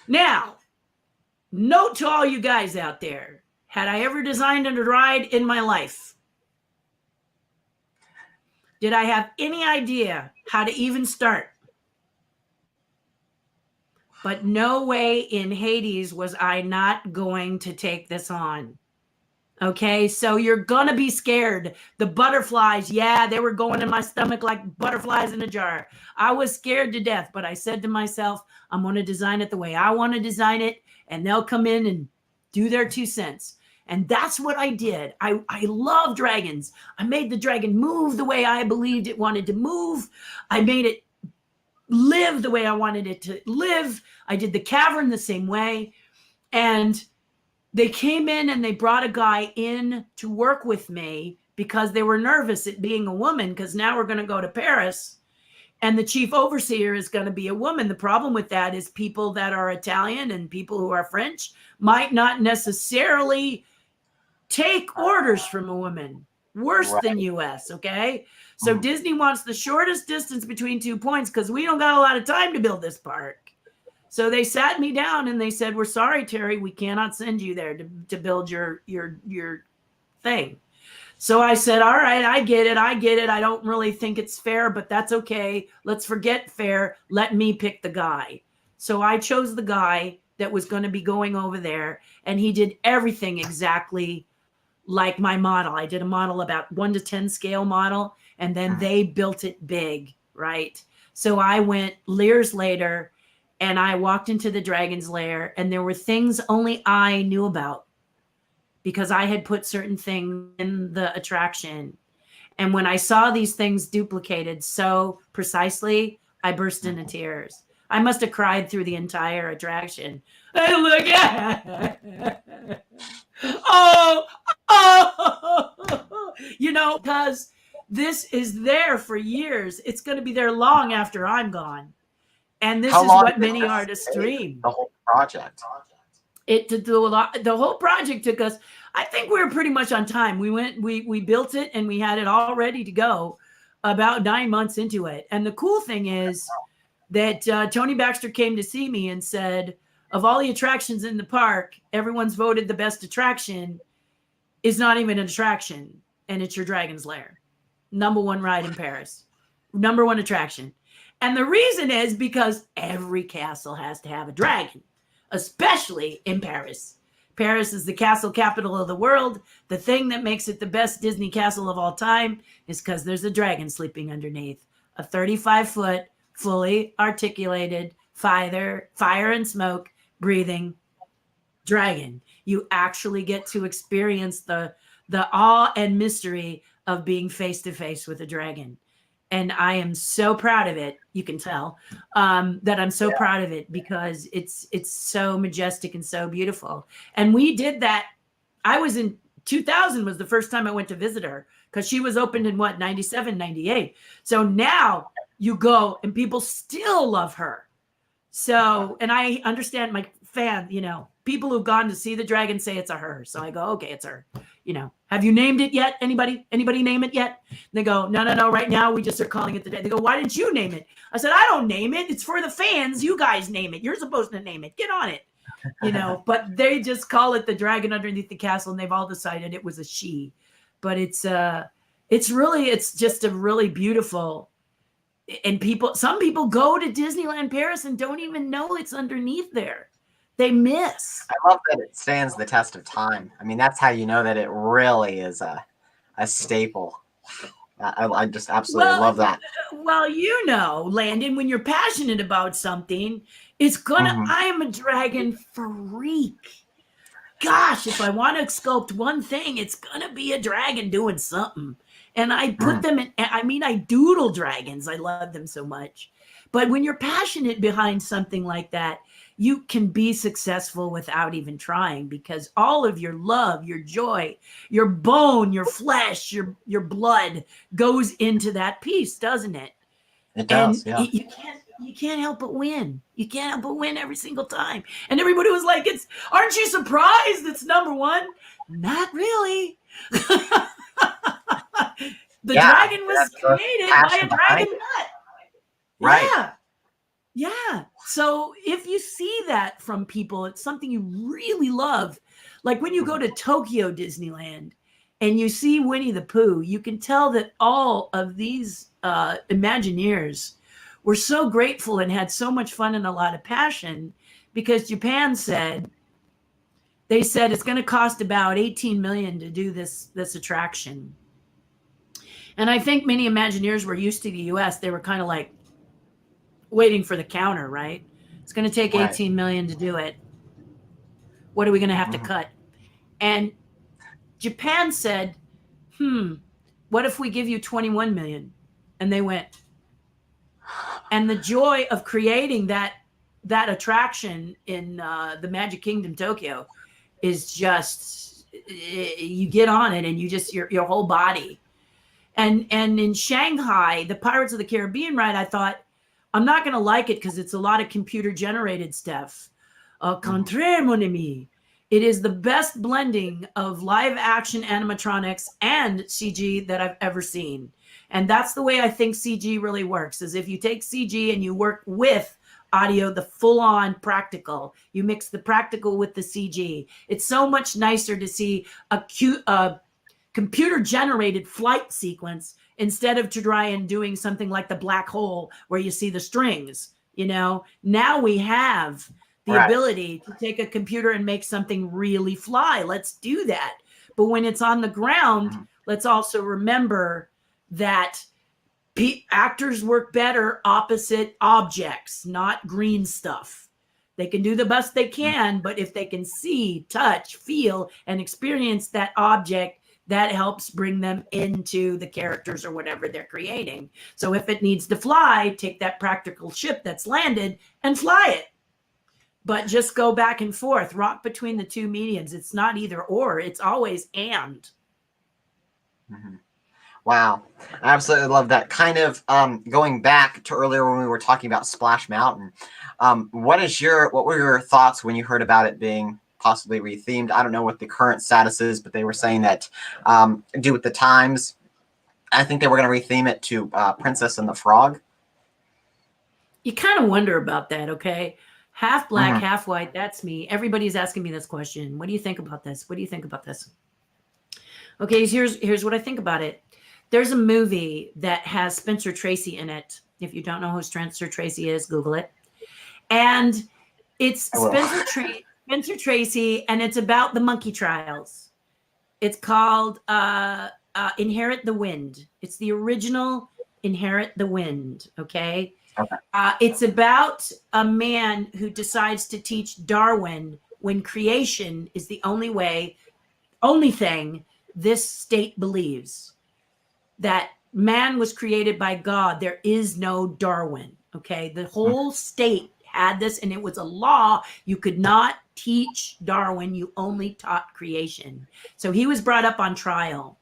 Now, note to all you guys out there, had I ever designed a ride in my life? Did I have any idea how to even start? But no way in Hades was I not going to take this on. Okay, so you're gonna be scared. The butterflies, yeah, they were going in my stomach like butterflies in a jar. I was scared to death, but I said to myself, I'm gonna design it the way I want to design it, and they'll come in and do their 2 cents. And that's what I did. I love dragons. I made the dragon move the way I believed it wanted to move. I made it live the way I wanted it to live. I did the cavern the same way. And they came in and they brought a guy in to work with me because they were nervous at being a woman, because now we're going to go to Paris and the chief overseer is going to be a woman. The problem with that is people that are Italian and people who are French might not necessarily take orders from a woman. Worse than US, okay? So Disney wants the shortest distance between 2 points because we don't got a lot of time to build this park. So they sat me down and they said, we're sorry, Terri, we cannot send you there to build your thing. So I said, all right, I get it. I don't really think it's fair, but that's okay. Let's forget fair. Let me pick the guy. So I chose the guy that was going to be going over there, and he did everything exactly like my model. I did a model about 1 to 10 scale model, and then they built it big, right? So I went years later, and I walked into the dragon's lair, and there were things only I knew about because I had put certain things in the attraction. And when I saw these things duplicated so precisely, I burst into tears. I must have cried through the entire attraction. I look at because this is there for years. It's going to be there long after I'm gone. And this is what many artists dream. The whole project. The whole project took us, I think we were pretty much on time. We built it and we had it all ready to go about 9 months into it. And the cool thing is that Tony Baxter came to see me and said, of all the attractions in the park, everyone's voted the best attraction is not even an attraction. And it's your Dragon's Lair. #1 ride in Paris. #1 attraction. And the reason is because every castle has to have a dragon, especially in Paris. Paris is the castle capital of the world. The thing that makes it the best Disney castle of all time is because there's a dragon sleeping underneath. A 35-foot, fully articulated, fire and smoke breathing dragon. You actually get to experience the awe and mystery of being face to face with a dragon. And I am so proud of it. You can tell that I'm so proud of it because it's so majestic and so beautiful. And we did that. I was in 2000 was the first time I went to visit her because she was opened in 97, 98. So now you go and people still love her. So, and I understand my fan, people who've gone to see the dragon say it's a her. So I go, okay, it's her. Have you named it yet? Anybody name it yet? And they go, no. Right now we just are calling it the dragon. They go, why didn't you name it? I said, I don't name it. It's for the fans. You guys name it. You're supposed to name it. Get on it. But they just call it the dragon underneath the castle, and they've all decided it was a she. But it's just a really beautiful. And some people go to Disneyland Paris and don't even know it's underneath there. They miss. I love that it stands the test of time. I mean, that's how you know that it really is a staple. I just absolutely love that. Well, Landon, when you're passionate about something, it's gonna. I am a dragon freak. Gosh, if I want to sculpt one thing, it's gonna be a dragon doing something. And I put them in. I doodle dragons. I love them so much. But when you're passionate behind something like that, you can be successful without even trying because all of your love, your joy, your bone, your flesh, your blood goes into that piece, doesn't it? It does, and you can't help but win. You can't help but win every single time. And everybody was like, aren't you surprised it's number one? Not really. The dragon was created by a dragon nut. Right. Yeah. So if you see that from people, it's something you really love. Like when you go to Tokyo Disneyland and you see Winnie the Pooh, you can tell that all of these Imagineers were so grateful and had so much fun and a lot of passion because Japan said it's going to cost about 18 million to do this attraction. And I think many Imagineers were used to the US. They were kind of like waiting for the counter, right? It's going to take 18 million to do it. What are we going to have to cut? And Japan said, what if we give you 21 million? And they went. And the joy of creating that attraction in the Magic Kingdom, Tokyo, is just, you get on it and you just, your whole body. And in Shanghai, the Pirates of the Caribbean ride, I thought, I'm not going to like it because it's a lot of computer generated stuff. Contraire, mon ami. It is the best blending of live action animatronics and CG that I've ever seen. And that's the way I think CG really works, is if you take CG and you work with audio, the full on practical, you mix the practical with the CG. It's so much nicer to see a computer generated flight sequence instead of to try and doing something like the black hole where you see the strings. Now we have the ability to take a computer and make something really fly. Let's do that. But when it's on the ground, let's also remember that actors work better opposite objects, not green stuff. They can do the best they can, but if they can see, touch, feel, and experience that object, that helps bring them into the characters or whatever they're creating. So if it needs to fly, take that practical ship that's landed and fly it. But just go back and forth, rock between the two mediums. It's not either or, it's always and. Wow. I absolutely love that. Kind of going back to earlier when we were talking about Splash Mountain. What were your thoughts when you heard about it being possibly rethemed? I don't know what the current status is, but they were saying that due with the times, I think they were going to retheme it to Princess and the Frog. You kind of wonder about that, okay? Half black, half white, that's me. Everybody's asking me this question. What do you think about this? What do you think about this? Okay, here's what I think about it. There's a movie that has Spencer Tracy in it. If you don't know who Spencer Tracy is, Google it. And it's Spencer Tracy. Spencer Tracy, and it's about the monkey trials. It's called Inherit the Wind. It's the original Inherit the Wind. Okay. Okay. It's about a man who decides to teach Darwin when creation is the only thing this state believes, that man was created by God. There is no Darwin. Okay. The whole state had this, and it was a law. You could not teach Darwin. You only taught creation. So he was brought up on trial.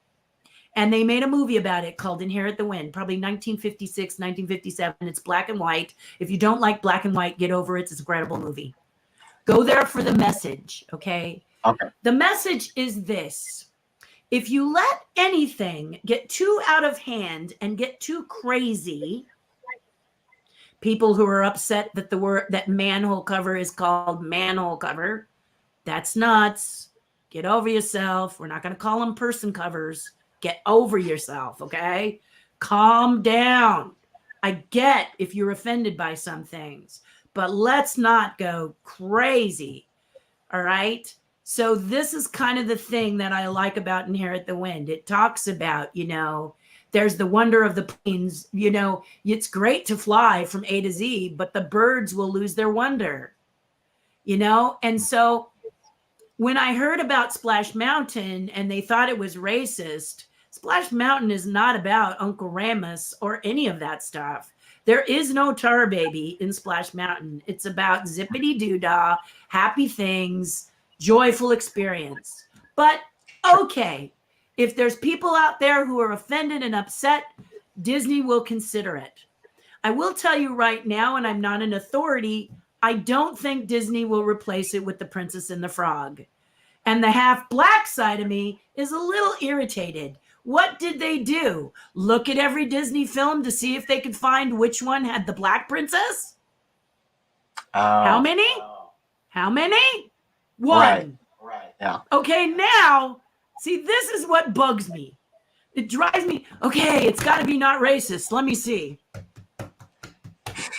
And they made a movie about it called Inherit the Wind, probably 1956, 1957. It's black and white. If you don't like black and white, get over it. It's an incredible movie. Go there for the message, okay? Okay. The message is this. If you let anything get too out of hand and get too crazy, people who are upset that that manhole cover is called manhole cover, that's nuts. Get over yourself. We're not going to call them person covers. Get over yourself, okay? Calm down. I get if you're offended by some things, but let's not go crazy, all right? So this is kind of the thing that I like about Inherit the Wind. It talks about, there's the wonder of the planes. It's great to fly from A to Z, but the birds will lose their wonder, And so when I heard about Splash Mountain and they thought it was racist, Splash Mountain is not about Uncle Remus or any of that stuff. There is no tar baby in Splash Mountain. It's about zippity doo-dah, happy things, joyful experience. But okay, if there's people out there who are offended and upset, Disney will consider it. I will tell you right now, and I'm not an authority, I don't think Disney will replace it with The Princess and the Frog. And the half black side of me is a little irritated. What did they do? Look at every Disney film to see if they could find which one had the black princess? How many? How many? One. Right. Yeah. Okay, now, see, this is what bugs me. It drives me. Okay, it's got to be not racist. Let me see.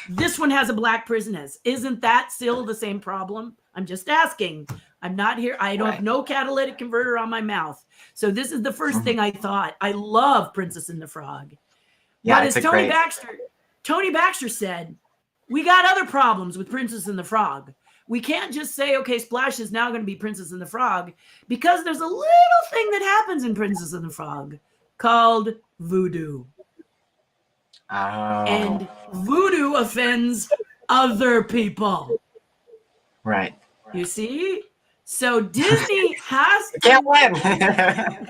This one has a black princess. Isn't that still the same problem? I'm just asking. I'm not here. I don't have no catalytic converter on my mouth. So this is the first thing I thought. I love Princess and the Frog. Yeah, but it's as Tony Baxter said, we got other problems with Princess and the Frog. We can't just say, okay, Splash is now going to be Princess and the Frog, because there's a little thing that happens in Princess and the Frog called voodoo. Oh. And voodoo offends other people. Right. You see? So Disney has to. Can't win.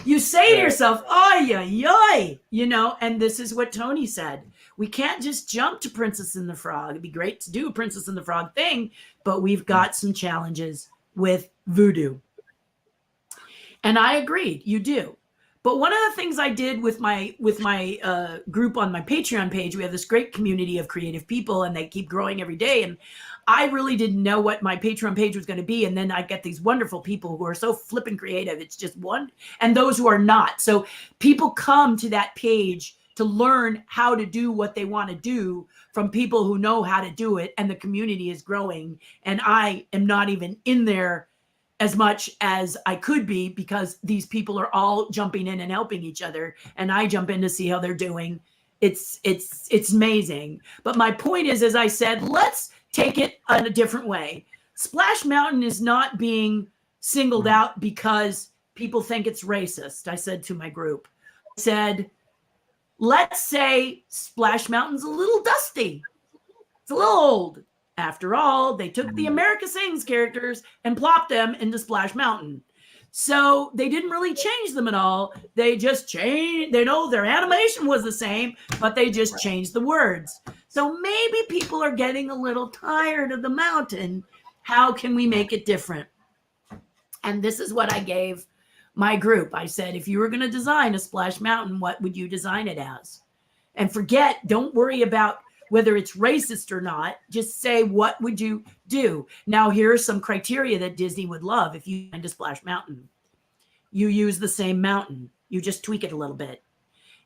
You say to yourself, "Ay, ay, ay," and this is what Tony said. We can't just jump to Princess and the Frog. It'd be great to do a Princess and the Frog thing, but we've got some challenges with voodoo. And I agreed, you do. But one of the things I did with my group on my Patreon page, we have this great community of creative people, and they keep growing every day. And I really didn't know what my Patreon page was going to be. And then I get these wonderful people who are so flippin' creative. It's just one, and those who are not. So people come to that page to learn how to do what they want to do from people who know how to do it. And the community is growing. And I am not even in there as much as I could be, because these people are all jumping in and helping each other. And I jump in to see how they're doing. It's amazing. But my point is, as I said, let's take it in a different way. Splash Mountain is not being singled out because people think it's racist. I said to my group, I said, let's say Splash Mountain's a little dusty. It's a little old. After all, they took the America Sings characters and plopped them into Splash Mountain. So they didn't really change them at all. They just changed, their animation was the same, but they just changed the words. So maybe people are getting a little tired of the mountain. How can we make it different? And this is what I gave my group. I said, if you were going to design a Splash Mountain, what would you design it as? And don't worry about whether it's racist or not. Just say, what would you do? Now, here are some criteria that Disney would love if you find a Splash Mountain. You use the same mountain. You just tweak it a little bit.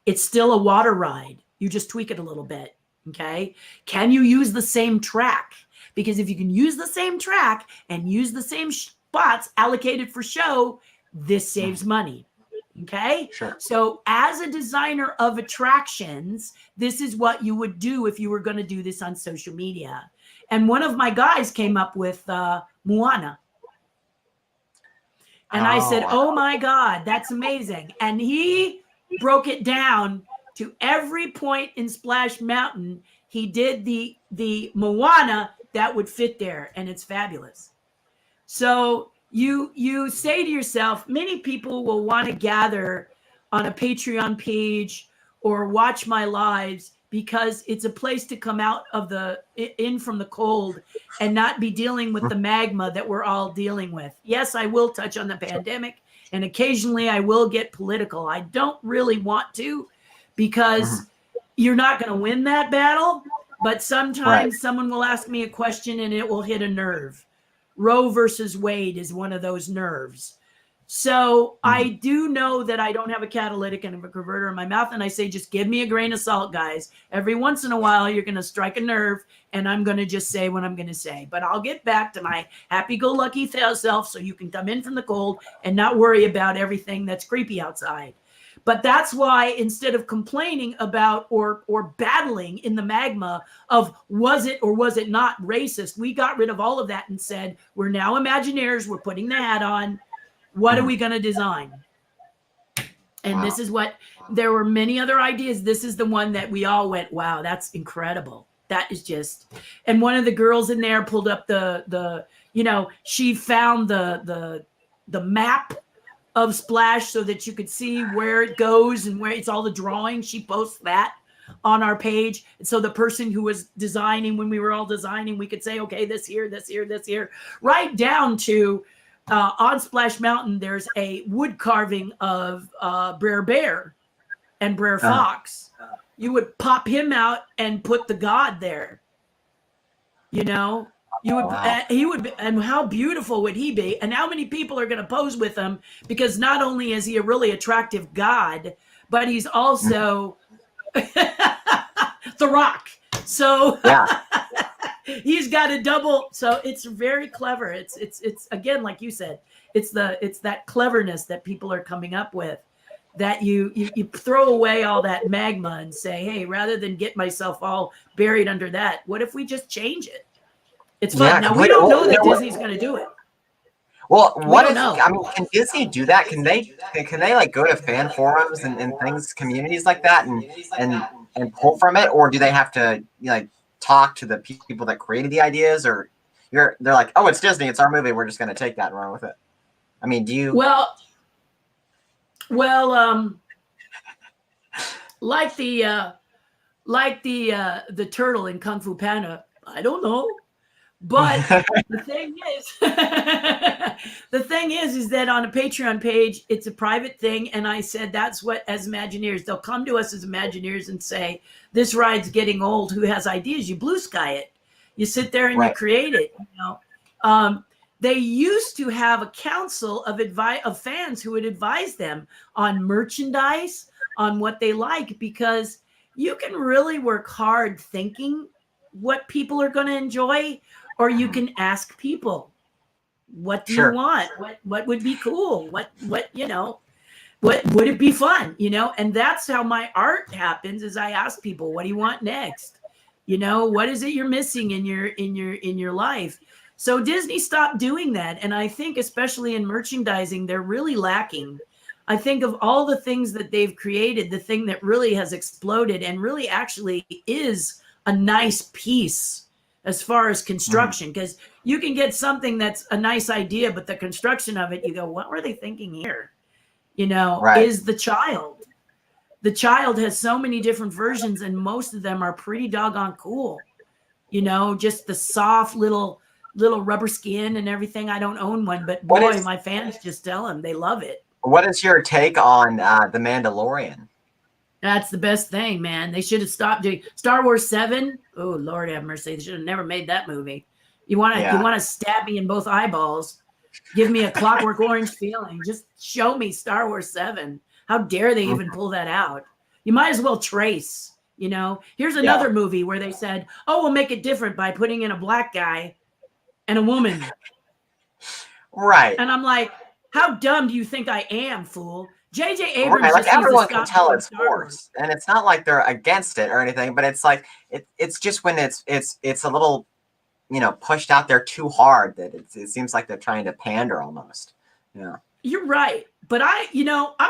It's still a water ride. You just tweak it a little bit, okay? Can you use the same track? because if you can use the same track and use the same spots allocated for show, this saves money. Okay. Sure. So as a designer of attractions, this is what you would do if you were going to do this on social media. And one of my guys came up with Moana. And I said, oh my God, that's amazing. And he broke it down to every point in Splash Mountain. He did the Moana that would fit there, and it's fabulous. So you say to yourself, many people will want to gather on a Patreon page or watch my lives because it's a place to come out of in from the cold and not be dealing with the magma that we're all dealing with. Yes, I will touch on the pandemic, and occasionally I will get political. I don't really want to, because you're not going to win that battle, but sometimes someone will ask me a question and it will hit a nerve. Roe versus Wade is one of those nerves. So I do know that I don't have a catalytic and a converter in my mouth. And I say, just give me a grain of salt, guys. Every once in a while, you're going to strike a nerve and I'm going to just say what I'm going to say. But I'll get back to my happy-go-lucky self so you can come in from the cold and not worry about everything that's creepy outside. But that's why instead of complaining about or battling in the magma of was it or was it not racist, we got rid of all of that and said, we're now Imagineers. We're putting the hat on. What are we going to design? And this is what, there were many other ideas. This is the one that we all went, wow, that's incredible. That is just, and one of the girls in there pulled up she found the map of Splash so that you could see where it goes and where it's all the drawings. She posts that on our page. And so the person who was designing, when we were all designing, we could say, okay, this here, this here, this here, right down to on Splash Mountain, there's a wood carving of Brer Bear and Brer Fox. You would pop him out and put the god there. You know, you would, he would be, and how beautiful would he be? And how many people are going to pose with him? Because not only is he a really attractive god, but he's also The Rock. So he's got a double. So it's very clever. It's again, like you said, it's that cleverness that people are coming up with, that you throw away all that magma and say, hey, rather than get myself all buried under that, what if we just change it? It's fun. Now we don't know that Disney's going to do it. Well, can Disney do that? Can they like go to fan forums and things, communities like that, and pull from it, or do they have to talk to the people that created the ideas, or they're like, oh, it's Disney, it's our movie, we're just going to take that and run with it? I mean, do you? Well, like the turtle in Kung Fu Panda, I don't know. But the thing is that on a Patreon page, it's a private thing. And I said, that's what, as Imagineers, they'll come to us as Imagineers and say, this ride's getting old. Who has ideas? You blue sky it. You sit there and you create it. They used to have a council of fans who would advise them on merchandise, on what they like, because you can really work hard thinking what people are going to enjoy. Or you can ask people, what do you want? What would be cool? What would it be fun? And that's how my art happens, is I ask people, what do you want next? What is it you're missing in your life? So Disney stopped doing that. And I think especially in merchandising, they're really lacking. I think of all the things that they've created, the thing that really has exploded and really actually is a nice piece as far as construction, because you can get something that's a nice idea, but the construction of it, you go, what were they thinking here? Is the child. The child has so many different versions, and most of them are pretty doggone cool. Just the soft little rubber skin and everything. I don't own one, but boy, my fans just tell them they love it. What is your take on The Mandalorian? That's the best thing, man. They should have stopped doing Star Wars 7. Oh, Lord have mercy. They should have never made that movie. You want to stab me in both eyeballs. Give me a Clockwork Orange feeling. Just show me Star Wars 7. How dare they even pull that out? You might as well trace, You know, here's another movie where they said, oh, we'll make it different by putting in a black guy and a woman. Right. And I'm like, how dumb do you think I am, fool? J.J. Abrams Right, like just needs to everyone can stop tell doing it's Star Wars. forced, and it's not like they're against it or anything, but it's like it's just when it's a little, you know, pushed out there too hard that it seems like they're trying to pander almost. Yeah. You're right. But I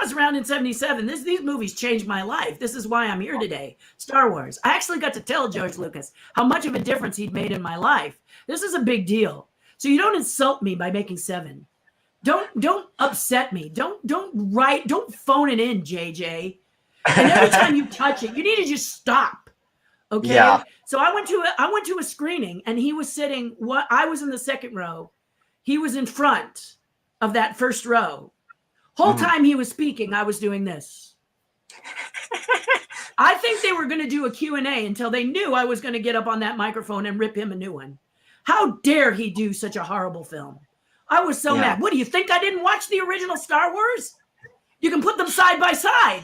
was around in 77. These movies changed my life. This is why I'm here today. Star Wars. I actually got to tell George Lucas how much of a difference he'd made in my life. This is a big deal. So you don't insult me by making 7. Don't upset me. Don't phone it in, JJ. And every time you touch it, you need to just stop. Okay? Yeah. So I went to a screening, and he was sitting, I was in the second row. He was in front of that first row. Whole time he was speaking, I was doing this. I think they were going to do a Q&A until they knew I was going to get up on that microphone and rip him a new one. How dare he do such a horrible film? I was so mad. What do you think? I didn't watch the original Star Wars? You can put them side by side,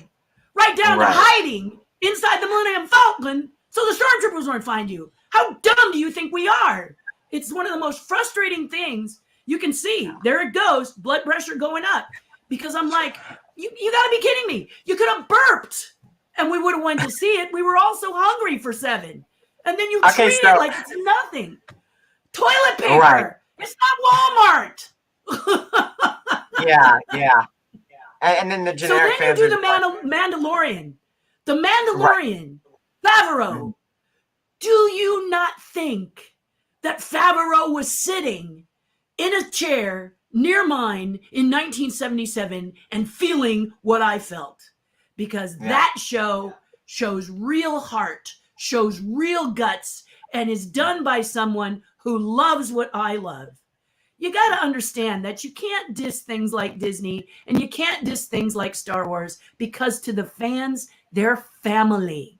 right down to hiding inside the Millennium Falcon so the stormtroopers won't find you. How dumb do you think we are? It's one of the most frustrating things you can see. There it goes, blood pressure going up. Because I'm like, you got to be kidding me. You could have burped and we would have went to see it. We were all so hungry for 7. And then you treat it like it's nothing. Toilet paper. Right. It's not Walmart. Yeah. And then the generic. So then you do the Mandalorian. The Mandalorian. Right. Favreau. Do you not think that Favreau was sitting in a chair near mine in 1977 and feeling what I felt? Because that show shows real heart, shows real guts, and is done by someone who loves what I love. You got to understand that you can't diss things like Disney and you can't diss things like Star Wars, because to the fans, they're family.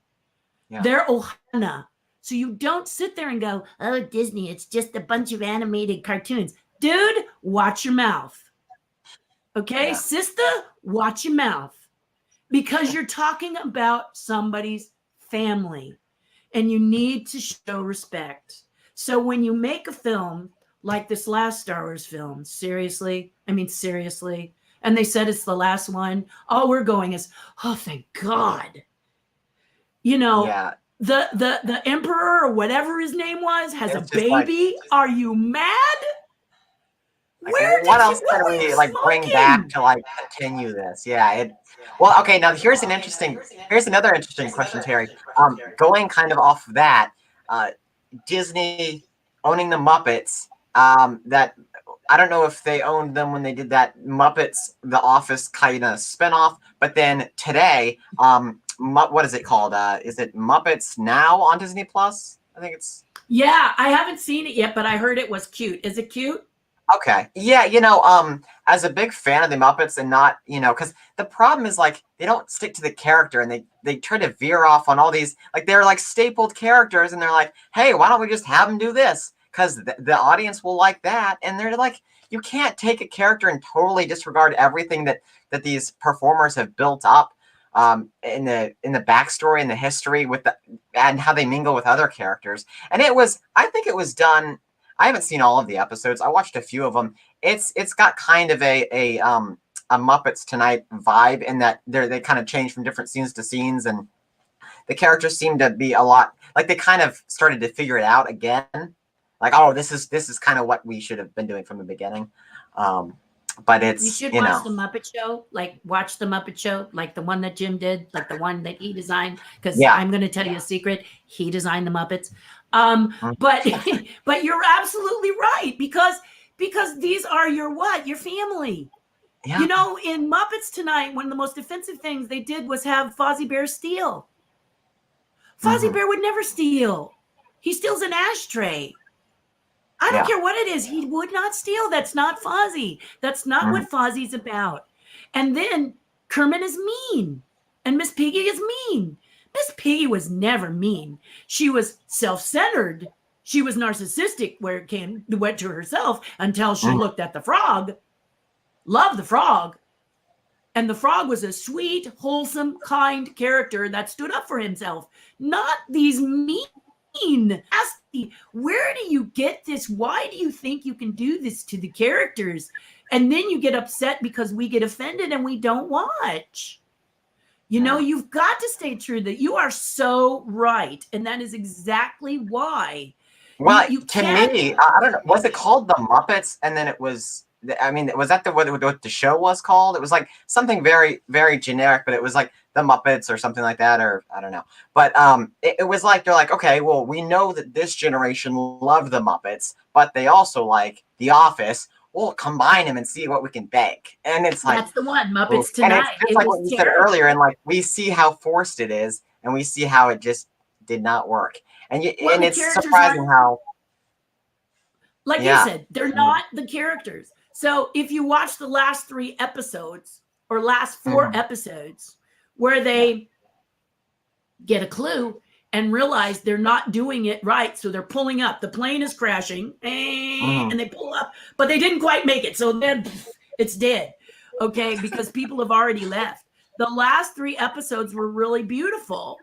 Yeah. They're Ohana. So you don't sit there and go, oh, Disney, it's just a bunch of animated cartoons. Dude, watch your mouth. Okay, sister, watch your mouth. Because you're talking about somebody's family and you need to show respect. So when you make a film like this last Star Wars film, seriously, and they said it's the last one, all we're going is, oh, thank God. You know, the emperor or whatever his name was has a baby. Are you mad? What else can we bring back to continue this? Well, okay. Now here's another interesting question, Terri. Going kind of off of that, Disney owning the Muppets. That I don't know if they owned them when they did that Muppets The Office kind of spinoff, but then today, what is it called? Is it Muppets Now on Disney Plus? I think it's. Yeah, I haven't seen it yet, but I heard it was cute. Is it cute? Okay. Yeah, as a big fan of the Muppets and not, because the problem is they don't stick to the character and they try to veer off on all these, they're stapled characters and they're like, hey, why don't we just have them do this? Because the audience will like that. And they're like, you can't take a character and totally disregard everything that these performers have built up in the backstory and the history and how they mingle with other characters. And I think it was done. I haven't seen all of the episodes. I watched a few of them. It's got kind of a Muppets Tonight vibe in that they kind of change from different scenes to scenes, and the characters seem to be a lot they kind of started to figure it out again. This is kind of what we should have been doing from the beginning. But it's you should watch the Muppet Show, watch the Muppet Show, the one that Jim did, the one that he designed. Because I'm going to tell you a secret, he designed the Muppets. But you're absolutely right, because these are your family. Yeah. In Muppets Tonight, one of the most offensive things they did was have Fozzie Bear steal. Fozzie Bear would never steal. He steals an ashtray. I don't care what it is. He would not steal. That's not Fozzie. That's not what Fozzie's about. And then Kermit is mean. And Miss Piggy is mean. Miss Piggy was never mean. She was self-centered. She was narcissistic where it went to herself until she looked at the frog, loved the frog, And the frog was a sweet, wholesome, kind character that stood up for himself, not these mean, nasty. Where do you get this? Why do you think you can do this to the characters? And then you get upset because we get offended and we don't watch. You know, you've got to stay true. That you are so right. And that is exactly why. Well, You to can't- me, I don't know. Was it called The Muppets? And then it was, I mean, was that what the show was called? It was like something very, very generic, but it was like The Muppets or something like that, or I don't know. But it was like, they're like, okay, well, we know that this generation loved The Muppets, but they also like The Office. We'll combine them and see what we can bake. And it's like, that's the one, Muppets oof. And Tonight. it's just It like was what you said terrible. earlier, and like we see how forced it is, and we see how it just did not work. And Well, and the it's characters surprising aren't- how. Like Yeah. you said, they're not the characters. So if you watch the last 3 episodes or last 4 episodes where they get a clue and realize they're not doing it right, so they're pulling up. The plane is crashing, and they pull up, but they didn't quite make it. So then it's dead, okay, because people have already left. The last 3 episodes were really beautiful.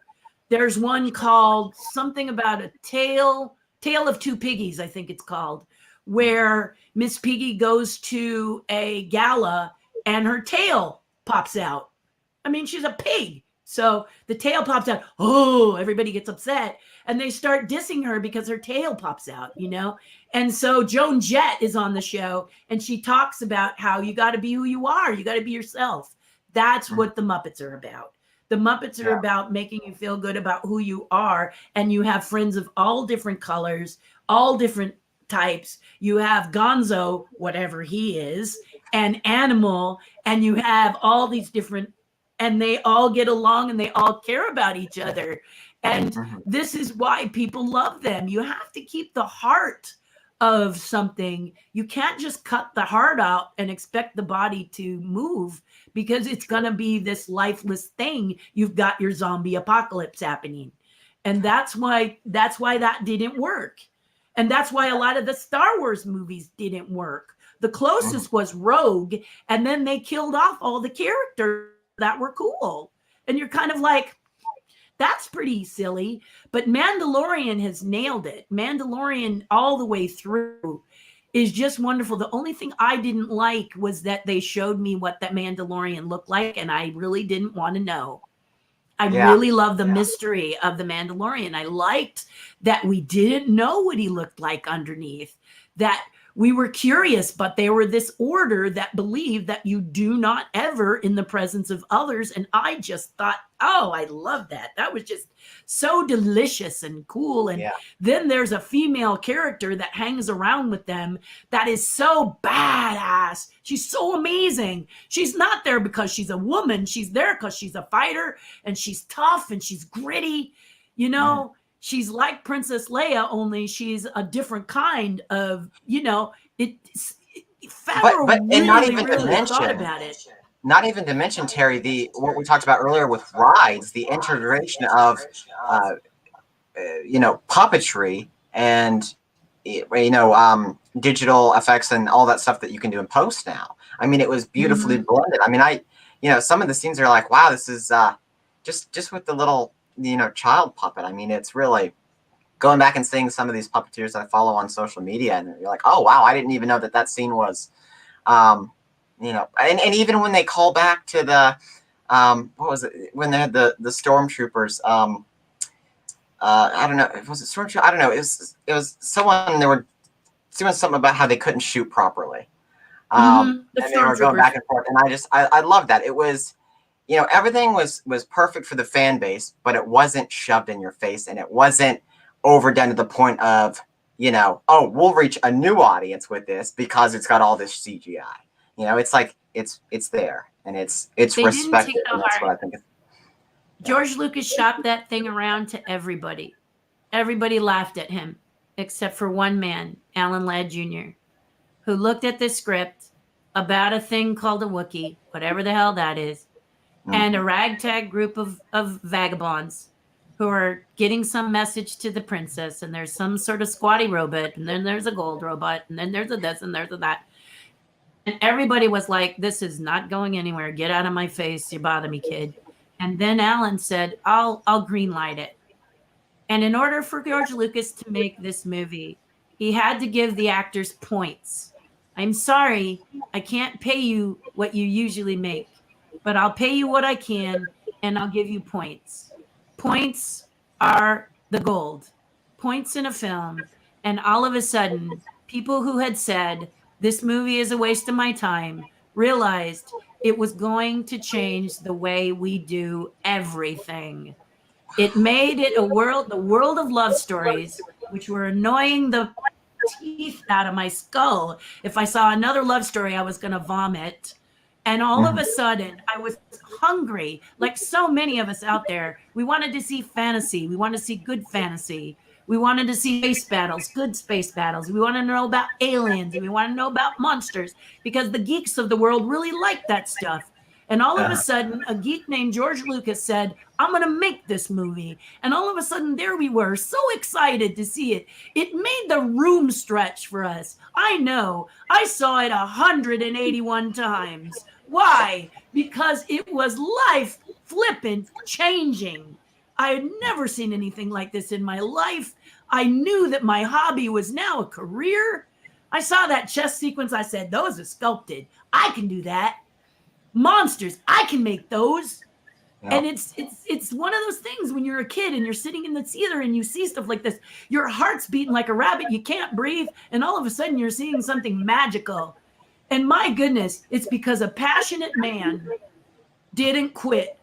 There's one called something about a tale of two piggies, I think it's called, where Miss Piggy goes to a gala and her tail pops out. I mean, she's a pig. So the tail pops out. Oh, everybody gets upset. And they start dissing her because her tail pops out, you know? And so Joan Jett is on the show and she talks about how you got to be who you are. You got to be yourself. That's what the Muppets are about. The Muppets are about making you feel good about who you are. And you have friends of all different colors, all different types. You have Gonzo, whatever he is, and Animal, and you have all these different, and they all get along and they all care about each other. And this is why people love them. You have to keep the heart of something. You can't just cut the heart out and expect the body to move, because it's going to be this lifeless thing. You've got your zombie apocalypse happening. And that's why that didn't work. And that's why a lot of the Star Wars movies didn't work. The closest was Rogue, and then they killed off all the characters that were cool. And you're kind of like, that's pretty silly. But Mandalorian has nailed it. Mandalorian all the way through is just wonderful. The only thing I didn't like was that they showed me what that Mandalorian looked like, and I really didn't want to know. I really love the mystery of the Mandalorian. I liked that we didn't know what he looked like underneath, that we were curious, but they were this order that believed that you do not ever in the presence of others. And I just thought, oh, I love that. That was just so delicious and cool. And then there's a female character that hangs around with them that is so badass. She's so amazing. She's not there because she's a woman. She's there because she's a fighter and she's tough and she's gritty. You know, she's like Princess Leia, only she's a different kind of, you know, Favreau and really, not even to really mention, thought about it. Not even to mention, Terry, what we talked about earlier with rides, the integration of, puppetry and, digital effects and all that stuff that you can do in post now. I mean, it was beautifully blended. I mean, some of the scenes are like, wow, this is just with the little, child puppet. I mean, it's really going back and seeing some of these puppeteers that I follow on social media, and you're like, oh, wow, I didn't even know that scene was, and even when they call back to the, what was it, when they had the stormtroopers, I don't know, was it stormtrooper? I don't know. It was someone, they were doing something about how they couldn't shoot properly. And they were going back and forth. And I love that. It was, everything was perfect for the fan base, but it wasn't shoved in your face, and it wasn't overdone to the point of, oh, we'll reach a new audience with this because it's got all this CGI. It's like it's there, and it's respected. And that's what I think. George Lucas shopped that thing around to everybody. Everybody laughed at him, except for one man, Alan Ladd Jr., who looked at this script about a thing called a Wookiee, whatever the hell that is, and a ragtag group of vagabonds who are getting some message to the princess, and there's some sort of squatty robot, and then there's a gold robot, and then there's a this and there's a that. And everybody was like, this is not going anywhere. Get out of my face. You bother me, kid. And then Alan said, I'll green light it. And in order for George Lucas to make this movie, he had to give the actors points. I'm sorry, I can't pay you what you usually make, but I'll pay you what I can and I'll give you points. Points are the gold. Points in a film. And all of a sudden, people who had said, this movie is a waste of my time, realized it was going to change the way we do everything. It made it the world of love stories, which were annoying the teeth out of my skull. If I saw another love story, I was going to vomit. And all of a sudden, I was hungry, like so many of us out there. We wanted to see fantasy. We wanted to see good fantasy. We wanted to see space battles, good space battles. We wanted to know about aliens. And we wanted to know about monsters because the geeks of the world really like that stuff. And all of a sudden, a geek named George Lucas said, I'm going to make this movie. And all of a sudden, there we were, so excited to see it. It made the room stretch for us. I know. I saw it 181 times. Why? Because it was life flippin' changing. I had never seen anything like this in my life. I knew that my hobby was now a career. I saw that chess sequence. I said, those are sculpted. I can do that. Monsters, I can make those. Yep. And it's one of those things when you're a kid and you're sitting in the theater and you see stuff like this, your heart's beating like a rabbit, you can't breathe, and all of a sudden you're seeing something magical. And my goodness, it's because a passionate man didn't quit.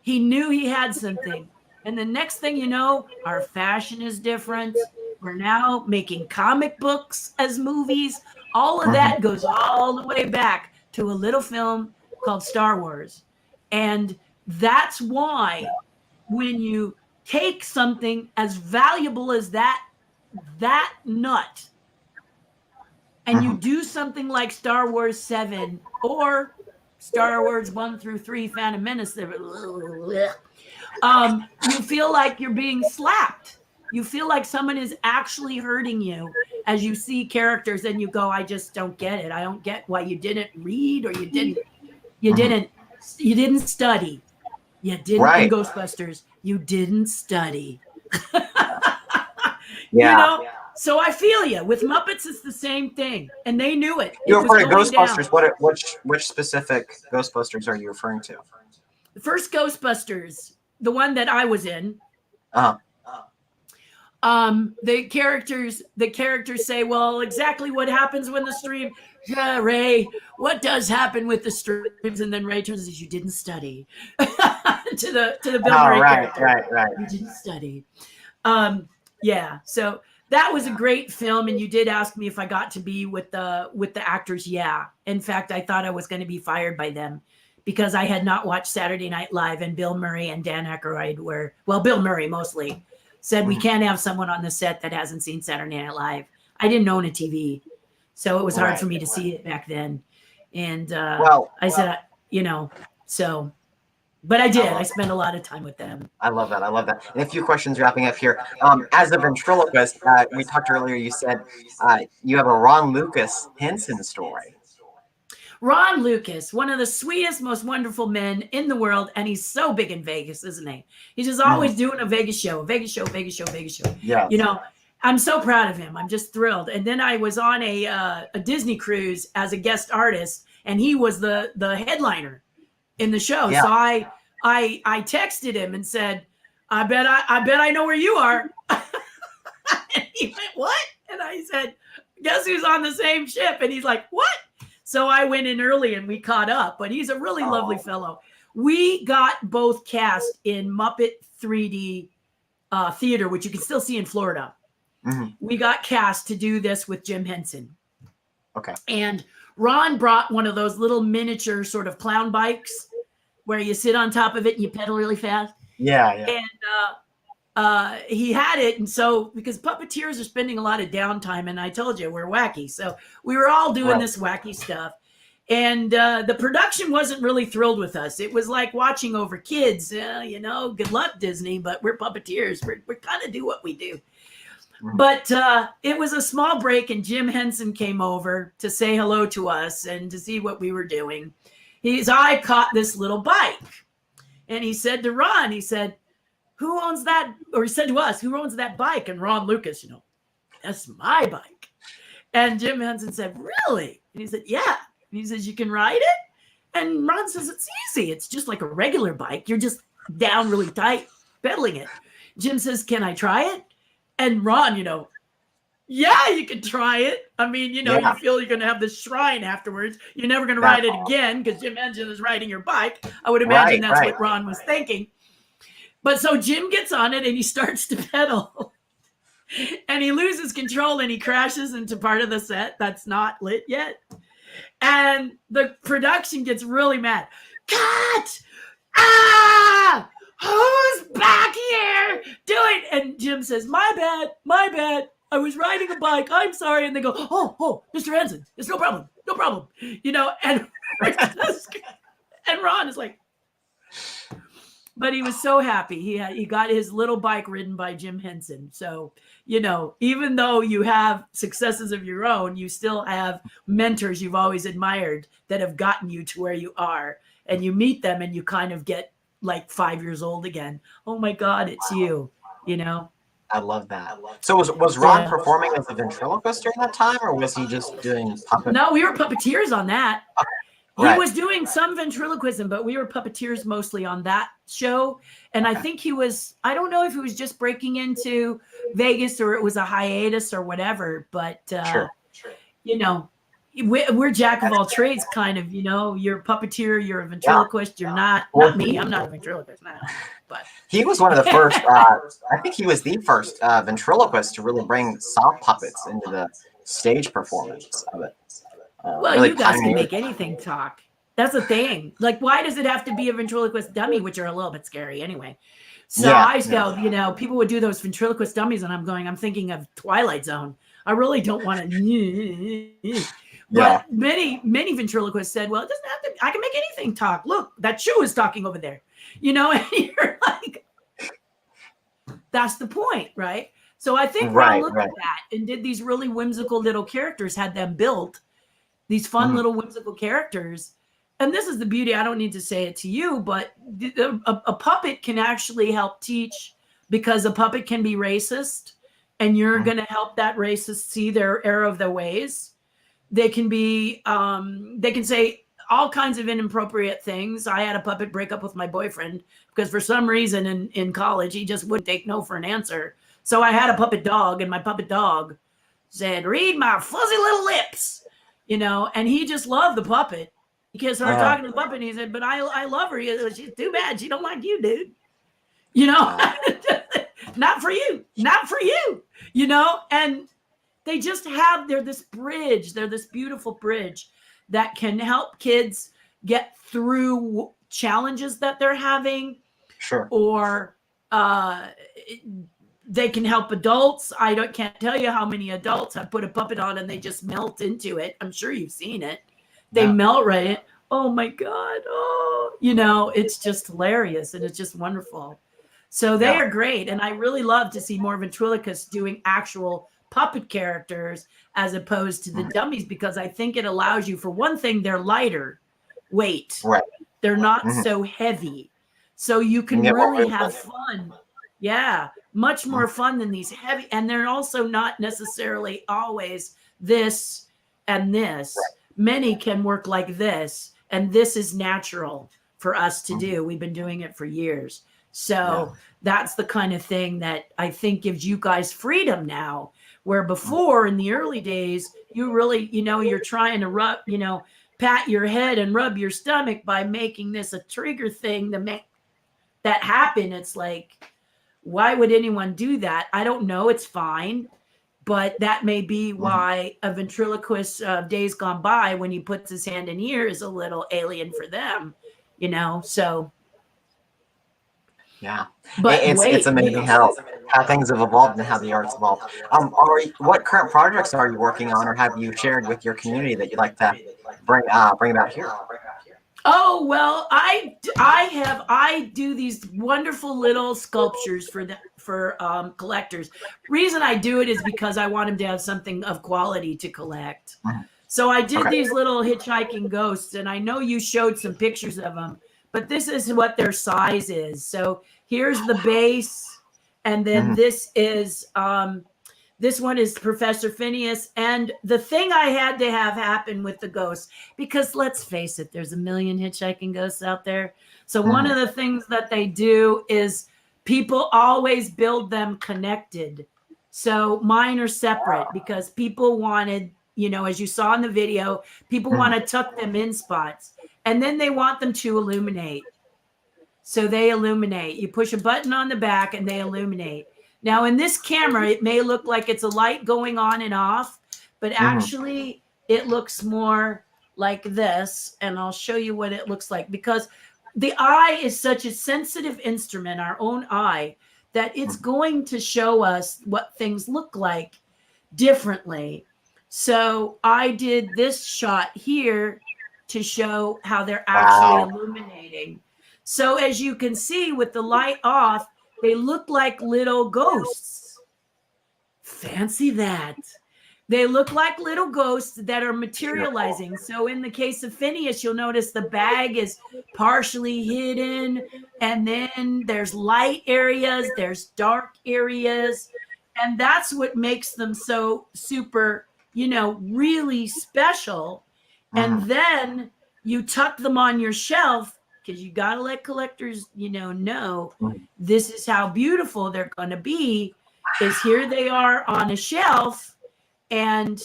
He knew he had something. And the next thing you know, our fashion is different. We're now making comic books as movies. All of that goes all the way back to a little film called Star Wars. And that's why when you take something as valuable as that nut and you do something like Star Wars 7 or Star Wars 1 through 3 Phantom Menace, you feel like you're being slapped. You feel like someone is actually hurting you as you see characters and you go, I just don't get it. I don't get why you didn't read or you didn't study. You didn't in Ghostbusters. You didn't study. You know? So I feel you. With Muppets, it's the same thing. And they knew it. You're referring to Ghostbusters. Which specific Ghostbusters are you referring to? The first Ghostbusters, the one that I was in. The characters say, well, exactly what happens when the stream, yeah, Ray, what does happen with the streams? And then Ray turns and says, you didn't study. to the Bill Murray character. Right. You didn't study. Yeah. So that was a great film. And you did ask me if I got to be with the actors. Yeah. In fact, I thought I was going to be fired by them because I had not watched Saturday Night Live, and Bill Murray and Dan Aykroyd were, well, Bill Murray mostly said, we can't have someone on the set that hasn't seen Saturday Night Live. I didn't own a TV, so it was hard for me to see it back then. And I said, but I did. I spent a lot of time with them. I love that. And a few questions wrapping up here. As a ventriloquist, we talked earlier, you said you have a Ron Lucas Henson story. Ron Lucas, one of the sweetest, most wonderful men in the world. And he's so big in Vegas, isn't he? He's just always doing a Vegas show. Yeah. You know, I'm so proud of him. I'm just thrilled. And then I was on a Disney cruise as a guest artist, and he was the headliner in the show. Yeah. So I texted him and said, I bet I know where you are. And he went, what? And I said, guess who's on the same ship? And he's like, what? So I went in early and we caught up, but he's a really lovely fellow. We got both cast in Muppet 3D theater, which you can still see in Florida. We got cast to do this with Jim Henson. Okay. And Ron brought one of those little miniature sort of clown bikes where you sit on top of it and you pedal really fast. Yeah. And he had it. And so, because puppeteers are spending a lot of downtime, and I told you, we're wacky. So we were all doing this wacky stuff. And the production wasn't really thrilled with us. It was like watching over kids, good luck, Disney, but we're puppeteers. We're kind of do what we do. But it was a small break, and Jim Henson came over to say hello to us and to see what we were doing. His eye caught this little bike, and he said to Ron, he said, "Who owns that?" Or he said to us, "Who owns that bike?" And Ron Lucas, "That's my bike." And Jim Henson said, "Really?" And he said, "Yeah." And he says, "You can ride it?" And Ron says, "It's easy. It's just like a regular bike. You're just down really tight, pedaling it." Jim says, "Can I try it?" And Ron, "Yeah, you can try it. I mean, you feel you're going to have this shrine afterwards. You're never going to ride it again because Jim Henson is riding your bike." I would imagine that's what Ron was thinking. But so Jim gets on it and he starts to pedal. And he loses control and he crashes into part of the set that's not lit yet. And the production gets really mad. "Cut! Ah! Who's back here doing?" And Jim says, "My bad. I was riding a bike. I'm sorry." And they go, oh, Mr. Henson, it's no problem. And and Ron is like, but he was so happy. He got his little bike ridden by Jim Henson. So, even though you have successes of your own, you still have mentors you've always admired that have gotten you to where you are. And you meet them and you kind of get like 5 years old again. "Oh my God, it's you, I love that. So was Ron performing as a ventriloquist during that time, or was he just doing puppet? No, we were puppeteers on that. Right. He was doing some ventriloquism, but we were puppeteers mostly on that show. And I think I don't know if he was just breaking into Vegas or it was a hiatus or whatever, but, Sure. We're jack of all trades, kind of, you're a puppeteer, you're a ventriloquist, you're not me. I'm not a ventriloquist now, but He was one of the first, I think he was the first ventriloquist to really bring sock puppets into the stage performance of it. well, really you guys can pioneered. make anything talk. That's the thing. Like, why does it have to be a ventriloquist dummy, which are a little bit scary anyway? So I go, people would do those ventriloquist dummies, and I'm thinking of Twilight Zone. I really don't want to. But many ventriloquists said, "Well, it doesn't have to. I can make anything talk. Look, that shoe is talking over there." And you're like, that's the point, right? So I think Ron looked at that and did these really whimsical little characters, had them built, these fun little whimsical characters. And this is the beauty. I don't need to say it to you, but a puppet can actually help teach, because a puppet can be racist, and you're going to help that racist see their error of their ways. They can be, they can say all kinds of inappropriate things. I had a puppet break up with my boyfriend because for some reason in college, he just wouldn't take no for an answer. So I had a puppet dog, and my puppet dog said, "Read my fuzzy little lips," and he just loved the puppet. He started talking to the puppet, and he said, "But I love her. She's too bad she don't like you, dude. Not for you, and they just they're this bridge. They're this beautiful bridge that can help kids get through challenges that they're having. Sure. Or they can help adults. Can't tell you how many adults have put a puppet on and they just melt into it. I'm sure you've seen it. They melt right in. Oh my God. Oh, it's just hilarious, and it's just wonderful. So they are great. And I really love to see more ventriloquists doing actual puppet characters as opposed to the dummies, because I think it allows you, for one thing, they're lighter weight. Right. They're not so heavy. So you can really have fun. Yeah. Much more fun than these heavy. And they're also not necessarily always this and this. Many can work like this. And this is natural for us to do. We've been doing it for years. So that's the kind of thing that I think gives you guys freedom now, where before in the early days, you really, you're trying to pat your head and rub your stomach by making this a trigger thing to make that happen. It's like, why would anyone do that? I don't know. It's fine. But that may be why a ventriloquist days gone by, when he puts his hand in here, is a little alien for them, so. Yeah, but it's amazing how things have evolved and how the art's evolved. What current projects are you working on, or have you shared with your community that you'd like to bring about here? Oh, well, I do these wonderful little sculptures for collectors. Reason I do it is because I want them to have something of quality to collect. Mhm. So I did Okay. these little hitchhiking ghosts, and I know you showed some pictures of them, but this is what their size is. So here's the base, and then Mhm. this one is Professor Phineas. And the thing I had to have happen with the ghosts, because let's face it, there's a million hitchhiking ghosts out there. So one Mhm. of the things that they do is people always build them connected. So mine are separate because people wanted, as you saw in the video, people want Mhm. to tuck them in spots. And then they want them to illuminate. So they illuminate. You push a button on the back and they illuminate. Now, in this camera, it may look like it's a light going on and off, but Mhm. actually, it looks more like this. And I'll show you what it looks like because the eye is such a sensitive instrument, our own eye, that it's Mhm. going to show us what things look like differently. So I did this shot here to show how they're actually Wow. illuminating. So as you can see with the light off, they look like little ghosts. Fancy that. They look like little ghosts that are Beautiful. materializing. So in the case of Phineas, you'll notice the bag is partially hidden, and then there's light areas, there's dark areas, and that's what makes them so super, really special. And Mhm. then you tuck them on your shelf because you got to let collectors, know Mhm. this is how beautiful they're going to be. Is here they are on a shelf, and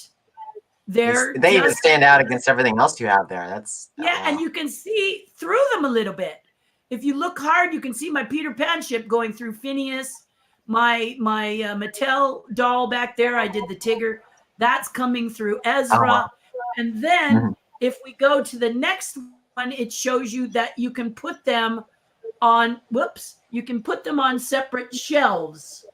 they're They even just, stand out against everything else you have there. That's yeah, and wow. you can see through them a little bit. If you look hard, you can see my Peter Pan ship going through Phineas. My Mattel doll back there, I did the Tigger. That's coming through Oh wow. Ezra. And then Mhm. if we go to the next one, it shows you that you can put them on, you can put them on separate shelves.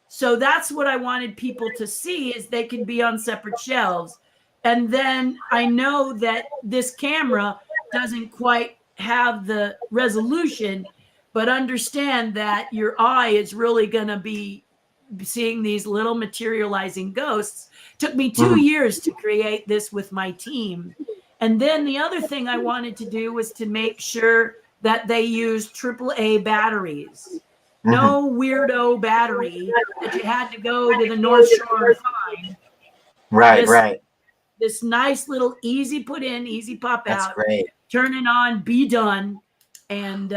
So that's what I wanted people to see is they can be on separate shelves. And then I know that this camera doesn't quite have the resolution, but understand that your eye is really going to be seeing these little materializing ghosts. Took me 2 Mhm. years to create this with my team. And then the other thing I wanted to do was to make sure that they used AAA batteries. Mhm. No weirdo battery that you had to go to the North Shore and find. Right. Just Right. this nice little easy put in, easy pop That's out, great. turn it on, be done. And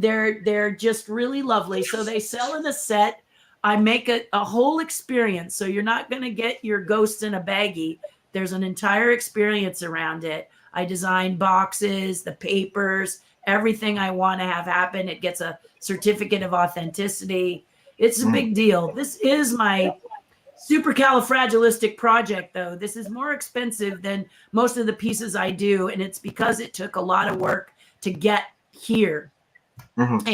they're just really lovely. So they sell in a set. I make a whole experience. So you're not going to get your ghosts in a baggie. There's an entire experience around it. I design boxes, the papers, everything I want to have happen. It gets a certificate of authenticity. It's a Mhm. big deal. This is my supercalifragilistic project, though. This is more expensive than most of the pieces I do, and it's because it took a lot of work to get here. Mhm.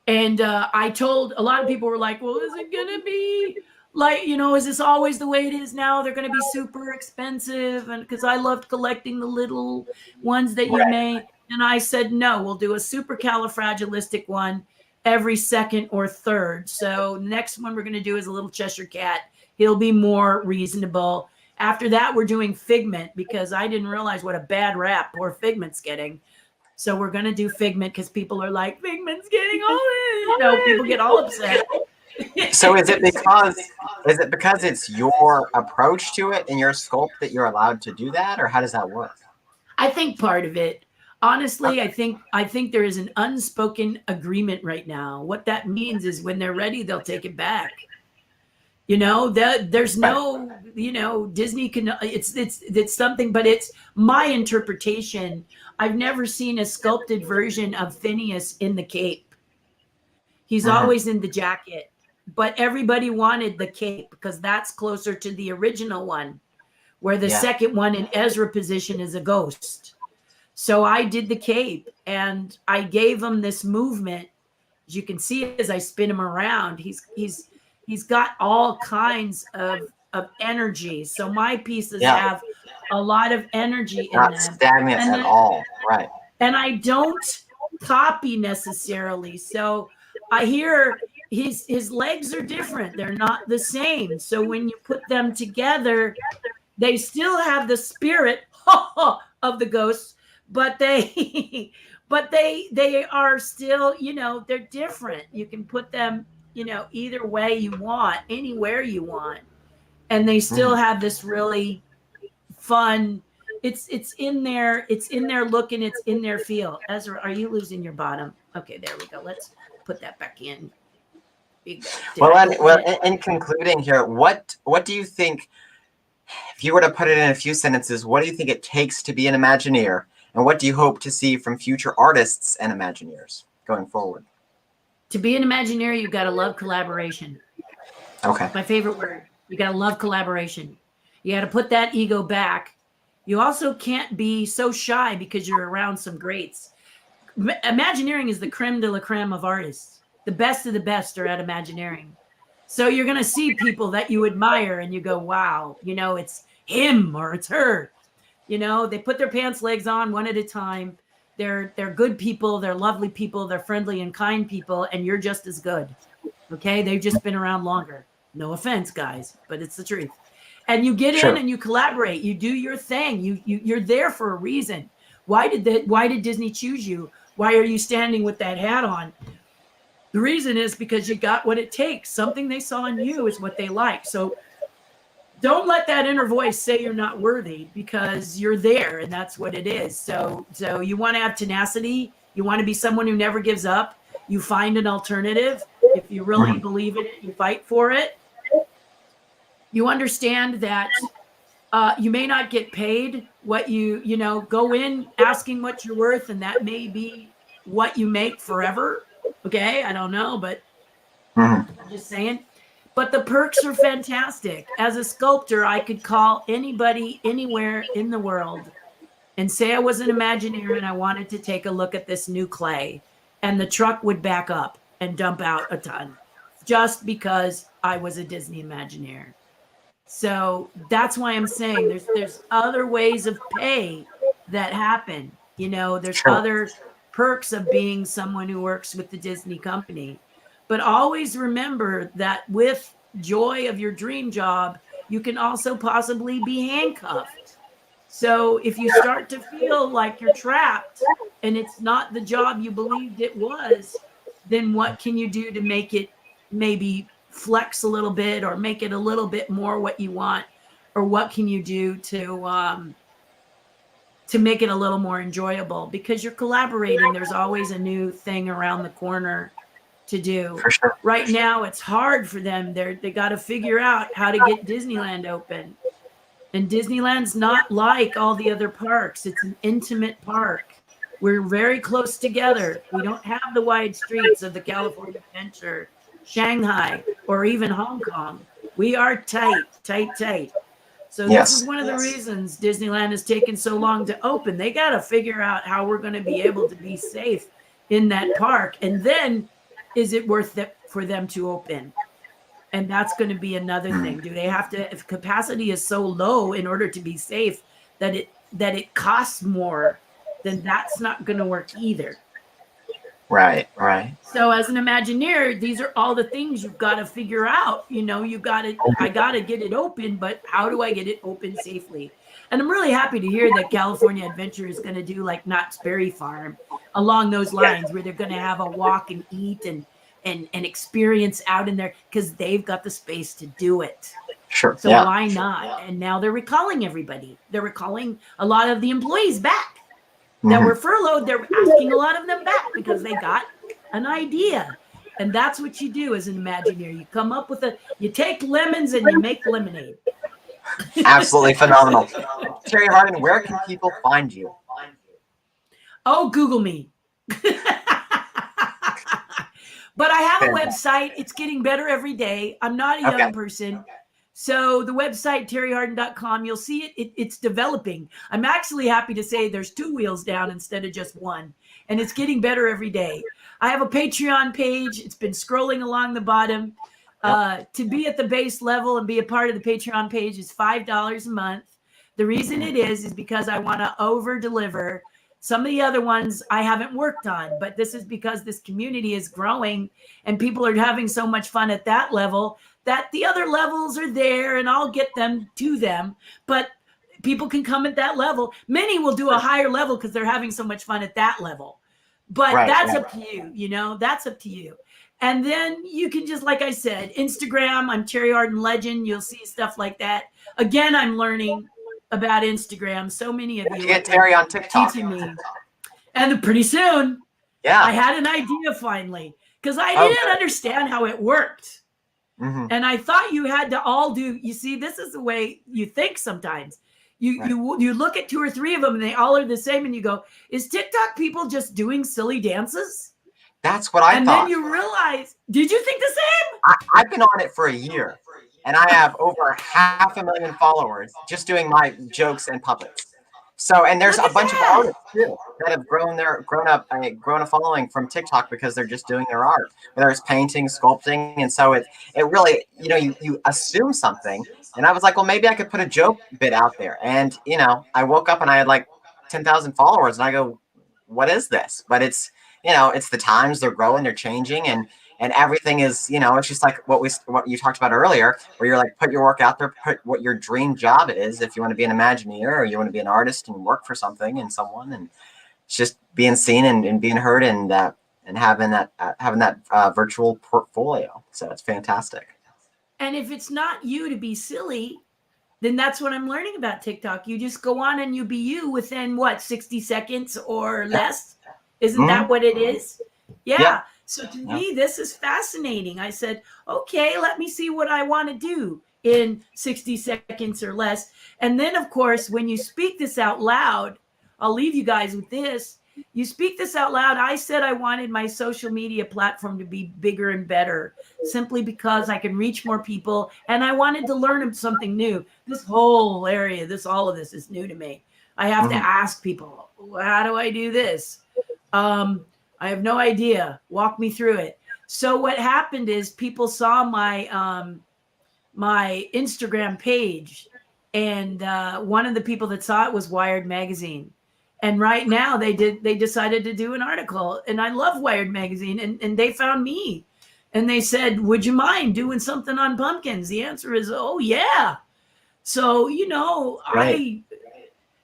And I told a lot of people were like, well, is it gonna be like, is this always the way it is now? They're gonna be super expensive, and because I loved collecting the little ones that you Right. made. And I said, no, we'll do a supercalifragilistic one every second or third. So next one we're gonna do is a little Cheshire cat. He'll be more reasonable. After that, we're doing Figment because I didn't realize what a bad rap poor Figment's getting. So we're gonna do Figment because people are like, Figment's getting all in. People get all upset. So is it because it's your approach to it and your sculpt that you're allowed to do that, or how does that work? I think part of it. Honestly, Okay. I think there is an unspoken agreement right now. What that means is when they're ready, they'll take it back. That there's Right. no, Disney can, it's something, but it's my interpretation. I've never seen a sculpted version of Phineas in the cape. He's Mhm. always in the jacket, but everybody wanted the cape because that's closer to the original one, where the Yeah. second one in Ezra position is a ghost. So I did the cape and I gave him this movement. As you can see as I spin him around, he's got all kinds of energy. So my pieces Yeah. have a lot of energy in Not them. stagnant And at then- all. Right. And I don't copy necessarily. So I hear his legs are different. They're not the same. So when you put them together, they still have the spirit of the ghosts, but they but they are still, they're different. You can put them, either way you want, anywhere you want. And they still have this really fun, it's in there look, and it's in their feel. Ezra, are you losing your bottom? Okay, there we go. Let's put that back in. In concluding here, what do you think, if you were to put it in a few sentences, what do you think it takes to be an Imagineer? And what do you hope to see from future artists and Imagineers going forward? To be an Imagineer, you've got to love collaboration. Okay. My favorite word. You got to love collaboration. You got to put that ego back. You also can't be so shy because you're around some greats. Imagineering is the creme de la creme of artists. The best of the best are at Imagineering. So you're going to see people that you admire and you go, wow, it's him or it's her. They put their pants legs on one at a time. They're good people. They're lovely people. They're friendly and kind people. And you're just as good. Okay. They've just been around longer. No offense, guys, but it's the truth. And you get in and you collaborate. You do your thing. You're there for a reason. Why did Disney choose you? Why are you standing with that hat on? The reason is because you got what it takes. Something they saw in you is what they like. So don't let that inner voice say you're not worthy, because you're there and that's what it is. So you want to have tenacity. You want to be someone who never gives up. You find an alternative. If you really believe in it, you fight for it. You understand that you may not get paid what you go in asking what you're worth, and that may be what you make forever. Okay, I don't know, but I'm just saying. But the perks are fantastic. As a sculptor, I could call anybody anywhere in the world and say I was an Imagineer and I wanted to take a look at this new clay, and the truck would back up and dump out a ton just because I was a Disney Imagineer. So that's why I'm saying there's other ways of pay that happen. There's other perks of being someone who works with the Disney company. But always remember that with joy of your dream job, you can also possibly be handcuffed. So if you start to feel like you're trapped and it's not the job you believed it was, then what can you do to make it maybe flex a little bit or make it a little bit more what you want? Or what can you do to make it a little more enjoyable? Because you're collaborating, there's always a new thing around the corner to do. For sure. Right now, it's hard for them. They got to figure out how to get Disneyland open. And Disneyland's not like all the other parks. It's an intimate park. We're very close together. We don't have the wide streets of the California Adventure, Shanghai, or even Hong Kong. We are tight. So this is one of the reasons Disneyland has taken so long to open. They got to figure out how we're going to be able to be safe in that park. And then, is it worth it for them to open? And that's going to be another thing. Do they have to, if capacity is so low in order to be safe that it costs more, then that's not going to work either. Right. So as an Imagineer, these are all the things you've got to figure out. I got to get it open, but how do I get it open safely? And I'm really happy to hear that California Adventure is going to do like Knott's Berry Farm along those lines, where they're going to have a walk and eat and experience out in there, because they've got the space to do it. Sure. So why not? And now they're recalling everybody. They're recalling a lot of the employees back that were furloughed. They're asking a lot of them back because they got an idea. And that's what you do as an Imagineer. You come up with you take lemons and you make lemonade. Absolutely phenomenal. Terri Hardin, where can people find you? Oh, Google me. But I have a website. It's getting better every day. I'm not a young person. So the website, terrihardin.com, you'll see it's developing. I'm actually happy to say there's 2 wheels down instead of just one. And it's getting better every day. I have a Patreon page. It's been scrolling along the bottom. To be at the base level and be a part of the Patreon page is $5 a month. The reason it is because I want to over deliver. Some of the other ones I haven't worked on, but this is because this community is growing and people are having so much fun at that level that the other levels are there and I'll get them to them. But people can come at that level. Many will do a higher level because they're having so much fun at that level. But that's up to you, you know, that's up to you. And then you can just, like I said, Instagram, I'm Terri Hardin Legend. You'll see stuff like that. Again, I'm learning about Instagram. So many of you get Terri on TikTok. teaching me. And pretty soon, Yeah. I had an idea finally because I didn't understand how it worked. Mm-hmm. And I thought you had to all do, you see, this is the way you think sometimes. You look at 2 or 3 of them and they all are the same and you go, is TikTok people just doing silly dances? That's what I thought. And then you realize, did you think the same? I've been on it for a year, and I have over 500,000 followers just doing my jokes and puppets. So, and there's a bunch of artists too that have grown a following from TikTok because they're just doing their art, whether it's painting, sculpting, and so it really, you know, you assume something, and I was like, well, maybe I could put a joke bit out there, and you know, I woke up and I had like 10,000 followers, and I go, what is this? But it's, you know, it's the times, they're growing, they're changing, and everything is, you know, it's just like what you talked about earlier, where you're like, put your work out there, put what your dream job is, if you want to be an Imagineer or you want to be an artist and work for something and someone, and it's just being seen and being heard and having that virtual portfolio. So it's fantastic. And if it's not you to be silly, then that's what I'm learning about TikTok. You just go on and you be you within what, 60 seconds or less? Isn't that what it is? Yeah. So to me, this is fascinating. I said, okay, let me see what I want to do in 60 seconds or less. And then, of course, when you speak this out loud, I'll leave you guys with this. You speak this out loud. I said I wanted my social media platform to be bigger and better simply because I can reach more people. And I wanted to learn something new. This whole area, all of this is new to me. I have to ask people, how do I do this? I have no idea. Walk me through it. So what happened is people saw my my Instagram page, and one of the people that saw it was Wired Magazine. And right now they decided to do an article, and I love Wired Magazine, and they found me, and they said, would you mind doing something on pumpkins? The answer is, oh yeah. So, you know,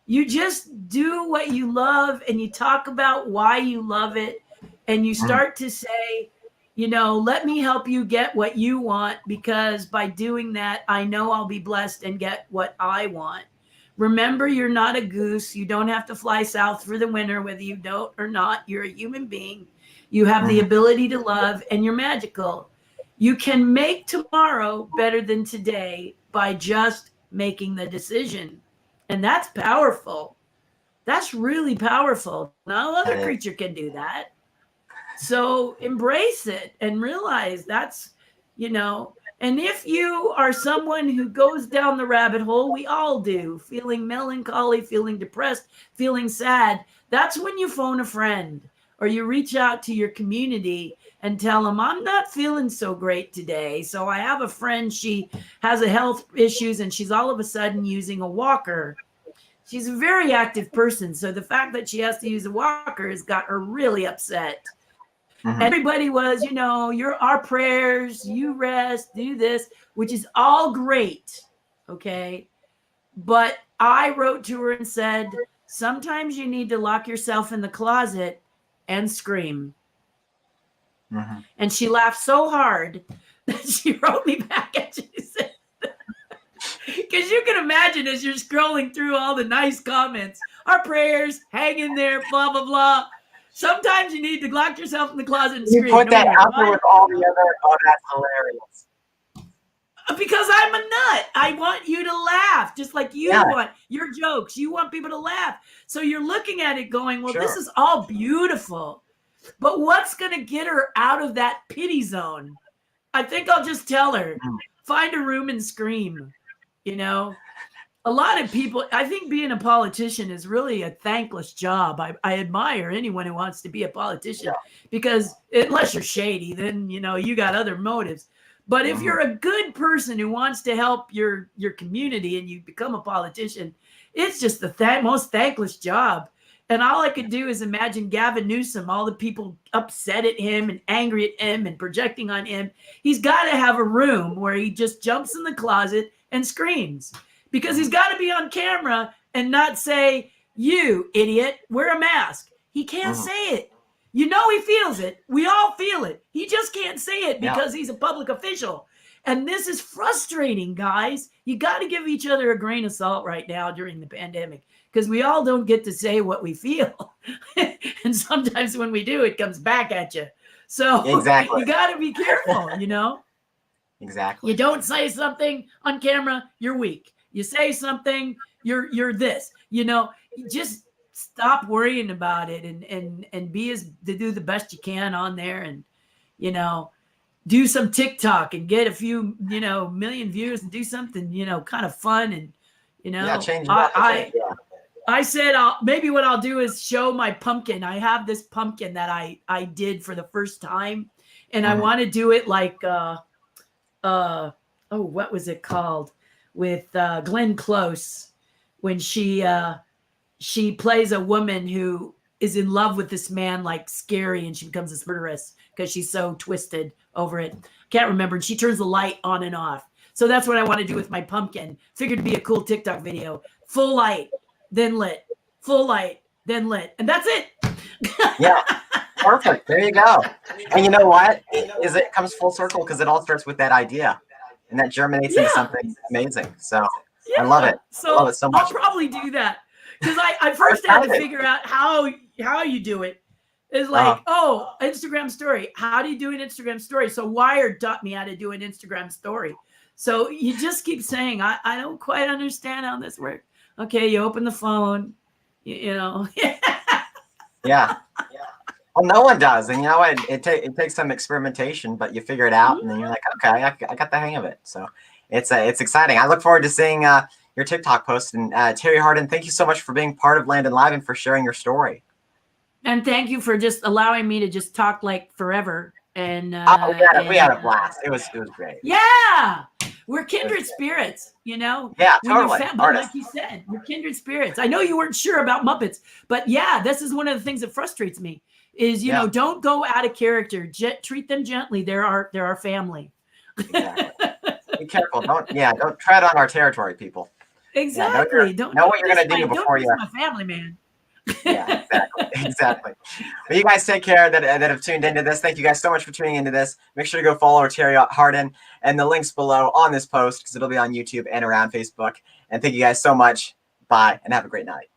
you just do what you love and you talk about why you love it, and you start to say, you know, let me help you get what you want, because by doing that, I know I'll be blessed and get what I want. Remember, you're not a goose. You don't have to fly south for the winter, whether you don't or not. You're a human being. You have the ability to love, and you're magical. You can make tomorrow better than today by just making the decision. And that's powerful. That's really powerful. No other creature can do that. So embrace it and realize that's, you know, and if you are someone who goes down the rabbit hole, we all do, feeling melancholy, feeling depressed, feeling sad, that's when you phone a friend or you reach out to your community and tell them, I'm not feeling so great today. So I have a friend, she has a health issues and she's all of a sudden using a walker. She's a very active person. So the fact that she has to use a walker has got her really upset. Everybody was, you know, our prayers, you rest, do this, which is all great. Okay. But I wrote to her and said, sometimes you need to lock yourself in the closet and scream. And she laughed so hard that she wrote me back and she said, because you can imagine as you're scrolling through all the nice comments, our prayers, hang in there, blah, blah, blah. Sometimes you need to lock yourself in the closet and scream. You put that out there with all the other, oh, that's hilarious. Because I'm a nut. I want you to laugh, just like you want your jokes. You want people to laugh. So you're looking at it going, well, this is all beautiful. But what's going to get her out of that pity zone? I think I'll just tell her, find a room and scream. You know, a lot of people, I think being a politician is really a thankless job. I admire anyone who wants to be a politician because unless you're shady, then, you know, you got other motives. But if you're a good person who wants to help your community and you become a politician, it's just the most thankless job. And all I could do is imagine Gavin Newsom, all the people upset at him and angry at him and projecting on him. He's got to have a room where he just jumps in the closet and screams, because he's got to be on camera and not say, "You idiot, wear a mask." He can't say it. You know he feels it. We all feel it. He just can't say it because he's a public official. And this is frustrating, guys. You got to give each other a grain of salt right now during the pandemic, because we all don't get to say what we feel. And sometimes when we do, it comes back at you. So Exactly. you got to be careful, you know? Exactly. You don't say something on camera, you're weak. You say something, you're this. You know, just stop worrying about it and do the best you can on there, and, you know, do some TikTok and get a few, you know, million views and do something, you know, kind of fun. And, you know, change. I said, maybe what I'll do is show my pumpkin. I have this pumpkin that I did for the first time, and I want to do it like, what was it called, with Glenn Close, when she plays a woman who is in love with this man, like scary, and she becomes this murderess because she's so twisted over it. Can't remember. And she turns the light on and off. So that's what I want to do with my pumpkin. Figured to be a cool TikTok video. Full light, then lit. Full light, then lit. And that's it. Yeah. Perfect. There you go. And you know what? It comes full circle, because it all starts with that idea, and that germinates into something amazing. So I love it. I love it so much. I'll probably do that, because I first had to figure out how you do it. It's like, Instagram story. How do you do an Instagram story? So Wired taught me how to do an Instagram story. So you just keep saying, I don't quite understand how this works. Okay, you open the phone, you know. Yeah. Well, no one does. And you know what? It takes some experimentation, but you figure it out, and then you're like, okay, I got the hang of it. So it's exciting. I look forward to seeing your TikTok post. And Terri Hardin, thank you so much for being part of Landon Live and for sharing your story. And thank you for just allowing me to just talk like forever. And we had a blast. It was great. Yeah, we're kindred spirits, you know. Yeah, when totally. But like you said, we're kindred spirits. I know you weren't sure about Muppets, but yeah, this is one of the things that frustrates me. Is, you know, don't go out of character. Treat them gently. They're our family. Exactly. Be careful. Don't tread on our territory, people. Exactly. Don't know what you're gonna do before you. My family, man. Yeah, exactly. But you guys take care that have tuned into this. Thank you guys so much for tuning into this. Make sure to go follow Terri Hardin and the links below on this post, because it'll be on YouTube and around Facebook. And thank you guys so much. Bye, and have a great night.